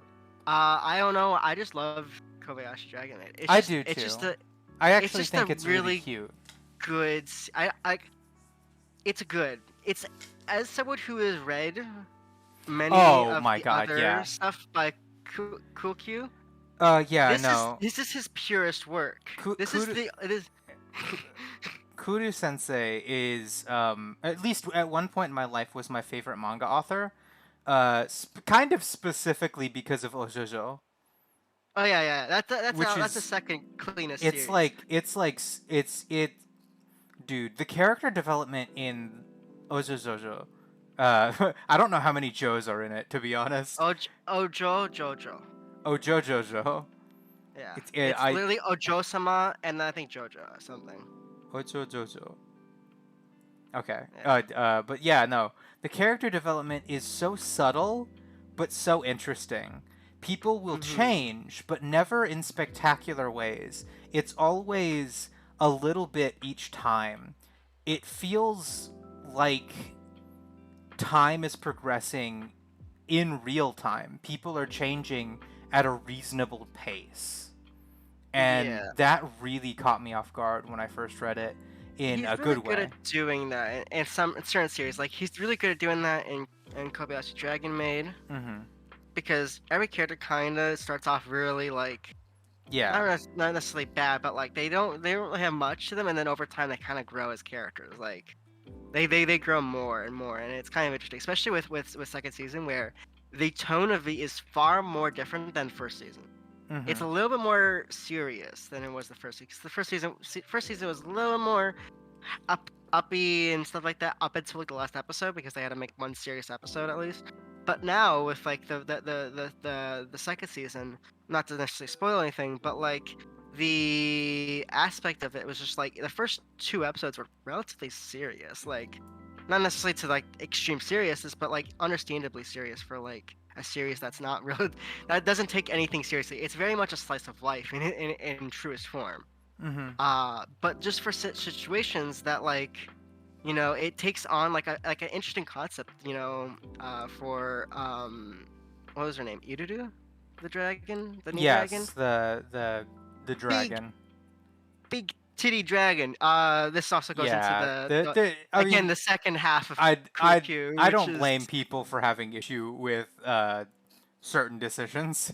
I don't know. I just love Kobayashi Dragon Maid. I do It's just too. a I it's actually just a think it's really really cute. good. It's good. It's as someone who has read many Oh of my the god, other yeah. stuff by Kukyu. Yeah, This no. is his purest work. This is Kudo, the it is. Kudo Sensei is, at least at one point in my life, was my favorite manga author. Kind of specifically because of Ojojo, Oh yeah. which That's the is, second cleanest it's series. like, dude, the character development in Ojojo, I don't know how many Joes are in it, to be honest. Jojo. Ojojojo. Yeah, It's, it's literally Ojo-sama and I think Jojo or something. Ojojojo. Okay. Yeah. But yeah, no. The character development is so subtle, but so interesting. People will Mhm. change, but never in spectacular ways. It's always a little bit each time. It feels like time is progressing in real time. People are changing at a reasonable pace. And Yeah. that really caught me off guard when I first read it in He's a really good good way. at doing that in certain series. Like he's really good at doing that in Kobayashi Dragon Maid Mm-hmm. because every character kind of starts off really like Yeah. not necessarily bad, but like they don't really have much to them, and then over time they kind of grow as characters. Like they grow more and more, and it's kind of interesting, especially with second season where the tone of it is far more different than first season. It's Mm-hmm. a little bit more serious than it was the first season. 'Cause the first season was a little more uppy and stuff like that up until like the last episode because they had to make one serious episode at least. But now with like the second season, not to necessarily spoil anything, but like the aspect of it was just like the first two episodes were relatively serious, like not necessarily to like extreme seriousness, but like understandably serious for like a series that's not real, that doesn't take anything seriously. It's very much a slice of life in truest form. Mm-hmm. But just for situations that like, it takes on like an interesting concept, for what was her name? Irudu? The dragon? The new dragon? Yes, the Big dragon. big titty dragon. This also goes into Yeah, the I again mean, the second half of I Cool I Q, I which don't is blame people for having issue with certain decisions.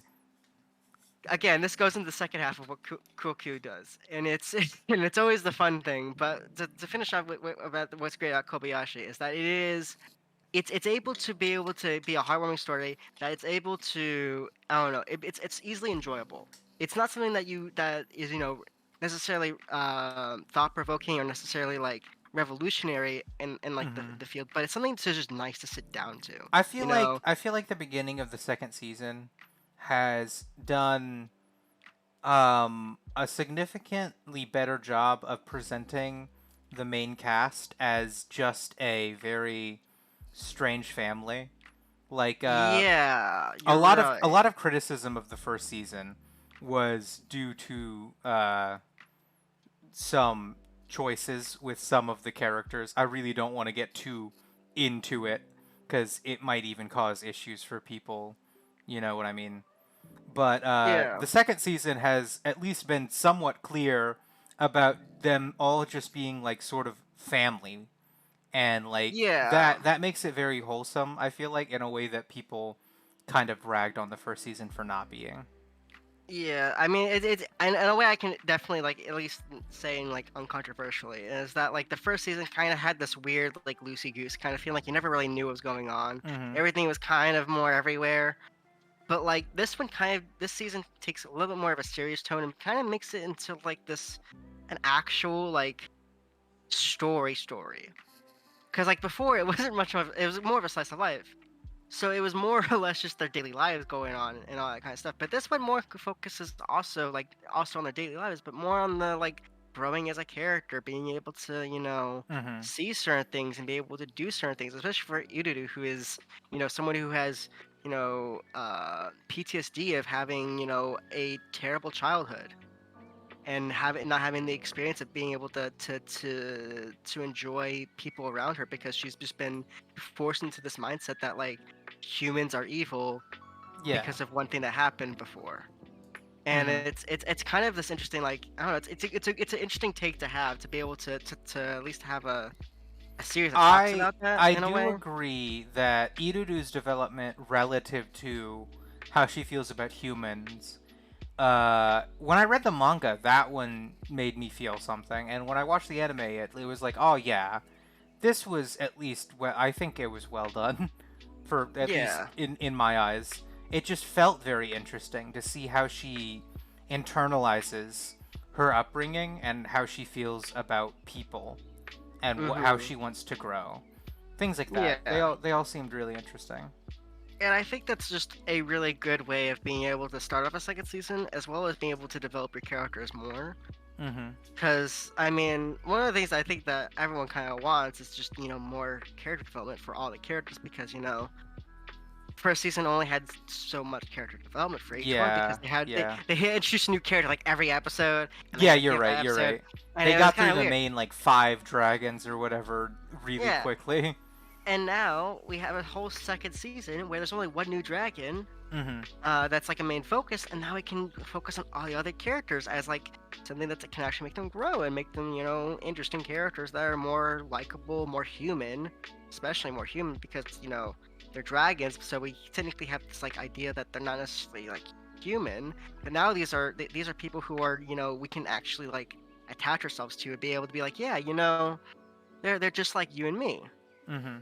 again, this goes into the second half of what Cool Q does, and it's and it's always the fun thing. But to finish off about what's great about Kobayashi is that it's able to be a heartwarming story that it's able to, I don't know, it's easily enjoyable. It's not something that is necessarily thought provoking or necessarily like revolutionary in like Hmm. the field, but it's something that's just nice to sit down to. I feel like the beginning of the second season has done a significantly better job of presenting the main cast as just a very strange family. Like Yeah, you're right. a lot of criticism of the first season was due to some choices with some of the characters. I really don't want to get too into it because it might even cause issues for people. You know what I mean? But Yeah, the second season has at least been somewhat clear about them all just being like sort of family, and like yeah. that makes it very wholesome. I feel like in a way that people kind of ragged on the first season for not being. Yeah, I mean, it's in a way I can definitely like at least saying like uncontroversially is that like the first season kind of had this weird like loosey goose kind of feeling like you never really knew what was going on. Mm-hmm. Everything was kind of more everywhere, but like this season takes a little bit more of a serious tone and kind of makes it into like this an actual like story. Because like before it wasn't much of it was more of a slice of life. So it was more or less just their daily lives going on and all that kind of stuff. But this one more focuses also on their daily lives, but more on the like growing as a character, being able to Mm-hmm. see certain things and be able to do certain things, especially for Iruru, who is someone who has PTSD of having a terrible childhood and not having the experience of being able to enjoy people around her because she's just been forced into this mindset that like humans are evil Yeah. because of one thing that happened before. And Mm-hmm. it's kind of this interesting like I don't know it's an interesting take to have to be able to at least have a series that talks about that I in a do way. agree that Iruru's development relative to how she feels about humans. When I read the manga, that one made me feel something, and when I watched the anime, it was like, oh yeah, this was at least well. I think it was well done, for at least Yeah. in my eyes. It just felt very interesting to see how she internalizes her upbringing and how she feels about people and how Mhm. she wants to grow. Things like that. Yeah. They all seemed really interesting. And I think that's just a really good way of being able to start off a second season, as well as being able to develop your characters more. Mm-hmm. Because, I mean, one of the things I think that everyone kind of wants is just, more character development for all the characters. Because, first season only had so much character development for each one because Yeah, yeah. they had introduced a new character like every episode, and they Yeah, had to you're think about right. that You're episode, right. and They it was got kind through of the weird. main like five dragons or whatever really Yeah. quickly. And now we have a whole second season where there's only one new dragon, Mm-hmm. that's like a main focus, and now we can focus on all the other characters as like something that can actually make them grow and make them, interesting characters that are more likable, more human, especially more human because they're dragons. So we technically have this like idea that they're not necessarily like human, but now these are people who are we can actually like attach ourselves to and be able to be like, yeah, they're just like you and me. Mm-hmm.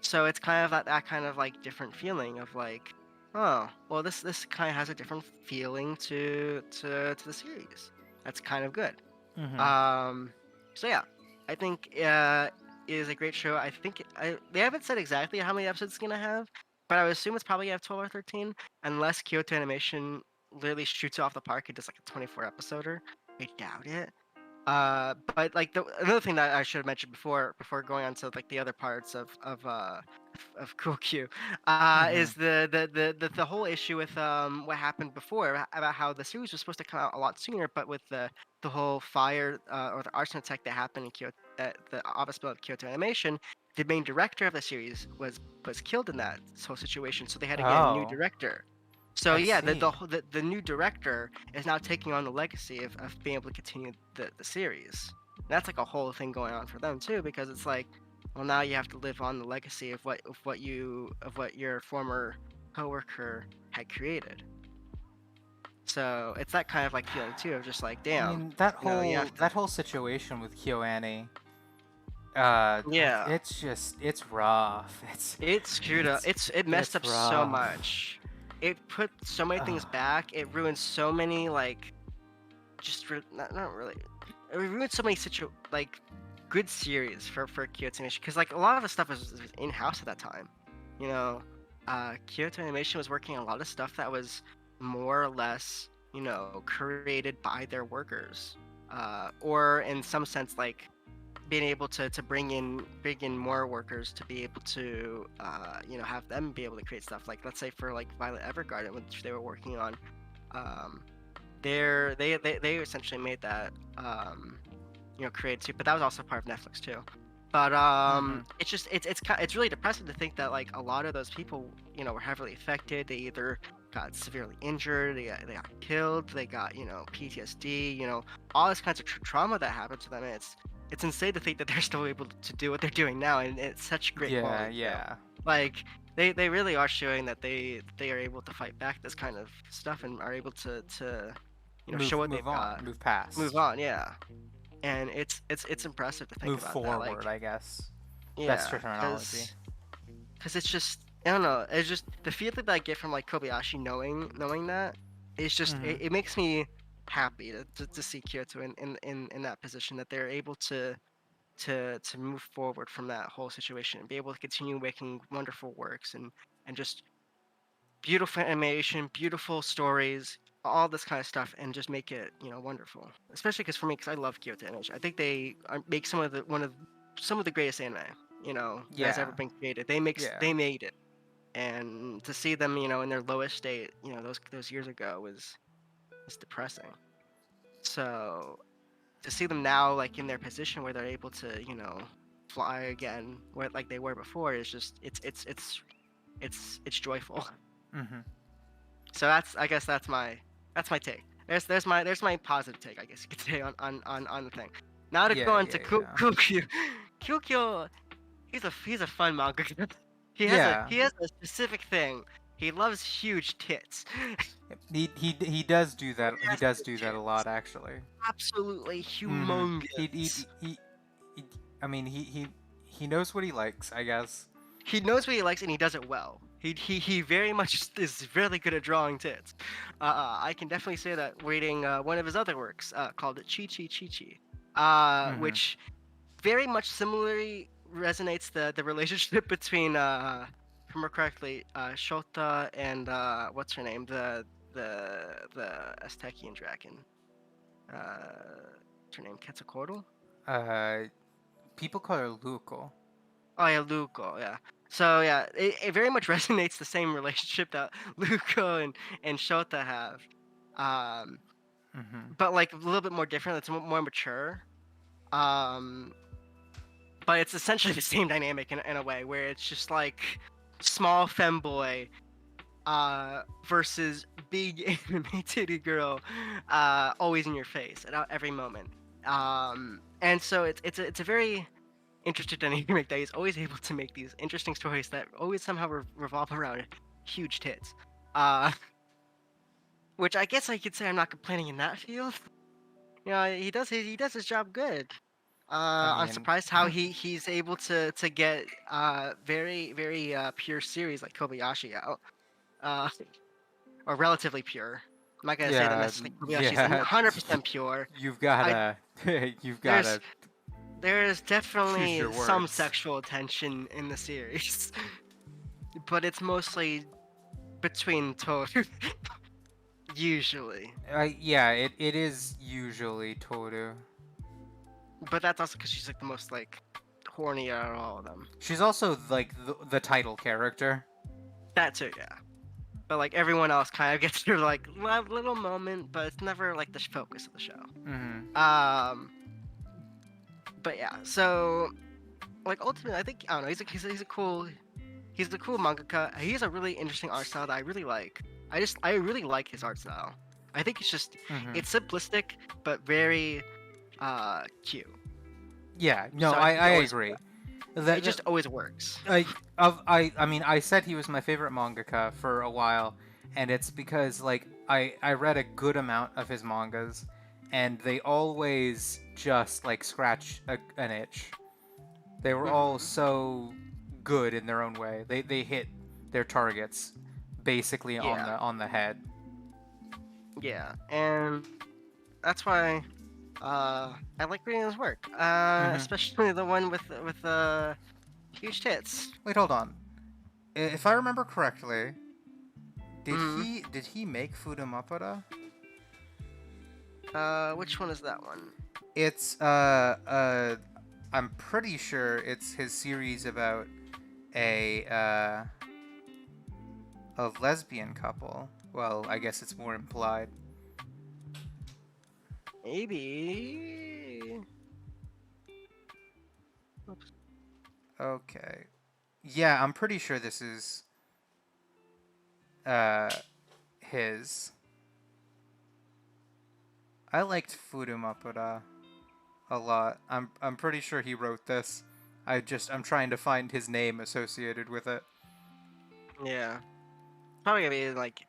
So it's kind of that kind of like different feeling of like, oh, well, this kind of has a different feeling to the series. That's kind of good. Mm-hmm. Um, so yeah, I think is a great show. I think they haven't said exactly how many episodes it's gonna have, but I would assume it's probably gonna have 12 or 13, unless Kyoto Animation literally shoots it off the park and does like a 24 episoder. I doubt it. But like another thing that I should have mentioned before going on to like the other parts of Cool Q, Mm-hmm. is the whole issue with what happened before about how the series was supposed to come out a lot sooner, but with the whole fire or the arson attack that happened in Kyoto, the office building of Kyoto Animation, the main director of the series was killed in that whole situation, so they had to get a new Oh, director. So I yeah, see. the new director is now taking on the legacy of being able to continue the series. And that's like a whole thing going on for them too, because it's like, well, now you have to live on the legacy of what your former coworker had created. So it's that kind of like feeling too of just like, I damn, mean, that you have whole to. that whole situation with KyoAni, Yeah, it's rough. it screwed up. It's It messed it's up so rough. much. It put so many things back. It ruined so many like not really. It ruined so many like good series for Kyoto Animation, because like a lot of the stuff was in house at that time. You know, Kyoto Animation was working on a lot of stuff that was more or less created by their workers, or in some sense like being able to bring in more workers to be able to have them be able to create stuff, like let's say for like Violet Evergarden, which they were working on. um, they essentially made that created too, but that was also part of Netflix too. But Mm-hmm. it's just it's really depressing to think that like a lot of those people were heavily affected. They either got severely injured, they got killed, they got PTSD, all this kinds of trauma that happened to them. And it's insane to think that they're still able to do what they're doing now, and it's such great Yeah, quality too. yeah. Like they really are showing that they are able to fight back this kind of stuff and are able to show what they've Move on, got, move move past, on. Yeah, and it's impressive to think move about that. forward. Like, I guess that's yeah, terminology. because it's just, I don't know, it's just the feeling that I get from like Kobayashi knowing that, it's just Mm-hmm. it makes me happy to see Kyoto in that position, that they're able to move forward from that whole situation and be able to continue making wonderful works and just beautiful animation, beautiful stories, all this kind of stuff, and just make it wonderful. Especially because for me, because I love Kyoto Animation, I think they make some of the greatest anime that has ever Yeah, been created. yeah. They made it, and to see them in their lowest state those years ago was depressing. So to see them now like in their position where they're able to fly again where like they were before is just it's joyful. Mm-hmm. So I guess that's my take. There's my positive take, I guess you could say, on the thing. Now to go Yeah, on to yeah, yeah. Kukyu. Kukyu, he's a fun manga. Yeah. He has a specific thing. He loves huge tits. He does do that. He Yes, does the do that a lot, tits. actually. Absolutely Mm-hmm. humongous. He I mean, he knows what he likes, I guess. He knows what he likes and he does it well. He very much is really good at drawing tits. I can definitely say that reading one of his other works called Chi Chi Chi Chi, Mm-hmm. which very much similarly resonates the relationship between, if I remember correctly, Shota and what's her name, the Aztecian dragon. What's her name? Quetzalcoatl? Uh, People call her Luco. Oh yeah, Luco. Yeah. So yeah, it very much resonates the same relationship that Luco and Shota have, um, Mm-hmm. but like a little bit more different. It's more mature. Um, but it's essentially the same dynamic in a way where it's just like small femboy versus big anime titty girl, always in your face at every moment. And so it's a very interested dynamic that he's always able to make these interesting stories that always somehow revolve around huge tits. Uh, which I guess I could say I'm not complaining in that field. He does his job good. I I'm mean, surprised how he's able to get very very pure series like Kobayashi out, uh, or relatively pure. I'm not gonna say that yeah, necessarily Kobayashi's yeah. 100% pure. You've I gotta, you've there's gotta. There is Choose definitely your some words. sexual tension in the series, but it's mostly between Toru. Usually, Yeah, it is usually Toru. but that's also because she's like the most like horny out of all of them. She's also like the title character. That too, yeah. But like everyone else kind of gets their like little moment, but it's never like the focus of the show. Mm-hmm. But yeah, so like ultimately, I think I don't know. He's a cool mangaka. He has a really interesting art style that I really like. I really like his art style. I think Mm-hmm. it's simplistic but very cute. Yeah, no, So I think I it always agree. it just always works. I mean, I said he was my favorite mangaka for a while, and it's because like I read a good amount of his mangas, and they always just like scratch an itch. They were all Hmm. so good in their own way. They hit their targets basically Yeah, on the head. yeah, and that's why I like reading his work, Hmm. especially the one with huge tits. Wait, hold on. If I remember correctly, Hmm. did he make Fudumapara? Which one is that one? It's I'm pretty sure it's his series about a a lesbian couple. Well, I guess it's more implied. Maybe. Oops. Okay. Yeah, I'm pretty sure this is uh his. I liked Fudumapara a lot. I'm pretty sure he wrote this. I'm trying to find his name associated with it. Yeah. Probably gonna be like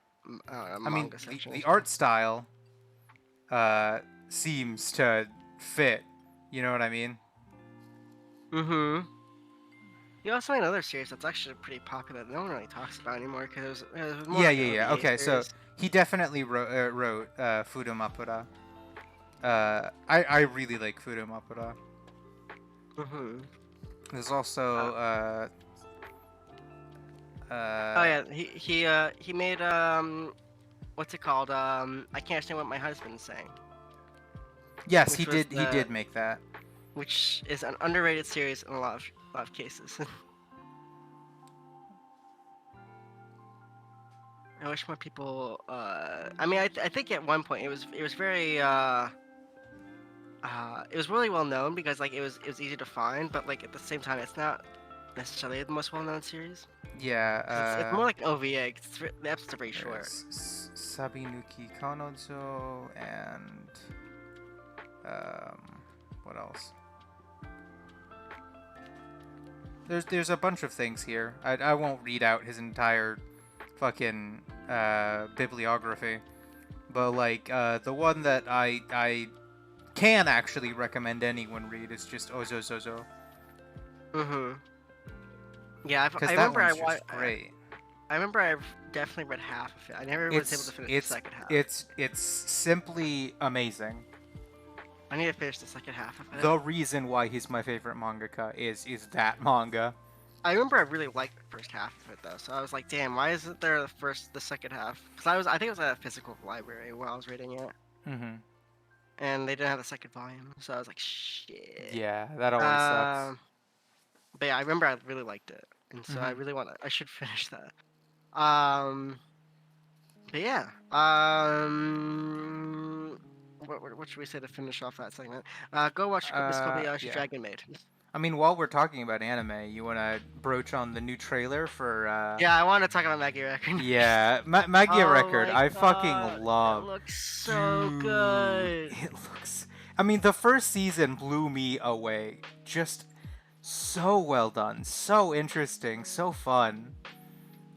I mean, manga section or the something. art style seems to fit. You know what I mean? Mm-hmm. He also made another series that's actually pretty popular that no one really talks about anymore because it was more Yeah, like yeah, an yeah. OVA Okay, so series. he definitely wrote Fudumapura. I really like Fudumapura. Mm-hmm. There's also Oh uh, yeah, he made what's it called? I can't understand what my husband's saying, yes, which was he the did make that. which is an underrated series in a lot of cases. I wish more people. I mean, I think at one point it was very it was really well known because like it was easy to find, but like at the same time, it's not necessarily the most well known series because it's Yeah, more like an OVA. The episodes are very short. there's Sabinuki Kanojo and what else? There's a bunch of things here. I won't read out his entire fucking bibliography, but like the one that I can actually recommend anyone read is just Ozozozo, Mm-hmm. Yeah, because I that remember one's just great. I remember I've definitely read half of it. I never was able to finish the second half. It's simply amazing. I need to finish the second half of it. The reason why he's my favorite mangaka is that manga. I remember I really liked the first half of it though, so I was like, damn, why isn't there the second half? Because I think it was at a physical library when I was reading it, Hmm. and they didn't have the second volume, so I was like, shit. Yeah, that always sucks. Um, but yeah, I remember I really liked it, and so Hmm. I should finish that. But yeah, what should we say to finish off that segment? Go watch Miss Kobayashi Yeah. Dragon Maid. I mean, while we're talking about anime, you want to broach on the new trailer for Yeah, I want to talk about Maggie Record. yeah, Magia Oh Record. my I god, fucking it love. looks so Dude, good. it looks. I mean, the first season blew me away. Just so well done, so interesting, so fun.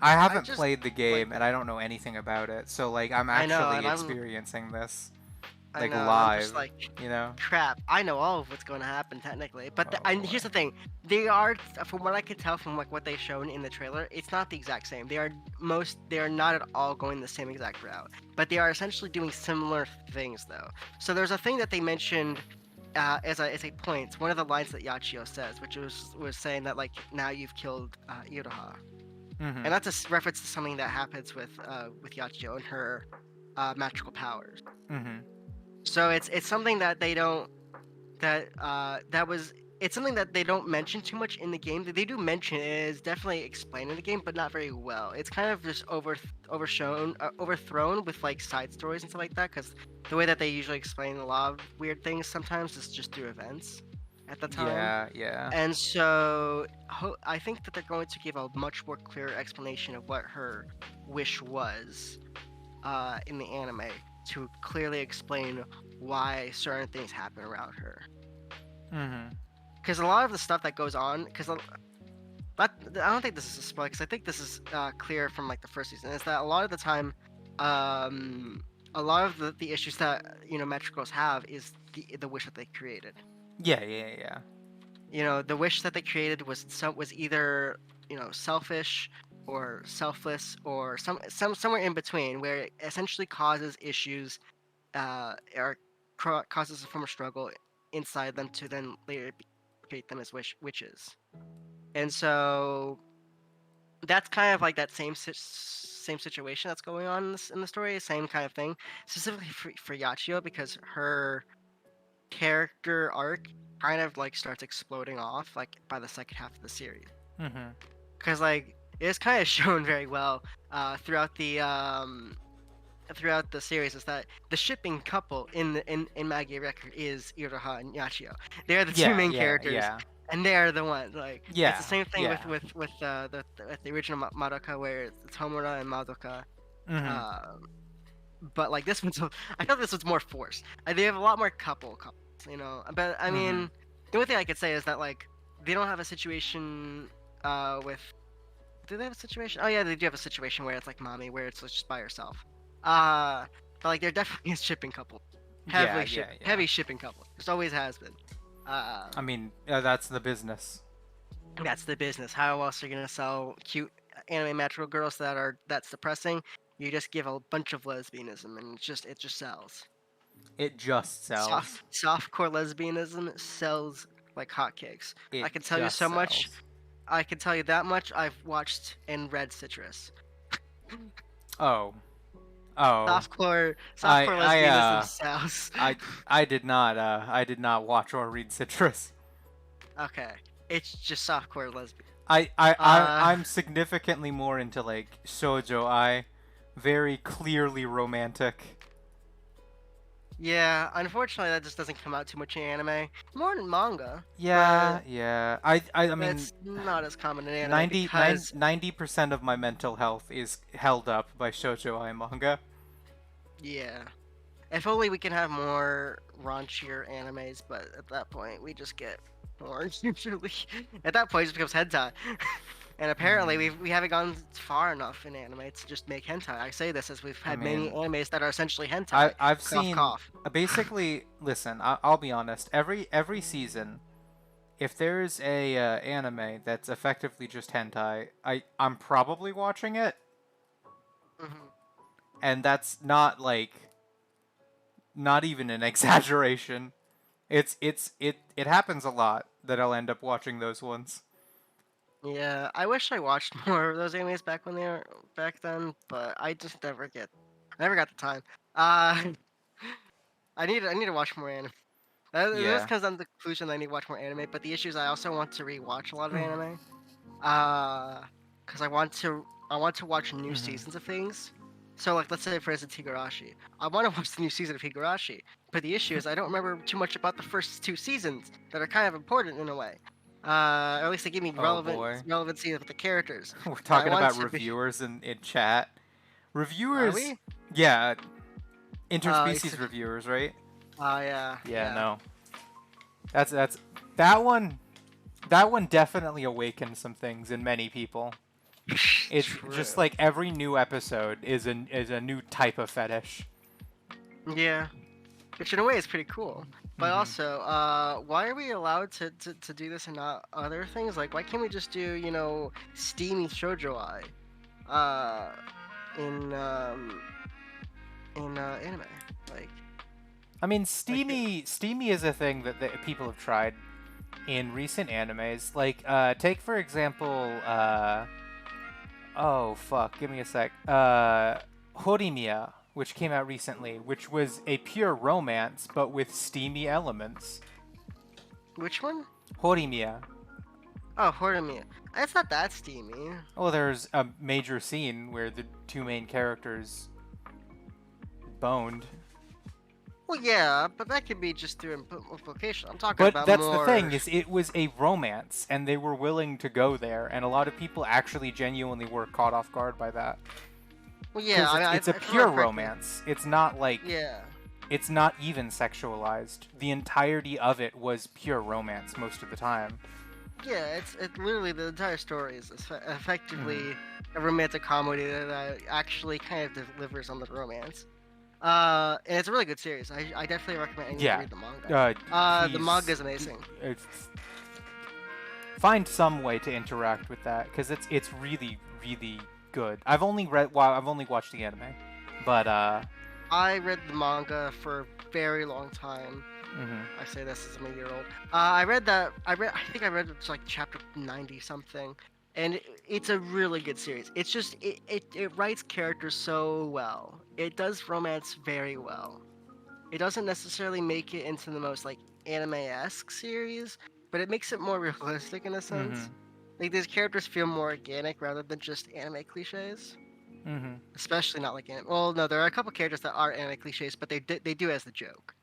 I I haven't just played the like game and I don't know anything about it, so like I'm I know, actually and experiencing this I like know, and I'm live, just like, you know? crap. I know all of what's going to happen technically, but Oh and boy. here's the thing: they are, from what I could tell from like what they've shown in the trailer, it's not the exact same. They are not at all going the same exact route, but they are essentially doing similar things though. So there's a thing that they mentioned as a point, one of the lines that Yachio says, which was saying that like now you've killed Iroha, Mm-hmm. and that's a reference to something that happens with Yachio and her magical powers. Mm-hmm. So it's something that they don't that was it's something that they don't mention too much in the game. That they do mention is definitely explained in the game, but not very well. It's kind of just overthrown with like side stories and stuff like that. Because the way that they usually explain a lot of weird things sometimes is just through events at the time. Yeah, yeah. And so I think that they're going to give a much more clear explanation of what her wish was in the anime to clearly explain why certain things happen around her. Mm-hmm. Because a lot of the stuff that goes on, I don't think this is a spoiler, because I think this is clear from like the first season, is that a lot of the time, a lot of the issues that Metric Girls have is the wish that they created. Yeah, yeah, yeah. The wish that they created was either selfish or selfless or somewhere in between, where it essentially causes issues, or causes a form of struggle inside them to then later create them as witches. And so that's kind of like that same situation that's going on in the story, same kind of thing, specifically for Yachio, because her character arc kind of like starts exploding off like by the second half of the series, Mm-hmm. because like it's kind of shown very well throughout the series, is that the shipping couple in Maggie Record is Iroha and Yachio. They're the two Yeah, main yeah, characters, yeah. and they're the ones like it's Yeah, the same thing yeah. with the original Madoka, where it's Homura and Madoka. Mm-hmm. But like this one's, I felt this was more forced. They have a lot more couples, But I mean, Mm-hmm. the only thing I could say is that like they don't have a situation with. Do they have a situation? Oh yeah, they do have a situation where it's like mommy, where it's just by herself. Uh, but like there definitely is shipping couple, Yeah, yeah, yeah. heavy shipping couple. Just always has been. I mean, that's the business. That's the business. How else are you gonna sell cute anime magical girls that's depressing? You just give a bunch of lesbianism, and it just sells. It just sells. Softcore lesbianism sells like hotcakes. I It can tell you just so much. sells. I can tell you that much. I've watched and read Citrus. Oh. Oh. Softcore I lesbianism sells. I did not watch or read Citrus. Okay, it's just softcore lesbian. I'm significantly more into like shoujo ai, very clearly romantic. Yeah, unfortunately, that just doesn't come out too much in anime. More in manga. Yeah, but yeah. I mean, it's not as common in anime 90% of my mental health is held up by shoujo ai manga. yeah. If only we can have more raunchier animes, but at that point, we just get more usually. At that point, it just becomes hentai. And apparently, we haven't gone far enough in anime to just make hentai. I say this as we've had many animes that are essentially hentai. I've Cough, seen cough. basically. Listen, I'll be honest. Every season, if there's a anime that's effectively just hentai, I'm probably watching it, Mhm. and that's not like not even an exaggeration. It happens a lot that I'll end up watching those ones. Yeah, I wish I watched more of those animes back then, but I just I never got the time. Uh, I need to watch more anime. This Yeah. comes down to the conclusion that I need to watch more anime. But the issue is I also want to rewatch a lot of Mm. anime. Because I want to watch new seasons of things. So like let's say for instance Higurashi, I want to watch the new season of Higurashi. But the issue is I don't remember too much about the first two seasons that are kind of important in a way. Or at least they give me Oh boy. relevancy with the characters. We're But I talking want about to be. reviewers in chat. Are Reviewers, we? yeah, It's interspecies reviewers, right? yeah. Yeah, no. That's that one. That one definitely awakened some things in many people. It's just True. like every new episode is a new type of fetish. Yeah. Which in a way is pretty cool. But Mhm. also, why are we allowed to do this and not other things? Like, why can't we just do, steamy shoujo ai, in anime? Like, I mean, Like, steamy is a thing that people have tried in recent animes. Like, take for example, oh fuck, give me a sec. Horimiya, which came out recently, which was a pure romance but with steamy elements. which one? Horimiya. Oh, Horimiya. It's not that steamy. Well, there's a major scene where the two main characters boned. Well, yeah, but that could be just through implication. I'm talking But about that's more. the thing, is it was a romance, and they were willing to go there, and a lot of people actually genuinely were caught off guard by that. Well, yeah, 'Cause I mean, it's a if I pure remember correctly- romance. It's not like Yeah. it's not even sexualized. The entirety of it was pure romance most of the time. Yeah, it's literally the entire story is effectively Mm-hmm. a romantic comedy that actually kind of delivers on the romance. And it's a really good series. I definitely recommend anyone Yeah. read the manga. The Please, manga is amazing. find some way to interact with that because it's really really good. I've only watched the anime, but I read the manga for a very long time. mhm. I say this as I'm a year old. I think I read it's like chapter 90 something, and it's a really good series. It's just it writes characters so well. It does romance very well. It doesn't necessarily make it into the most like anime-esque series, but it makes it more realistic in a sense. Like these characters feel more organic rather than just anime cliches. Mhm. Especially not like anime. Well, no, there are a couple characters that are anime cliches, but they do as the joke.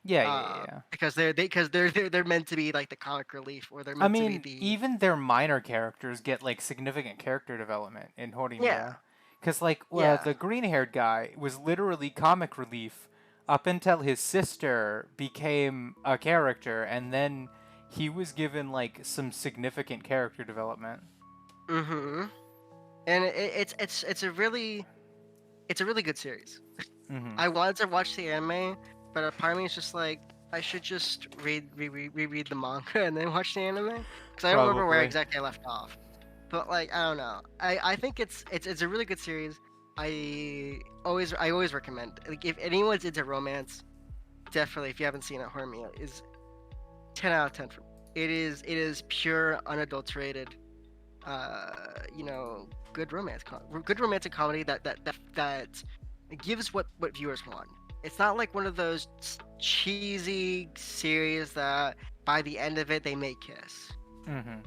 Yeah. Because they're meant to be like the comic relief, or they're I meant to mean, be the even their minor characters get like significant character development in yeah, Horimiya. Because like yeah. the green-haired guy was literally comic relief up until his sister became a character, and then he was given like some significant character development. Mm-hmm. And it's a really good series. Mm-hmm. I wanted to watch the anime, but a part of me is just like I should just reread the manga and then watch the anime because I don't remember where Probably. exactly I left off. But like I don't know. I think it's a really good series. I always recommend. Like if anyone's into romance, definitely if you haven't seen it, Horimiya is 10 out of 10 for me. It is pure unadulterated good good romantic comedy that gives what viewers want. It's not like one of those cheesy series that by the end of it they may kiss. Mm-hmm.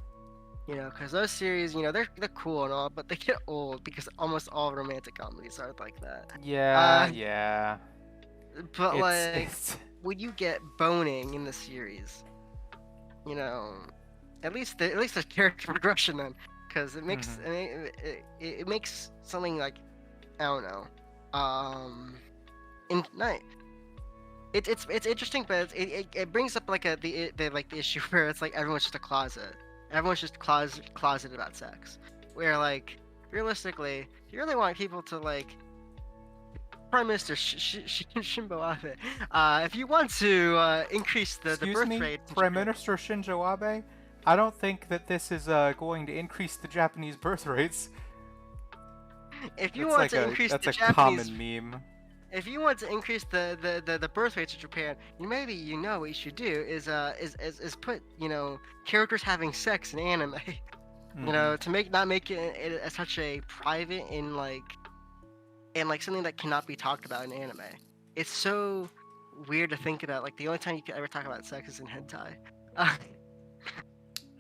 Because those series, they're cool and all, but they get old because almost all romantic comedies are like that. Yeah. But It's when you get boning in the series, at least there's character progression then, because it makes it makes something like I don't know, it's interesting, but it brings up like the issue where it's like everyone's just a closet. Everyone's just closeted about sex. Where like realistically, if you really want people to like Prime Minister Shinzo Abe, if you want to increase the Excuse birth me, rate, Prime Minister Shinzo Abe. I don't think that this is going to increase the Japanese birth rates. if you That's want like to increase that's the a Japanese, common meme. if you want to increase the birth rates of Japan, maybe what you should do is put characters having sex in anime, Mhm. to not make it as such a private and like something that cannot be talked about in anime. It's so weird to think about. Like the only time you can ever talk about sex is in hentai.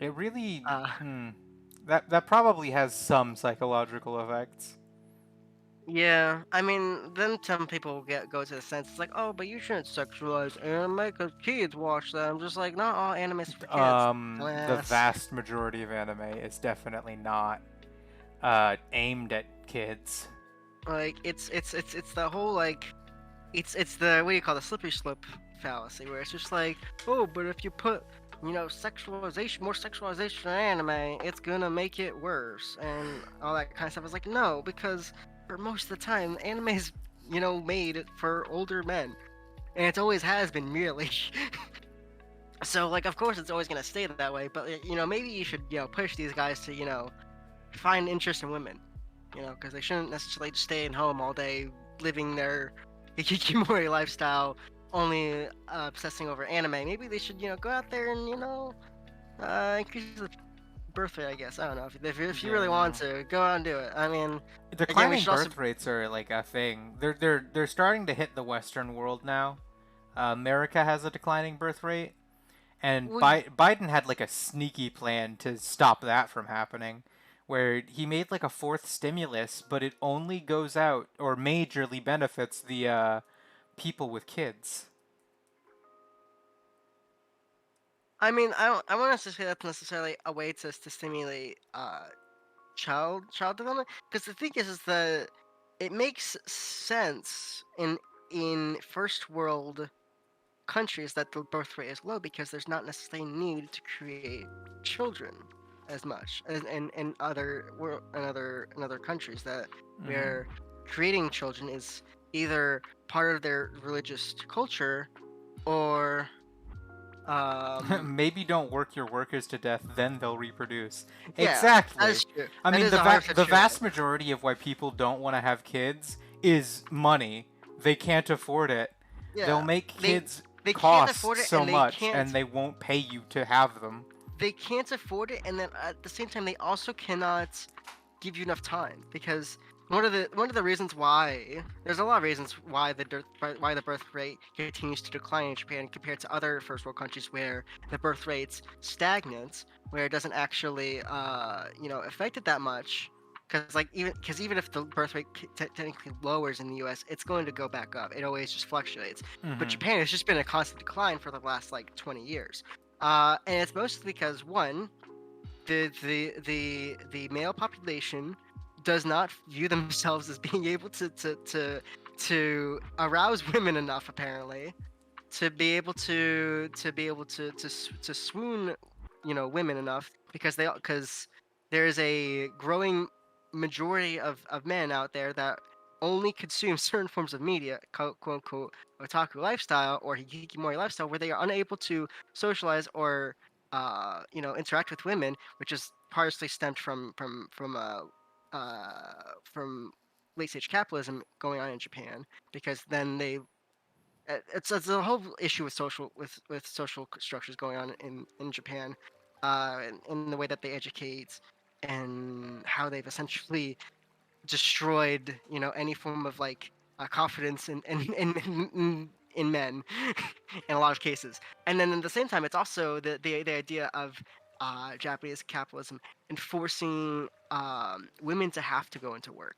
It really. Uh, That probably has some psychological effects. Yeah, I mean, then some people go to the sense it's like, oh, but you shouldn't sexualize anime because kids watch that. I'm just like, not all anime is for kids. The Dumbass. vast majority of anime is definitely not aimed at kids. Like it's the whole like, it's the what do you call the slippery slope fallacy where it's just like, oh, but if you put more sexualization in anime, it's gonna make it worse and all that kind of stuff. It's like no, because for most of the time, anime is made for older men, and it always has been really. So like, of course, it's always gonna stay that way. But maybe you should push these guys to find interest in women, because they shouldn't necessarily just stay at home all day living their hikikomori lifestyle, only obsessing over anime. Maybe they should, go out there and, increase the birth rate. I guess I don't know if you really want Yeah. to go out and do it. I mean, again, we Declining should also. birth rates are like a thing. They're starting to hit the Western world now. America has a declining birth rate, and We, Biden had like a sneaky plan to stop that from happening, where he made like a fourth stimulus, but it only goes out or majorly benefits the people with kids. I mean, I want us to say that's necessarily a way to stimulate child development, because the thing is that it makes sense in first world countries that the birth rate is low because there's not necessarily need to create children as much as in other countries that where Hmm. creating children is either part of their religious culture or um Maybe don't work your workers to death, then they'll reproduce. yeah, that Exactly. is true. I That mean, is 100% the true. vast majority of why people don't want to have kids is money. They can't afford it. They'll Yeah, make they kids they can't cost afford it so and they much, can't and they won't pay you to have them. afford it, and then at the same time they also cannot give you enough time because one of the reasons why there's a lot of reasons why why the birth rate continues to decline in Japan compared to other first world countries where the birth rate's stagnant, where it doesn't actually affect it that much. Because even if the birth rate technically lowers in the U.S., it's going to go back up. It always just fluctuates. But Hmm. Japan has just been a constant decline for the last like 20 years, and it's mostly because one, the male population does not view themselves as being able to arouse women enough apparently to swoon women enough because there's a growing majority of men out there that only consume certain forms of media, quote unquote otaku lifestyle or hikikomori lifestyle, where they are unable to socialize or interact with women, which is partially stemmed from late stage capitalism going on in Japan, because then it's a whole issue with social structures going on in Japan, in the way that they educate and how they've essentially destroyed any form of like confidence in men in a lot of cases. And then at the same time, it's also the idea of Japanese capitalism enforcing women to have to go into work.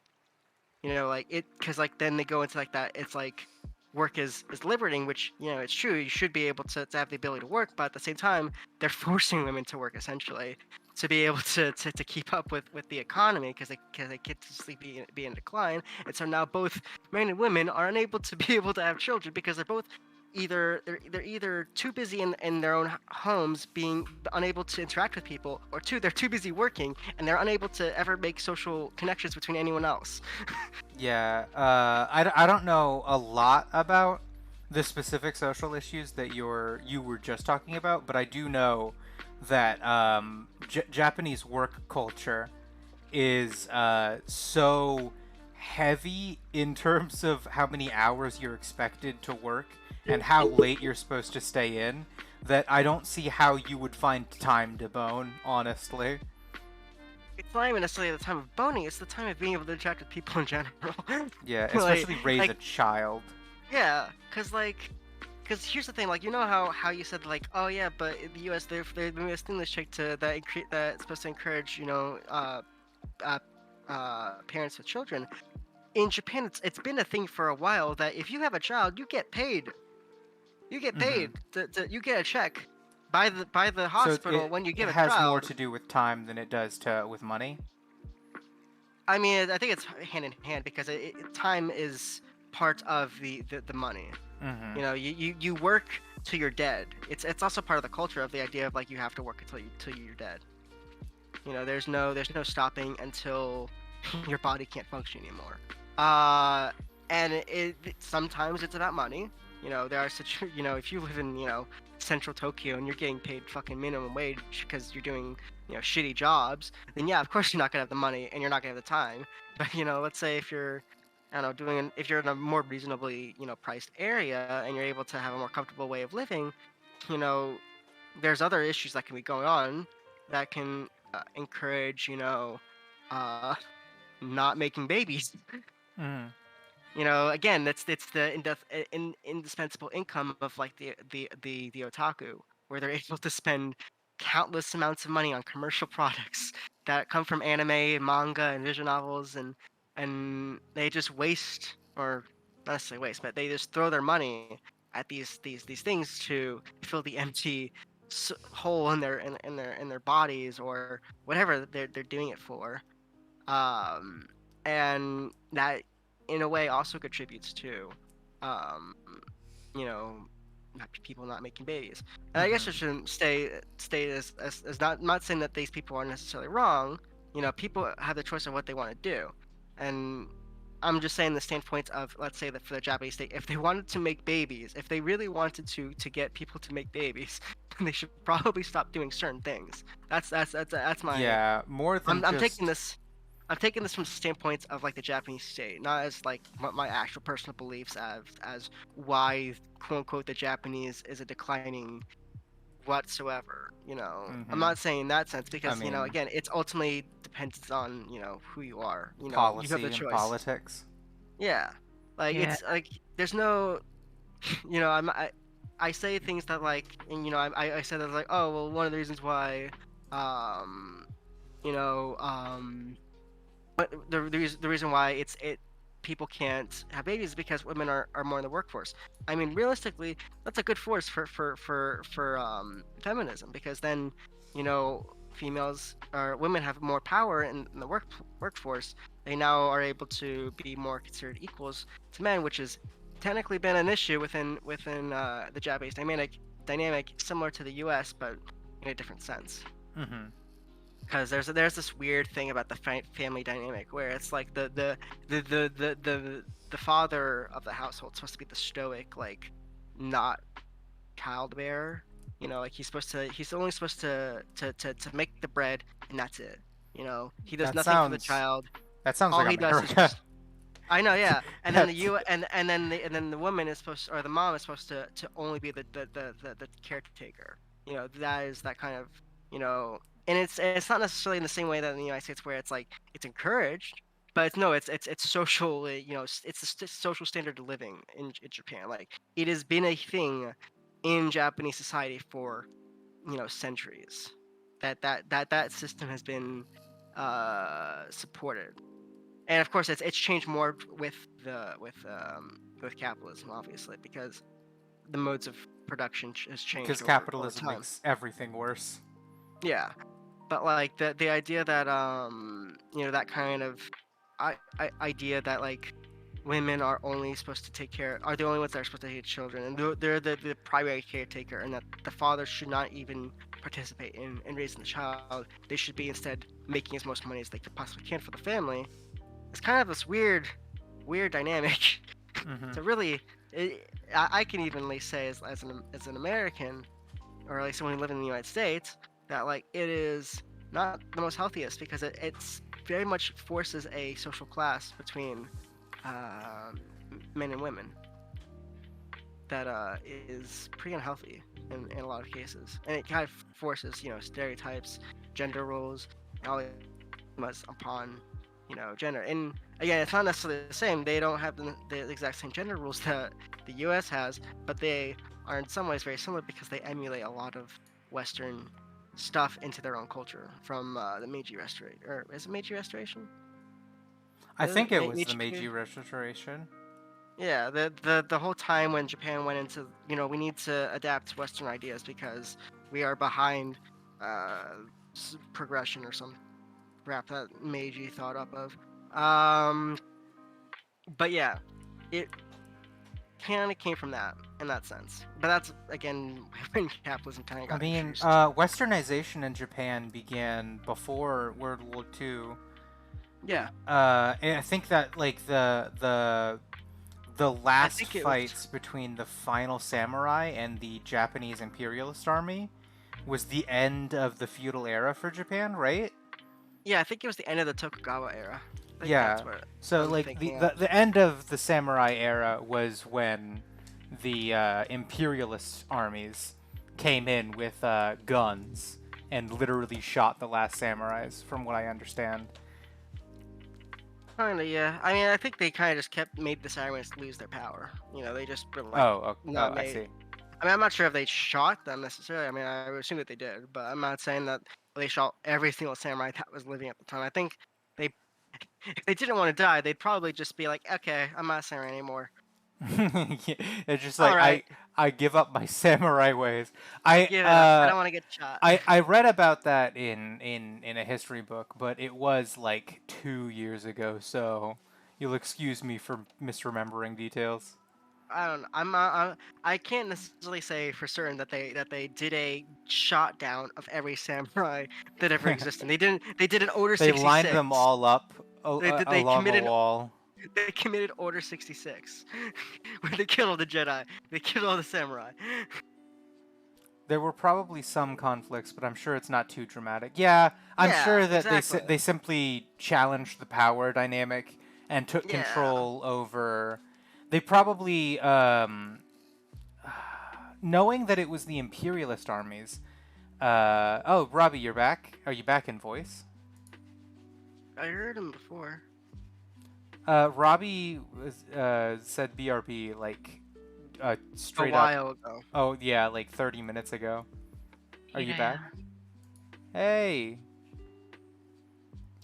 Like it, because like then they go into like that. It's like work is liberating, which it's true. You should be able to have the ability to work, but at the same time, they're forcing women to work essentially to be able to keep up with the economy because they continuously be in decline. And so now both men and women are unable to be able to have children because they're both they're either too busy in their own homes being unable to interact with people, or two, they're too busy working and they're unable to ever make social connections between anyone else. Yeah, I don't know a lot about the specific social issues that you were just talking about, but I do know that Japanese work culture is so heavy in terms of how many hours you're expected to work and how late you're supposed to stay in that I don't see how you would find time to bone, honestly. It's not even necessarily the time of boning; it's the time of being able to interact with people in general. Yeah, like, especially raise a like child. yeah, because here's the thing, like how you said like, oh yeah, but in the U.S. they're doing a stimulus check that's supposed to encourage uh, parents with children. In Japan, it's been a thing for a while that if you have a child, you get paid. You get Hmm. paid. You get a check by the So hospital when you it give a has more child. to do with time than it does to with money. I mean, I think it's hand in hand because time is part of the money. Hmm. You work till you're dead. It's also part of the culture of the idea of like you have to work until you're dead. There's no stopping until your body can't function anymore. Uh, and sometimes it's about money. There are such if you live in central Tokyo and you're getting paid fucking minimum wage because you're doing shitty jobs, then yeah, of course you're not gonna have the money and you're not gonna have the time. But let's say if you're I don't know, if you're in a more reasonably, priced area and you're able to have a more comfortable way of living, you know, there's other issues that can be going on that can encourage, uh, not making babies. Mm. Again, it's the indispensable income of like the otaku, where they're able to spend countless amounts of money on commercial products that come from anime, manga, and visual novels, and they just waste, or not necessarily waste, but they just throw their money at these things to fill the empty hole in their bodies or whatever they're doing it for. um, and that in a way also contributes to, um, you know, people not making babies. And I guess I Mhm. shouldn't stay as not saying that these people are necessarily wrong. People have the choice of what they want to do, and I'm just saying the standpoint of, let's say that for the Japanese state, if they wanted to make babies, if they really wanted to get people to make babies, then they should probably stop doing certain things. That's my Yeah, more than I'm taking just. this I'm taking this from standpoints of like the Japanese state, not as like what my actual personal beliefs as why quote unquote the Japanese is a declining whatsoever. I'm Mhm. not saying in that sense I because mean, again it's ultimately depends on who you are. You have the policy and choice. politics. Yeah, like Yeah. it's like there's no I say things that like, and I said that like, oh well, one of the reasons why um you know but the reason why people can't have babies is because women are more in the workforce. I mean, realistically, that's a good force for feminism, because then, females or women have more power in the workforce. They now are able to be more considered equals to men, which has technically been an issue within the Japanese dynamic similar to the U.S. but in a different sense, Mhm. because there's this weird thing about the family dynamic where it's like the father of the household supposed to be the stoic, like, not childbearer. Like he's only supposed to make the bread, and that's it. He does That nothing for the sounds. child. That sounds All like he does is America. just, I know, yeah. And then the That's. you and then the woman is supposed or the mom is supposed to only be the caretaker. That is that kind of, you know, and it's not necessarily in the same way that in the United States where it's like it's encouraged, but it's social. It's the social standard of living in Japan. Like, it has been a thing in Japanese society for centuries. That system has been supported, and of course it's changed more with capitalism, obviously, because the modes of production has Because changed over capitalism time. makes everything worse. Yeah, but like the idea that that kind of idea that like women are only supposed to are the only ones that are supposed to take children, and they're the primary caretaker, and that the father should not even participate in raising the child. They should be instead making as most money as they could possibly can for the family. It's kind of this weird dynamic. Mhm. So really, I can evenly say as an American, or at least someone who lives in the United States, that like it is not the most healthiest, because it's very much forces a social class between um, men and women that is pretty unhealthy in a lot of cases, and it kind of forces stereotypes, gender roles, and all these stigmas upon gender. And again, it's not necessarily the same. They don't have the exact same gender rules that the U.S. has, but they are in some ways very similar because they emulate a lot of Western stuff into their own culture from the Meiji Restoration, or is it Meiji Restoration? I Is think it it was the Meiji period? Meiji Restoration. Yeah, the whole time when Japan went into, we need to adapt to Western ideas because we are behind uh, progression, or some crap that Meiji thought up of. Um, but yeah, it kind of came from that in that sense. But that's again when capitalism kind of I got mean, introduced. westernization in Japan began before World War II. Yeah, And I think that like the I last think it was. fights between the final samurai and the Japanese imperialist army was the end of the feudal era for Japan, right? Yeah, I think it was the end of the Tokugawa era. think Yeah. that's what So I'm like thinking the of. the end of the samurai era was when the imperialist armies came in with guns and literally shot the last samurais, from what I understand. Kinda, yeah. I mean, I think they kind of just made the sirens lose their power. You know, they just were like Oh, not I made. see. I mean, I'm not sure if they shot them necessarily. I mean, I would assume that they did, but I'm not saying that they shot every single samurai that was living at the time. I think they, if they didn't want to die, they'd probably just be like, okay, I'm not a samurai anymore. Yeah, it's just All like right, I give up my samurai ways. I I give it up. I uh don't want to get shot. I read about that in a history book, but it was like 2 years ago, so you'll excuse me for misremembering details. I don't. I'm not. I can't necessarily say for certain that they did a shot down of every samurai that ever existed. They didn't. They did an Order They lined 66. them all up They did. They along a committed. wall. They committed Order 66, where they killed all the Jedi. They killed all the samurai. There were probably some conflicts, but I'm sure it's not too dramatic. Yeah, I'm Yeah, sure that exactly. they simply challenged the power dynamic and took Yeah. control over. They probably, knowing that it was the imperialist armies. Oh, Robbie, you're back. Are you back in voice? I heard him before. Robbie said BRB like A straight up. while ago. Oh yeah, like 30 minutes ago. Are you back? Hey.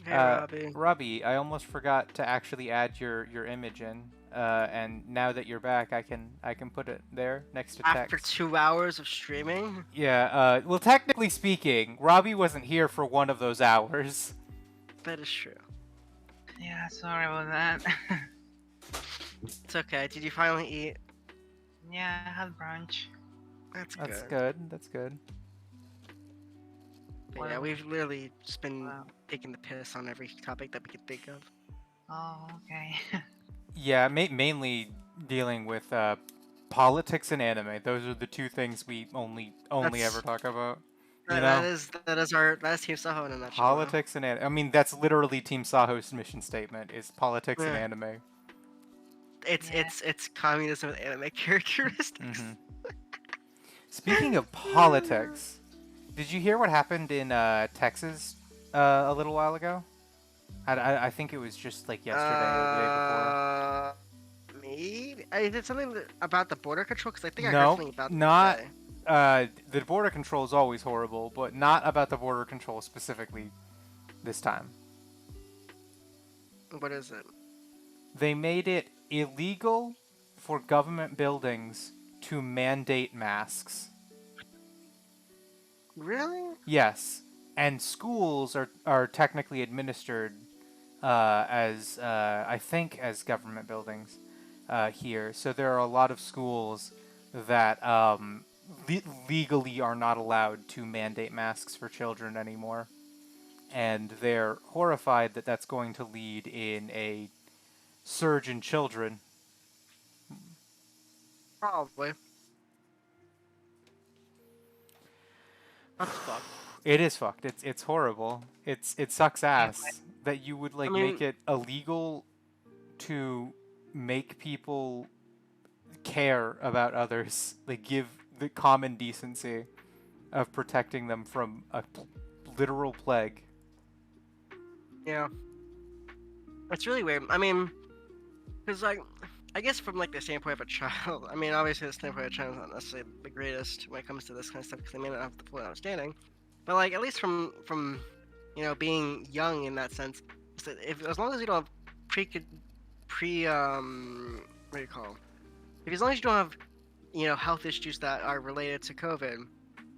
Hey, Robbie. Robbie, I almost forgot to actually add your image in, and now that you're back, I can put it there next to text. After 2 hours of streaming. Yeah. Well, technically speaking, Robbie wasn't here for one of those hours. That is true. Yeah, sorry about that. It's okay. Did you finally eat? Yeah, I had brunch. That's That's good. good. That's good. But yeah, Well, we've literally just been wow. taking the piss on every topic that we could think of. Oh, okay. Yeah, mainly dealing with politics and anime. Those are the two things we only That's- ever talk about. You That, know? that's Team Soho in a nutshell. Politics and anime. I mean, that's literally Team Saho's mission statement: is politics and Yeah. anime. It's communism with anime characteristics. Hmm. Speaking of politics, did you hear what happened in Texas a little while ago? I think it was just like yesterday or the day before. Maybe I did something about the border control because I think I heard No, something about not. that today. The border control is always horrible, but not about the border control specifically this time. What is it? They made it illegal for government buildings to mandate masks. Really? Yes, and schools are technically administered as I think as government buildings here. So there are a lot of schools that legally are not allowed to mandate masks for children anymore, and they're horrified that that's going to lead in a surge in children. Probably. That's fucked. It is fucked. It's horrible. It sucks ass that you would like I mean- make it illegal to make people care about others. Like give the common decency of protecting them from a literal plague. Yeah. It's really weird. I mean, because like, I guess from like the standpoint of a child, I mean, obviously the standpoint of a child is not necessarily the greatest when it comes to this kind of stuff because they may not have the full understanding. But like, at least from being young in that sense, if as long as you don't have what do you call 'em? If as long as you don't have health issues that are related to COVID,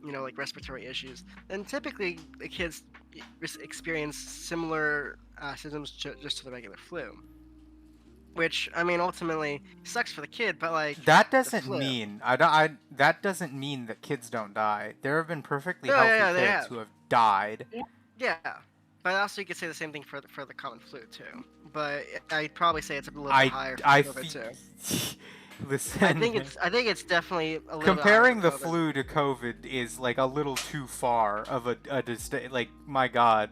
like respiratory issues, then typically the kids experience similar symptoms just to the regular flu. Which I mean, ultimately sucks for the kid, but like That doesn't flu. mean that doesn't mean that kids don't die. There have been perfectly No, healthy yeah, they kids have. who have died. Yeah, but also you could say the same thing for the common flu too. But I'd probably say it's a little bit higher for COVID too. Listen. I think it's definitely a little Comparing bit the higher for COVID. flu to COVID is like a little too far of a like my god.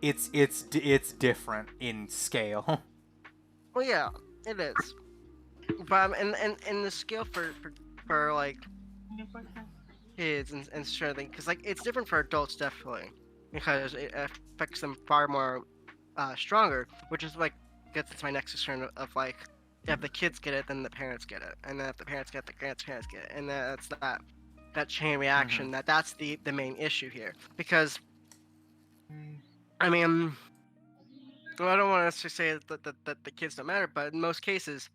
it's different in scale. Well, yeah, it is. But and the scale for like kids and sort of thing, because like it's different for adults definitely, because it affects them far more stronger, which is like gets to my next concern of like if the kids get it, then the parents get it, and then if the parents get it, the grandparents get it, and that's that chain reaction that's the main issue here. Because I mean, well, I don't want to say that the kids don't matter, but in most cases,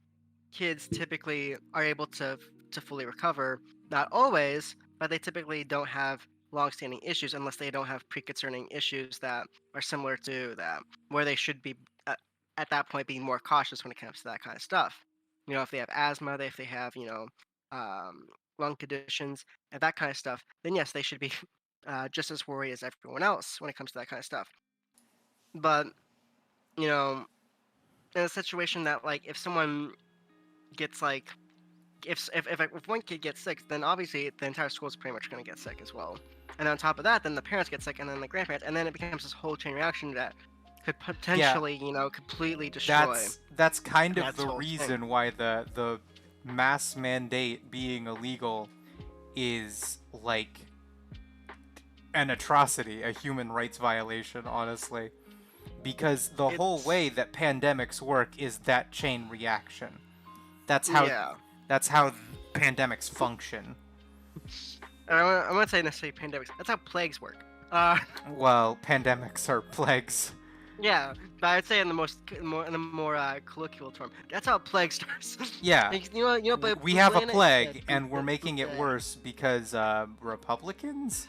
kids typically are able to fully recover. Not always, but they typically don't have long-standing issues unless they don't have pre-concerning issues that are similar to that, where they should be at that point being more cautious when it comes to that kind of stuff. You know, if they have asthma, if they have um, lung conditions and that kind of stuff, then yes, they should be just as worried as everyone else when it comes to that kind of stuff. But you know, in a situation that like if someone gets like if one kid gets sick, then obviously the entire school is pretty much going to get sick as well. And on top of that, then the parents get sick, and then the grandparents, and then it becomes this whole chain reaction that could Yeah, potentially, completely destroy that's kind of that the whole thing. reason why the mass mandate being illegal is like an atrocity, a human rights violation, honestly. Because the whole It's way that pandemics work is that chain reaction. That's how yeah. that's how pandemics function. And I'm not saying necessarily pandemics. That's how plagues work. Uh, Well, pandemics are plagues. yeah, but I'd say in the more colloquial term, that's how a plague starts. Yeah. But We have a in it, plague, yeah, and we're making it plague. worse because Republicans?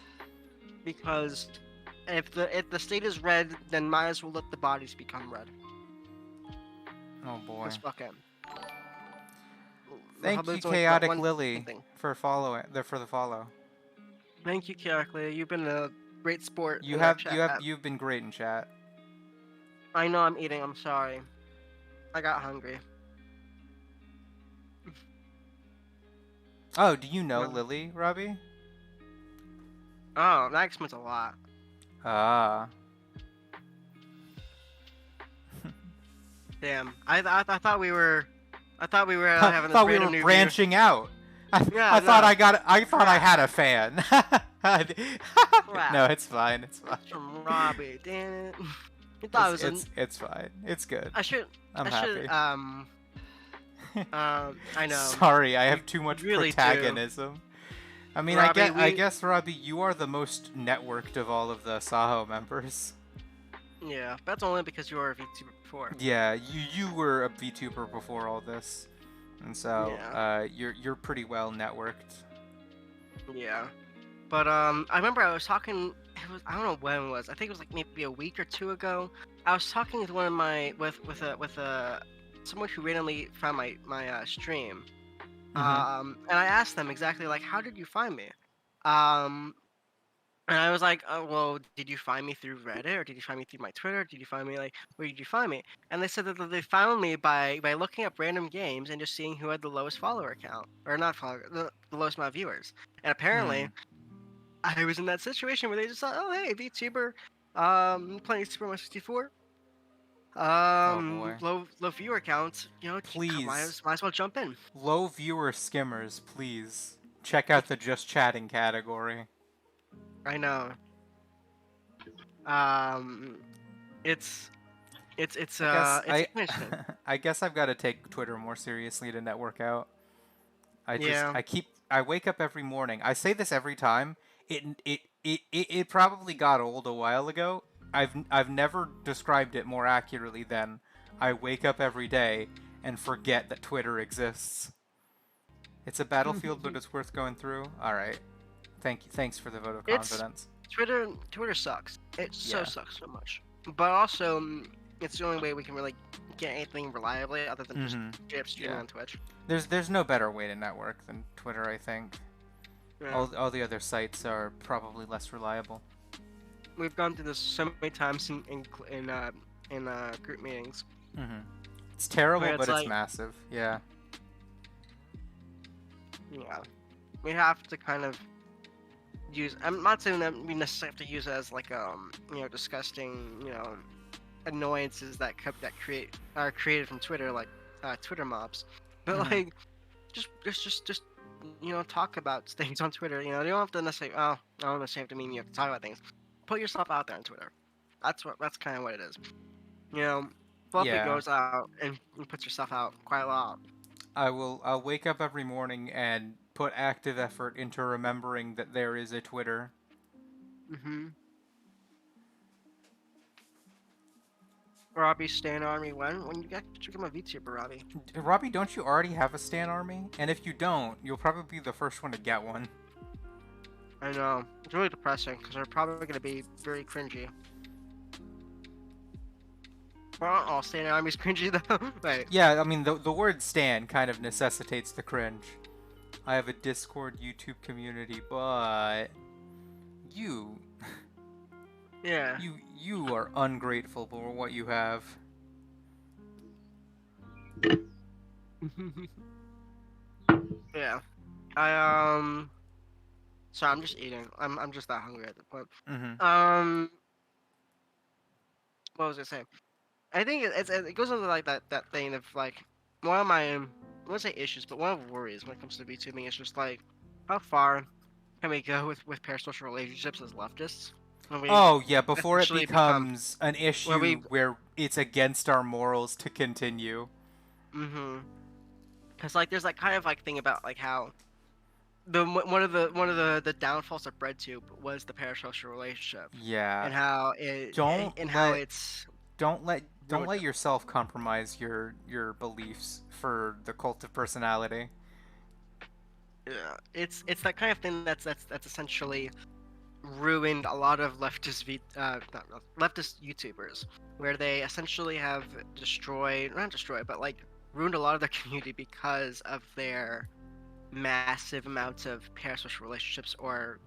Because if the state is red, then might as well let the bodies become red. Oh boy. Let's fucking. Thank you, Republicans only want Chaotic one Lily, thing. for the follow. Thank you, Kirakli. You've been a great sport You in our have chat. you've been great in chat. I know I'm eating. I'm sorry. I got hungry. Oh, do you know No. Lily, Robbie? Oh, that explains a lot. Ah. Damn. I thought we were. I thought we were I having this thought we random were new branching out. Yeah, I thought no. I thought I had a fan. Crap. No, it's fine. It's fine. From Robbie. Damn it. I thought it was. It's fine. It's good. I should. I'm I happy. should. I know. Sorry, I have too much really do. protagonism. I mean, Robbie, I guess, Robbie, you are the most networked of all of the Saho members. Yeah, that's only because you were a VTuber before. Yeah, you were a VTuber before all this, and so Yeah. you're pretty well networked. Yeah. But I remember I was talking. I don't know when it was. I think it was like maybe a week or two ago. I was talking with one of my with someone who randomly found my stream. And I asked them exactly like, how did you find me? And I was like, oh, well, did you find me through Reddit, or did you find me through my Twitter? Did you find me like, where did you find me? And they said that they found me by looking up random games and just seeing who had the lowest follower count, or not follower, the lowest amount of viewers. And apparently, I was in that situation where they just thought, oh, hey, VTuber, playing Super Mario 64. Oh boy. Low viewer counts. Please. Might as well jump in. Low viewer skimmers, please check out the just chatting category. I know. It's it's interesting. I guess I've got to take Twitter more seriously to network out. Yeah. I wake up every morning. I say this every time. It probably got old a while ago. I've never described it more accurately than I wake up every day and forget that Twitter exists. It's a battlefield, but it's worth going through. All right. Thanks for the vote of confidence. Twitter sucks. It sucks so much. But also, it's the only way we can really get anything reliably other than just straight up streaming on Twitch. There's no better way to network than Twitter, I think. Yeah. All the other sites are probably less reliable. We've gone through this so many times in group meetings. It's terrible, Where it's but it's like- massive. Yeah. Yeah. We have to kind of use. I'm not saying that we necessarily have to use it as like disgusting annoyances that are created from Twitter, like Twitter mobs, but Mm-hmm. like just talk about things on Twitter. You don't have to necessarily. Oh, I don't necessarily have to mean you have to talk about things. Put yourself out there on Twitter. That's kind of what it is. You know, Fluffy Yeah. goes out and puts herself out quite a lot. I'll wake up every morning and put active effort into remembering that there is a Twitter. Mm-hmm. Robbie Stan Army when you get to become a VTuber, Robbie. Robbie, don't you already have a Stan army? And if you don't, you'll probably be the first one to get one. I know it's really depressing because they're probably going to be very cringy. But aren't all Stan Armies cringy though? Wait. Yeah, I mean the word Stan kind of necessitates the cringe. I have a Discord YouTube community, but you Yeah. you are ungrateful for what you have. Yeah. I. Sorry, I'm just eating. I'm just that hungry at the point. Mm-hmm. Um. What was I saying? I think it goes into like that thing of like one of my I wouldn't say issues, but one of the worries when it comes to VTubing is just like how far can we go with parasocial relationships as leftists when we Oh yeah, before it essentially become becomes an where we issue where it's against our morals to continue. mm-hmm because like there's like kind of like thing about like how one of the downfalls of BreadTube was the parasocial relationship Yeah. and how it Don't and how let it's don't let don't ruined let them. yourself compromise your beliefs for the cult of personality. Yeah, it's that kind of thing that's essentially ruined a lot of leftist YouTubers, where they essentially have not destroyed, but like ruined a lot of their community because of their massive amounts of parasocial relationships, or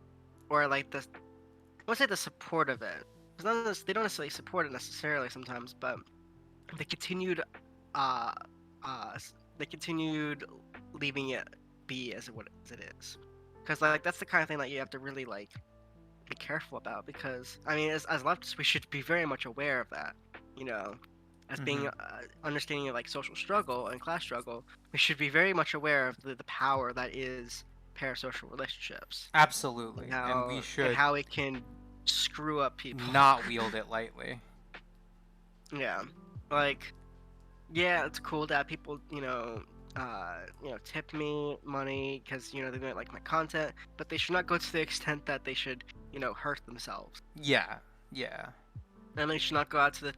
like I would say the support of it. They don't necessarily support it necessarily sometimes, but they continued, uh, they continued leaving it be as it is, because like that's the kind of thing that you have to really like be careful about because I mean as leftists we should be very much aware of that, you know, as being Mm-hmm. understanding of like social struggle and class struggle, we should be very much aware of the power that is parasocial relationships Absolutely, and we and should how it can screw up people. not wield it lightly. Yeah, like yeah, it's cool that people tip me money because they don't like my content, but they should not go to the extent that they should hurt themselves. Yeah, yeah. And they should not go out to the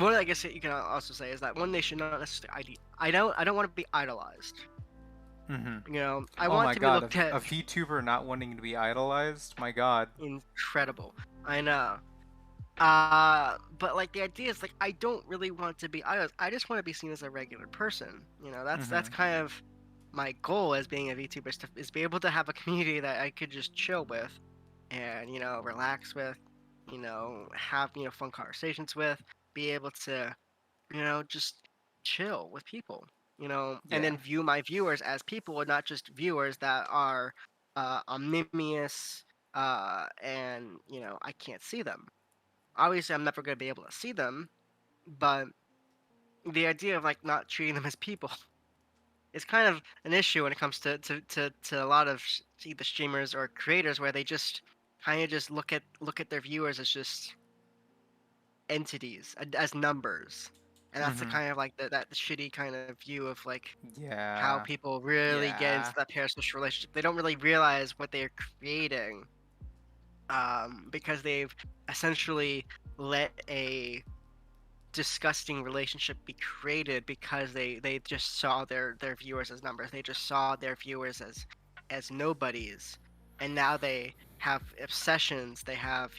one. I guess you can also say is that one, they should not necessarily I don't want to be idolized. Mm-hmm. I Oh want my to be god, looked at a VTuber not wanting to be idolized? My god. incredible. I know. But like the idea is like I don't really want to be idolized. I just want to be seen as a regular person. That's Mm-hmm. kind of my goal as being a VTuber is be able to have a community that I could just chill with and relax with, have fun conversations with, be able to just chill with people, and Yeah. then view my viewers as people and not just viewers that are omnibus, and I can't see them. Obviously, I'm never going to be able to see them, but the idea of like not treating them as people is kind of an issue when it comes to a lot of either streamers or creators where they just kind of just look at their viewers as just entities, as numbers, and that's the Mm-hmm. kind of like that shitty kind of view of like how Yeah. people really get into Yeah. that parasocial relationship. They don't really realize what they're creating, because they've essentially let a disgusting relationship be created because they just saw their viewers as numbers. They just saw their viewers as nobodies, and now they have obsessions. They have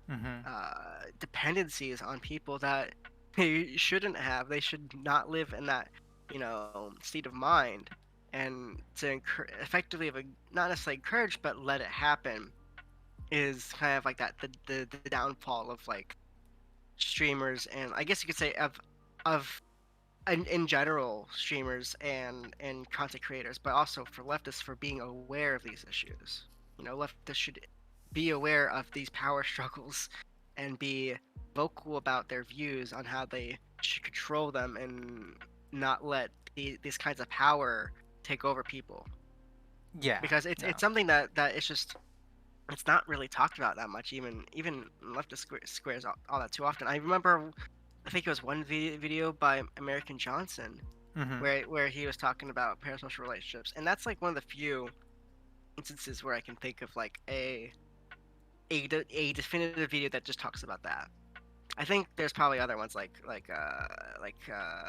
Mm-hmm. dependencies on people that they shouldn't have. They should not live in that state of mind, and to effectively not necessarily encourage but let it happen is kind of like that the downfall of like streamers, and I guess you could say of in general streamers and content creators, but also for leftists for being aware of these issues. leftists should be aware of these power struggles and be vocal about their views on how they should control them and not let these kinds of power take over people. Yeah. Because it's No. it's something that it's just it's not really talked about that much, even leftist squares all that too often. I remember, I think it was one video by American Johnson Mm-hmm. where he was talking about parasocial relationships, and that's like one of the few instances where I can think of like a definitive video that just talks about that. I think there's probably other ones like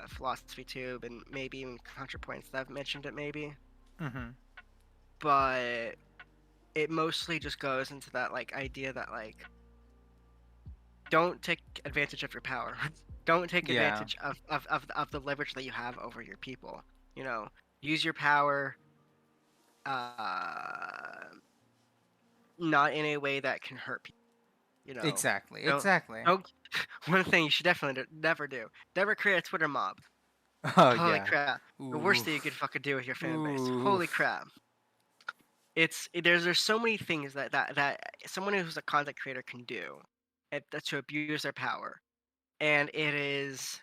Philosophy Tube and maybe even ContraPoints that have mentioned it maybe, Mm-hmm. but it mostly just goes into that like idea that like don't take advantage of your power. Don't take Yeah. advantage of the leverage that you have over your people. Use your power uh not in a way that can hurt people. Exactly. Don't Exactly. don't one thing you should definitely never do. Never create a Twitter mob. Oh Holy yeah. crap. The worst thing you could Oof. fucking do with your fan base. Holy Oof. crap. There's so many things that someone who's a content creator can do to abuse their power. And it's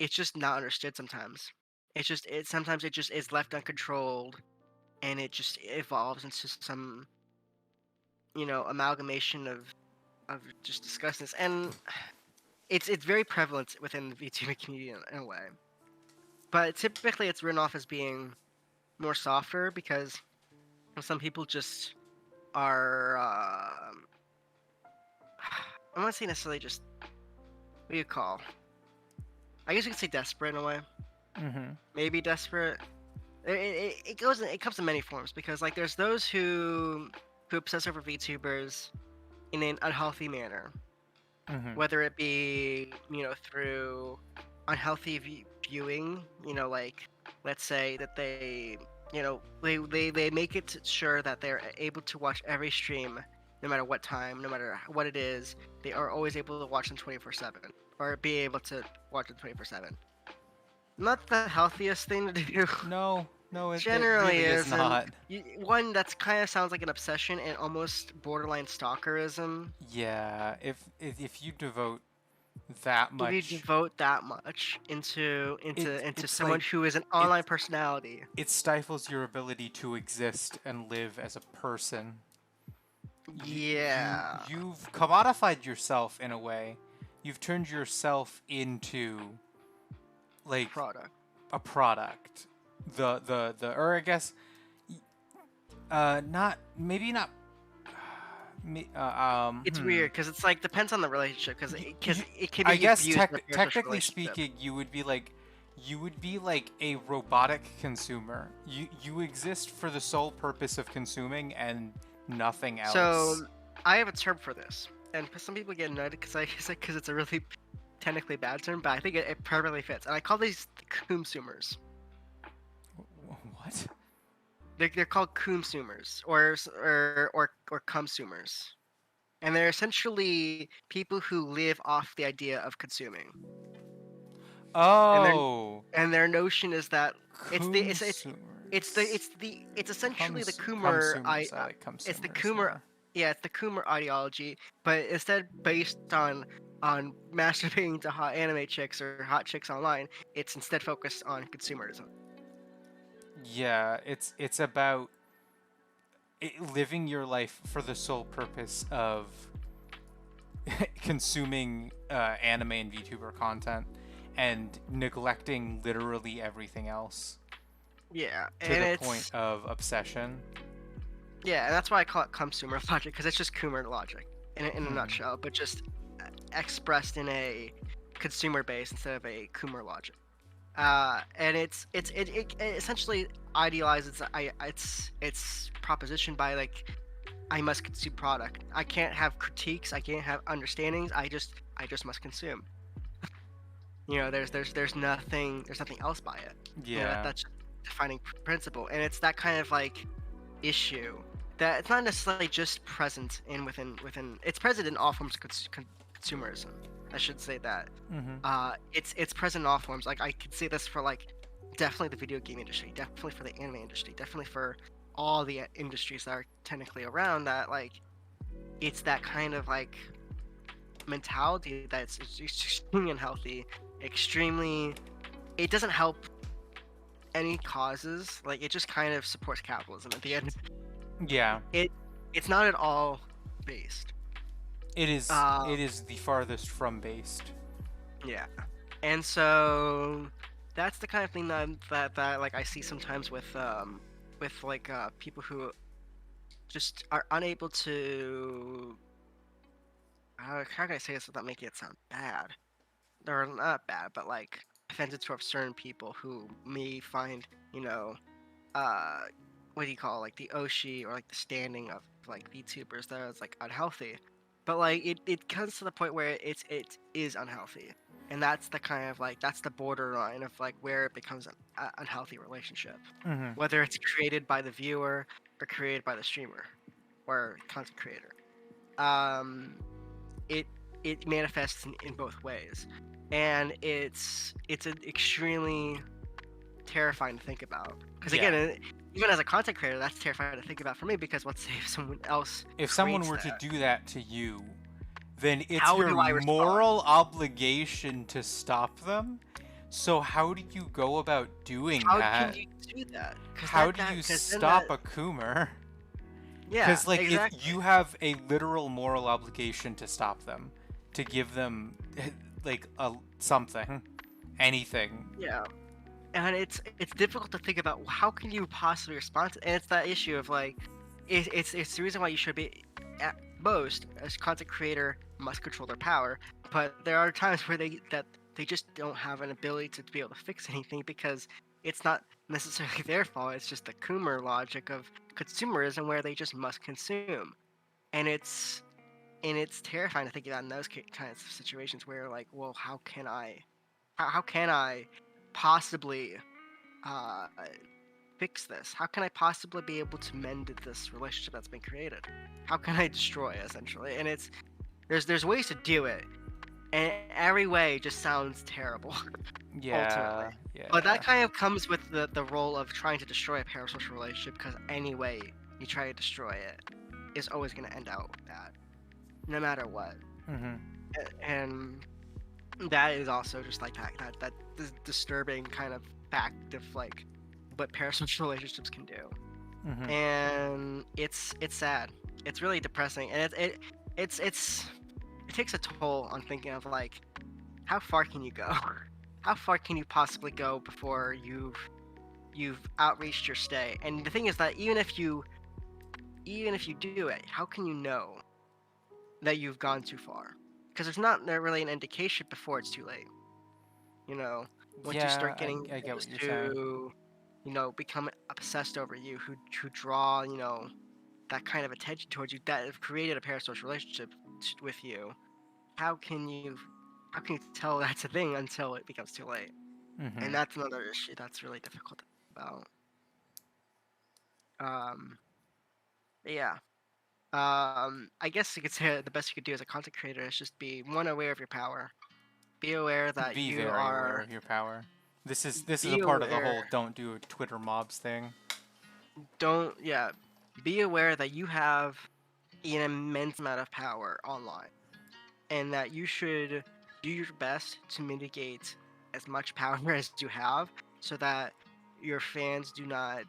just not understood sometimes. Sometimes it just is left uncontrolled and it just evolves into some, amalgamation of just disgustness. And it's very prevalent within the VTuber community in a way. But typically it's written off as being more softer because some people just are I'm not saying necessarily just what do you call? I guess you could say desperate in a way. Mm-hmm. Maybe desperate. It comes in many forms because like there's those who obsess over VTubers in an unhealthy manner, Mm-hmm. whether it be through unhealthy viewing, like let's say that they make it sure that they're able to watch every stream no matter what time, no matter what it is, they are always able to watch them 24/7 or be able to watch them 24/7. Not the healthiest thing to do. No. No. It Generally really is isn't. not. One that's kind of sounds like an obsession and almost borderline stalkerism. Yeah. If you devote that If you much, devote that much into it's someone like who is an it online personality, it stifles your ability to exist and live as a person. yeah, You've commodified yourself in a way. You've turned yourself into like product. a product. Or I guess not maybe not It's weird because it's like depends on the relationship because You, it can I be guess abused in a parasocial technically relationship. speaking, you would be like a robotic consumer. You exist for the sole purpose of consuming and nothing else. So I have a term for this, and some people get annoyed because it's a really technically bad term, but I think it perfectly fits. And I call these consumers. What? They're called consumers or consumers, and they're essentially people who live off the idea of consuming. And their Oh, and their notion is that consumers. it's essentially the Coomer Consumers. I like it's the consumers Coomer more. yeah, it's the Coomer ideology, but instead based on masturbating to hot anime chicks or hot chicks online, it's instead focused on consumerism. Yeah, it's about living your life for the sole purpose of consuming anime and VTuber content and neglecting literally everything else Yeah, to and the point of obsession. yeah, and that's why I call it consumer logic because it's just Coomer logic in a nutshell, but just expressed in a consumer base instead of a Coomer logic. And it essentially idealizes its proposition by like I must consume product. I can't have critiques. I can't have understandings. I just must consume. There's nothing else by it. Yeah. That's just defining principle, and it's that kind of like issue that it's not necessarily just present in within. It's present in all forms of consumerism. I should say that. Mm-hmm. It's present in all forms. Like I could say this for like definitely the video game industry, definitely for the anime industry, definitely for all the industries that are technically around, that like it's that kind of like mentality that's extremely unhealthy, extremely. It doesn't help any causes. Like it just kind of supports capitalism at the end. Yeah, It it's not at all based. it is. Uh, It is the farthest from based. yeah, and so that's the kind of thing that like I see sometimes with like people who just are unable to. How can I say this without making it sound bad? Or not bad, but like offensive to certain people who may find, you know, uh, what do you call it, like the Oshi or like the standing of like VTubers that is like unhealthy. But like it comes to the point where it is unhealthy. And that's the kind of like that's the borderline of like where it becomes an unhealthy relationship. Mm-hmm. Whether it's created by the viewer or created by the streamer or content creator. Um it it manifests in both ways, and it's an extremely terrifying to think about, because again, Yeah. even as a content creator, that's terrifying to think about for me, because let's say if someone else If someone creates were to that, do that to you, then it's how your do I respond? moral obligation to stop them. So how do you go about doing How can that? you do that? Because How do you because then stop a coomer? yeah, Because, like, if exactly. you have a literal moral obligation to stop them, to give them, like, something, anything. Yeah, and it's difficult to think about how can you possibly respond to, and it's that issue of like it's the reason why you should be, at most as content creator, must control their power, but there are times where they just don't have an ability to be able to fix anything, because it's not necessarily their fault. It's just the Coomer logic of consumerism, where they just must consume, and it's terrifying to think about in those kinds of situations where like, well, how can I possibly uh, fix this? How can I possibly be able to mend this relationship that's been created? How can I destroy it, essentially? And it's there's ways to do it, and every way just sounds terrible, ultimately. Yeah, But that yeah. kind of comes with the role of trying to destroy a parasocial relationship, because any way you try to destroy it is always going to end out bad, no matter what. Mm-hmm. And that is also just like that disturbing kind of fact of like what parasocial relationships can do, Mm-hmm. and it's sad. It's really depressing, and it takes a toll on thinking of like, how far can you go? How far can you possibly go before you've outreached your stay? And the thing is that even if you do it, how can you know that you've gone too far? Because there's not really an indication before it's too late. You know, once you Yeah, start getting I get those what you're saying. who, become obsessed over you, who draw, that kind of attention towards you, that have created a parasocial relationship with you, how can you, how can you tell that's a thing until it becomes too late? Mm-hmm. And that's another issue that's really difficult to think about. Um, yeah. I guess you could say the best you could do as a content creator is just be one, aware of your power. Be aware that Be you very aware are. of your power. This is a Be part of the whole aware. don't do Twitter mobs thing. Don't. Yeah. Be aware that you have an immense amount of power online, and that you should do your best to mitigate as much power as you have, so that your fans do not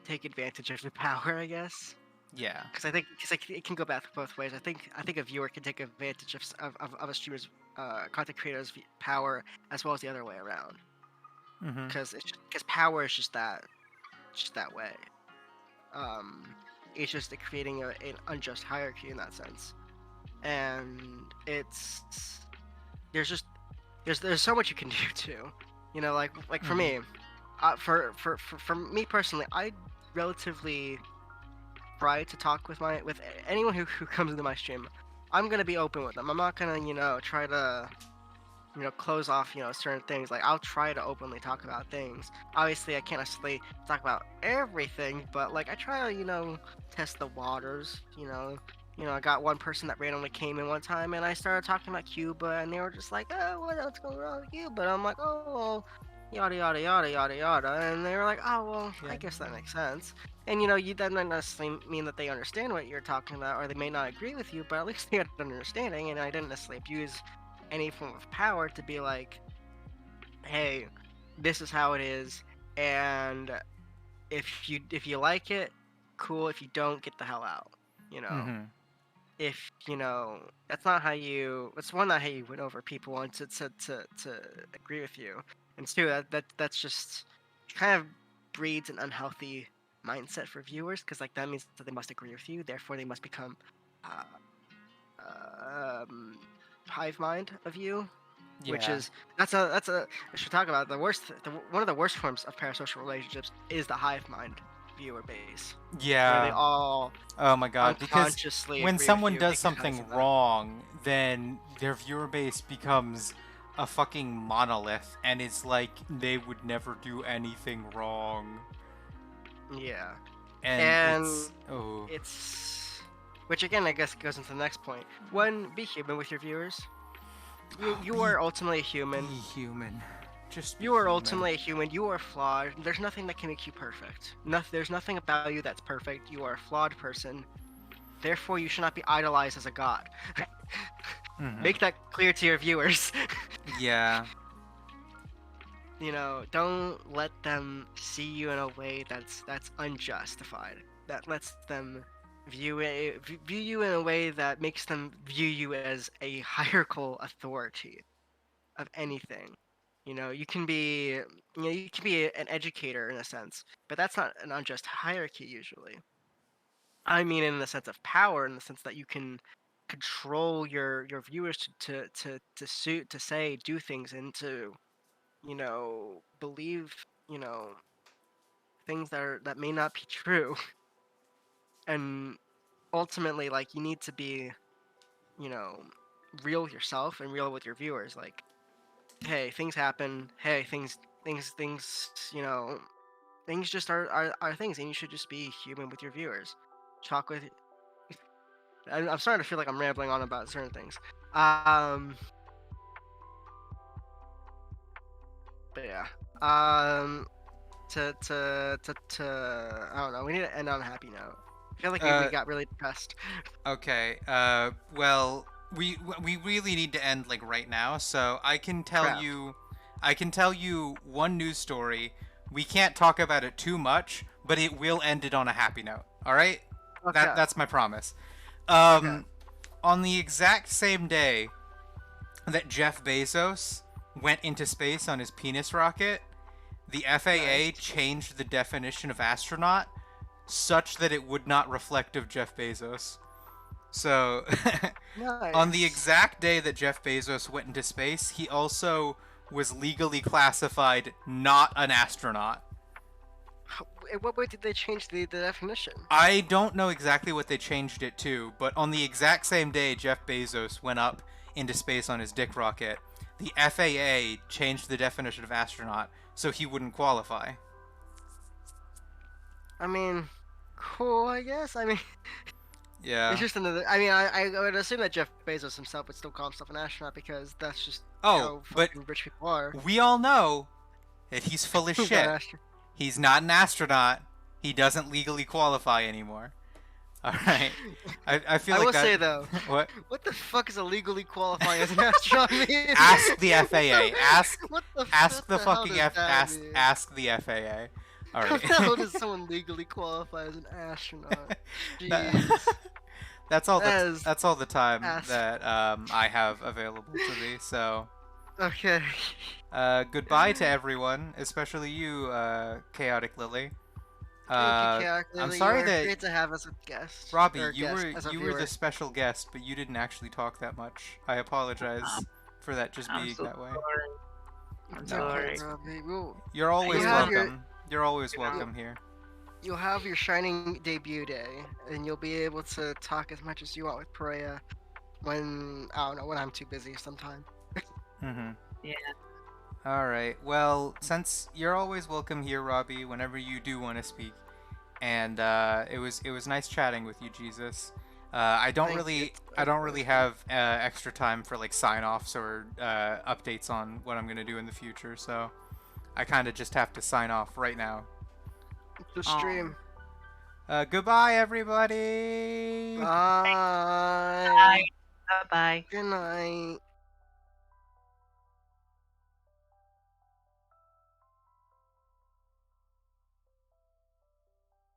take advantage of your power, I guess. Yeah. Because I think it can go back both ways. I think a viewer can take advantage of a streamer's content creator's power, as well as the other way around. Mm-hmm. Because power is just that way. Um, it's just creating an unjust hierarchy in that sense, and there's just there's so much you can do too. Like for Mm-hmm. me, for me personally, I relatively try to talk with anyone who comes into my stream. I'm gonna be open with them. I'm not gonna try to close off certain things. Like, I'll try to openly talk about things. Obviously I can't necessarily talk about everything, but like I try to test the waters. I got one person that randomly came in one time, and I started talking about Cuba, and they were just like, oh, what's going on with Cuba? And I'm like, oh, well, yada yada yada yada yada, and they were like, oh well, I Yeah. guess that makes sense. And you know, you that might not necessarily mean that they understand what you're talking about, or they may not agree with you, but at least they had an understanding. And I didn't necessarily abuse any form of power to be like, hey, this is how it is, and if you like it, cool. If you don't, get the hell out. You know, Mm-hmm. if you know that's not how you. That's one, not how you win over people and to agree with you, and two, that's just kind of breeds an unhealthy mindset for viewers, because like that means that they must agree with you, therefore they must become um, hive mind of you, which Yeah. is that's a I should talk about the worst. One of the worst forms of parasocial relationships is the hive mind viewer base, where they Yeah. all Oh my god, because unconsciously when agree with someone you does because something of that. wrong, then their viewer base becomes a fucking monolith, and it's like they would never do anything wrong. Yeah, And and it's. Oh. it's which again I guess goes into the next point. One, be human with your viewers. You Be, are ultimately a human. be human. Just be You are human. ultimately a human. You are flawed. There's nothing that can make you perfect. There's nothing about you that's perfect. You are a flawed person. Therefore, you should not be idolized as a god. Mm-hmm. Make that clear to your viewers. Yeah. You know, don't let them see you in a way that's unjustified. That lets them view you in a way that makes them view you as a hierarchical authority of anything. You can be an educator in a sense, but that's not an unjust hierarchy usually. I mean, in the sense of power, in the sense that you can control your viewers to suit to say do things and to believe you know things that may not be true, and ultimately like you need to be you know real with yourself and real with your viewers. Like, hey, things happen. Hey, things just are things, and you should just be human with your viewers. Talk with. I'm starting to feel like I'm rambling on about certain things. Um, but yeah. Um, I don't know. We need to end on a happy note. I feel like we Uh. got really depressed. Okay. Well, we really need to end like right now. So I can tell Crap. you, one news story. We can't talk about it too much, but it will end it on a happy note. All right. Okay. That's my promise. Okay. Um, on the exact same day that Jeff Bezos went into space on his penis rocket, the FAA Nice. changed the definition of astronaut such that it would not reflect of Jeff Bezos. So, on the Nice. exact day that Jeff Bezos went into space, he also was legally classified not an astronaut. In what way did they change the definition? I don't know exactly what they changed it to, but on the exact same day Jeff Bezos went up into space on his dick rocket, the FAA changed the definition of astronaut so he wouldn't qualify. I mean, cool. I guess. I mean, it's Yeah. just another. I mean, I would assume that Jeff Bezos himself would still call himself an astronaut because that's just Oh, how but fucking rich people are. we all know that he's full of He's not an shit. astronaut. He's not an astronaut. He doesn't legally qualify anymore. All right. I feel I like will that. say though, What? what the fuck is illegally qualifying as an astronaut mean? Ask the FAA. Ask What the the hell fucking does that mean? ask the FAA. All How right. the hell does someone legally qualify as an astronaut? That- Jeez. That is that's all the time ass. that I have available to me. So Okay. goodbye to everyone, especially you, chaotic Lily. Thank you, Chaotic I'm Lily. You sorry are that great to have as a guest. Robbie, Or guest, as a you were the viewer. special guest, but you didn't actually talk that much. I apologize for that just I'm being so that way. sorry. I'm It's No, okay, sorry. it's Robbie. you're You always have want, your welcome. You're always you know, welcome here. you'll have your shining debut day, and you'll be able to talk as much as you want with Perea when I don't know when I'm too busy sometime. Mm-hmm. yeah. All right. Well, since you're always welcome here, Robbie, whenever you do want to speak, and it was nice chatting with you, Jesus. Thank you. I Of don't course. really have extra time for like sign offs or updates on what I'm gonna do in the future. So I kind of just have to sign off right now. The stream. Goodbye, everybody. Bye. Bye. Bye. Good night.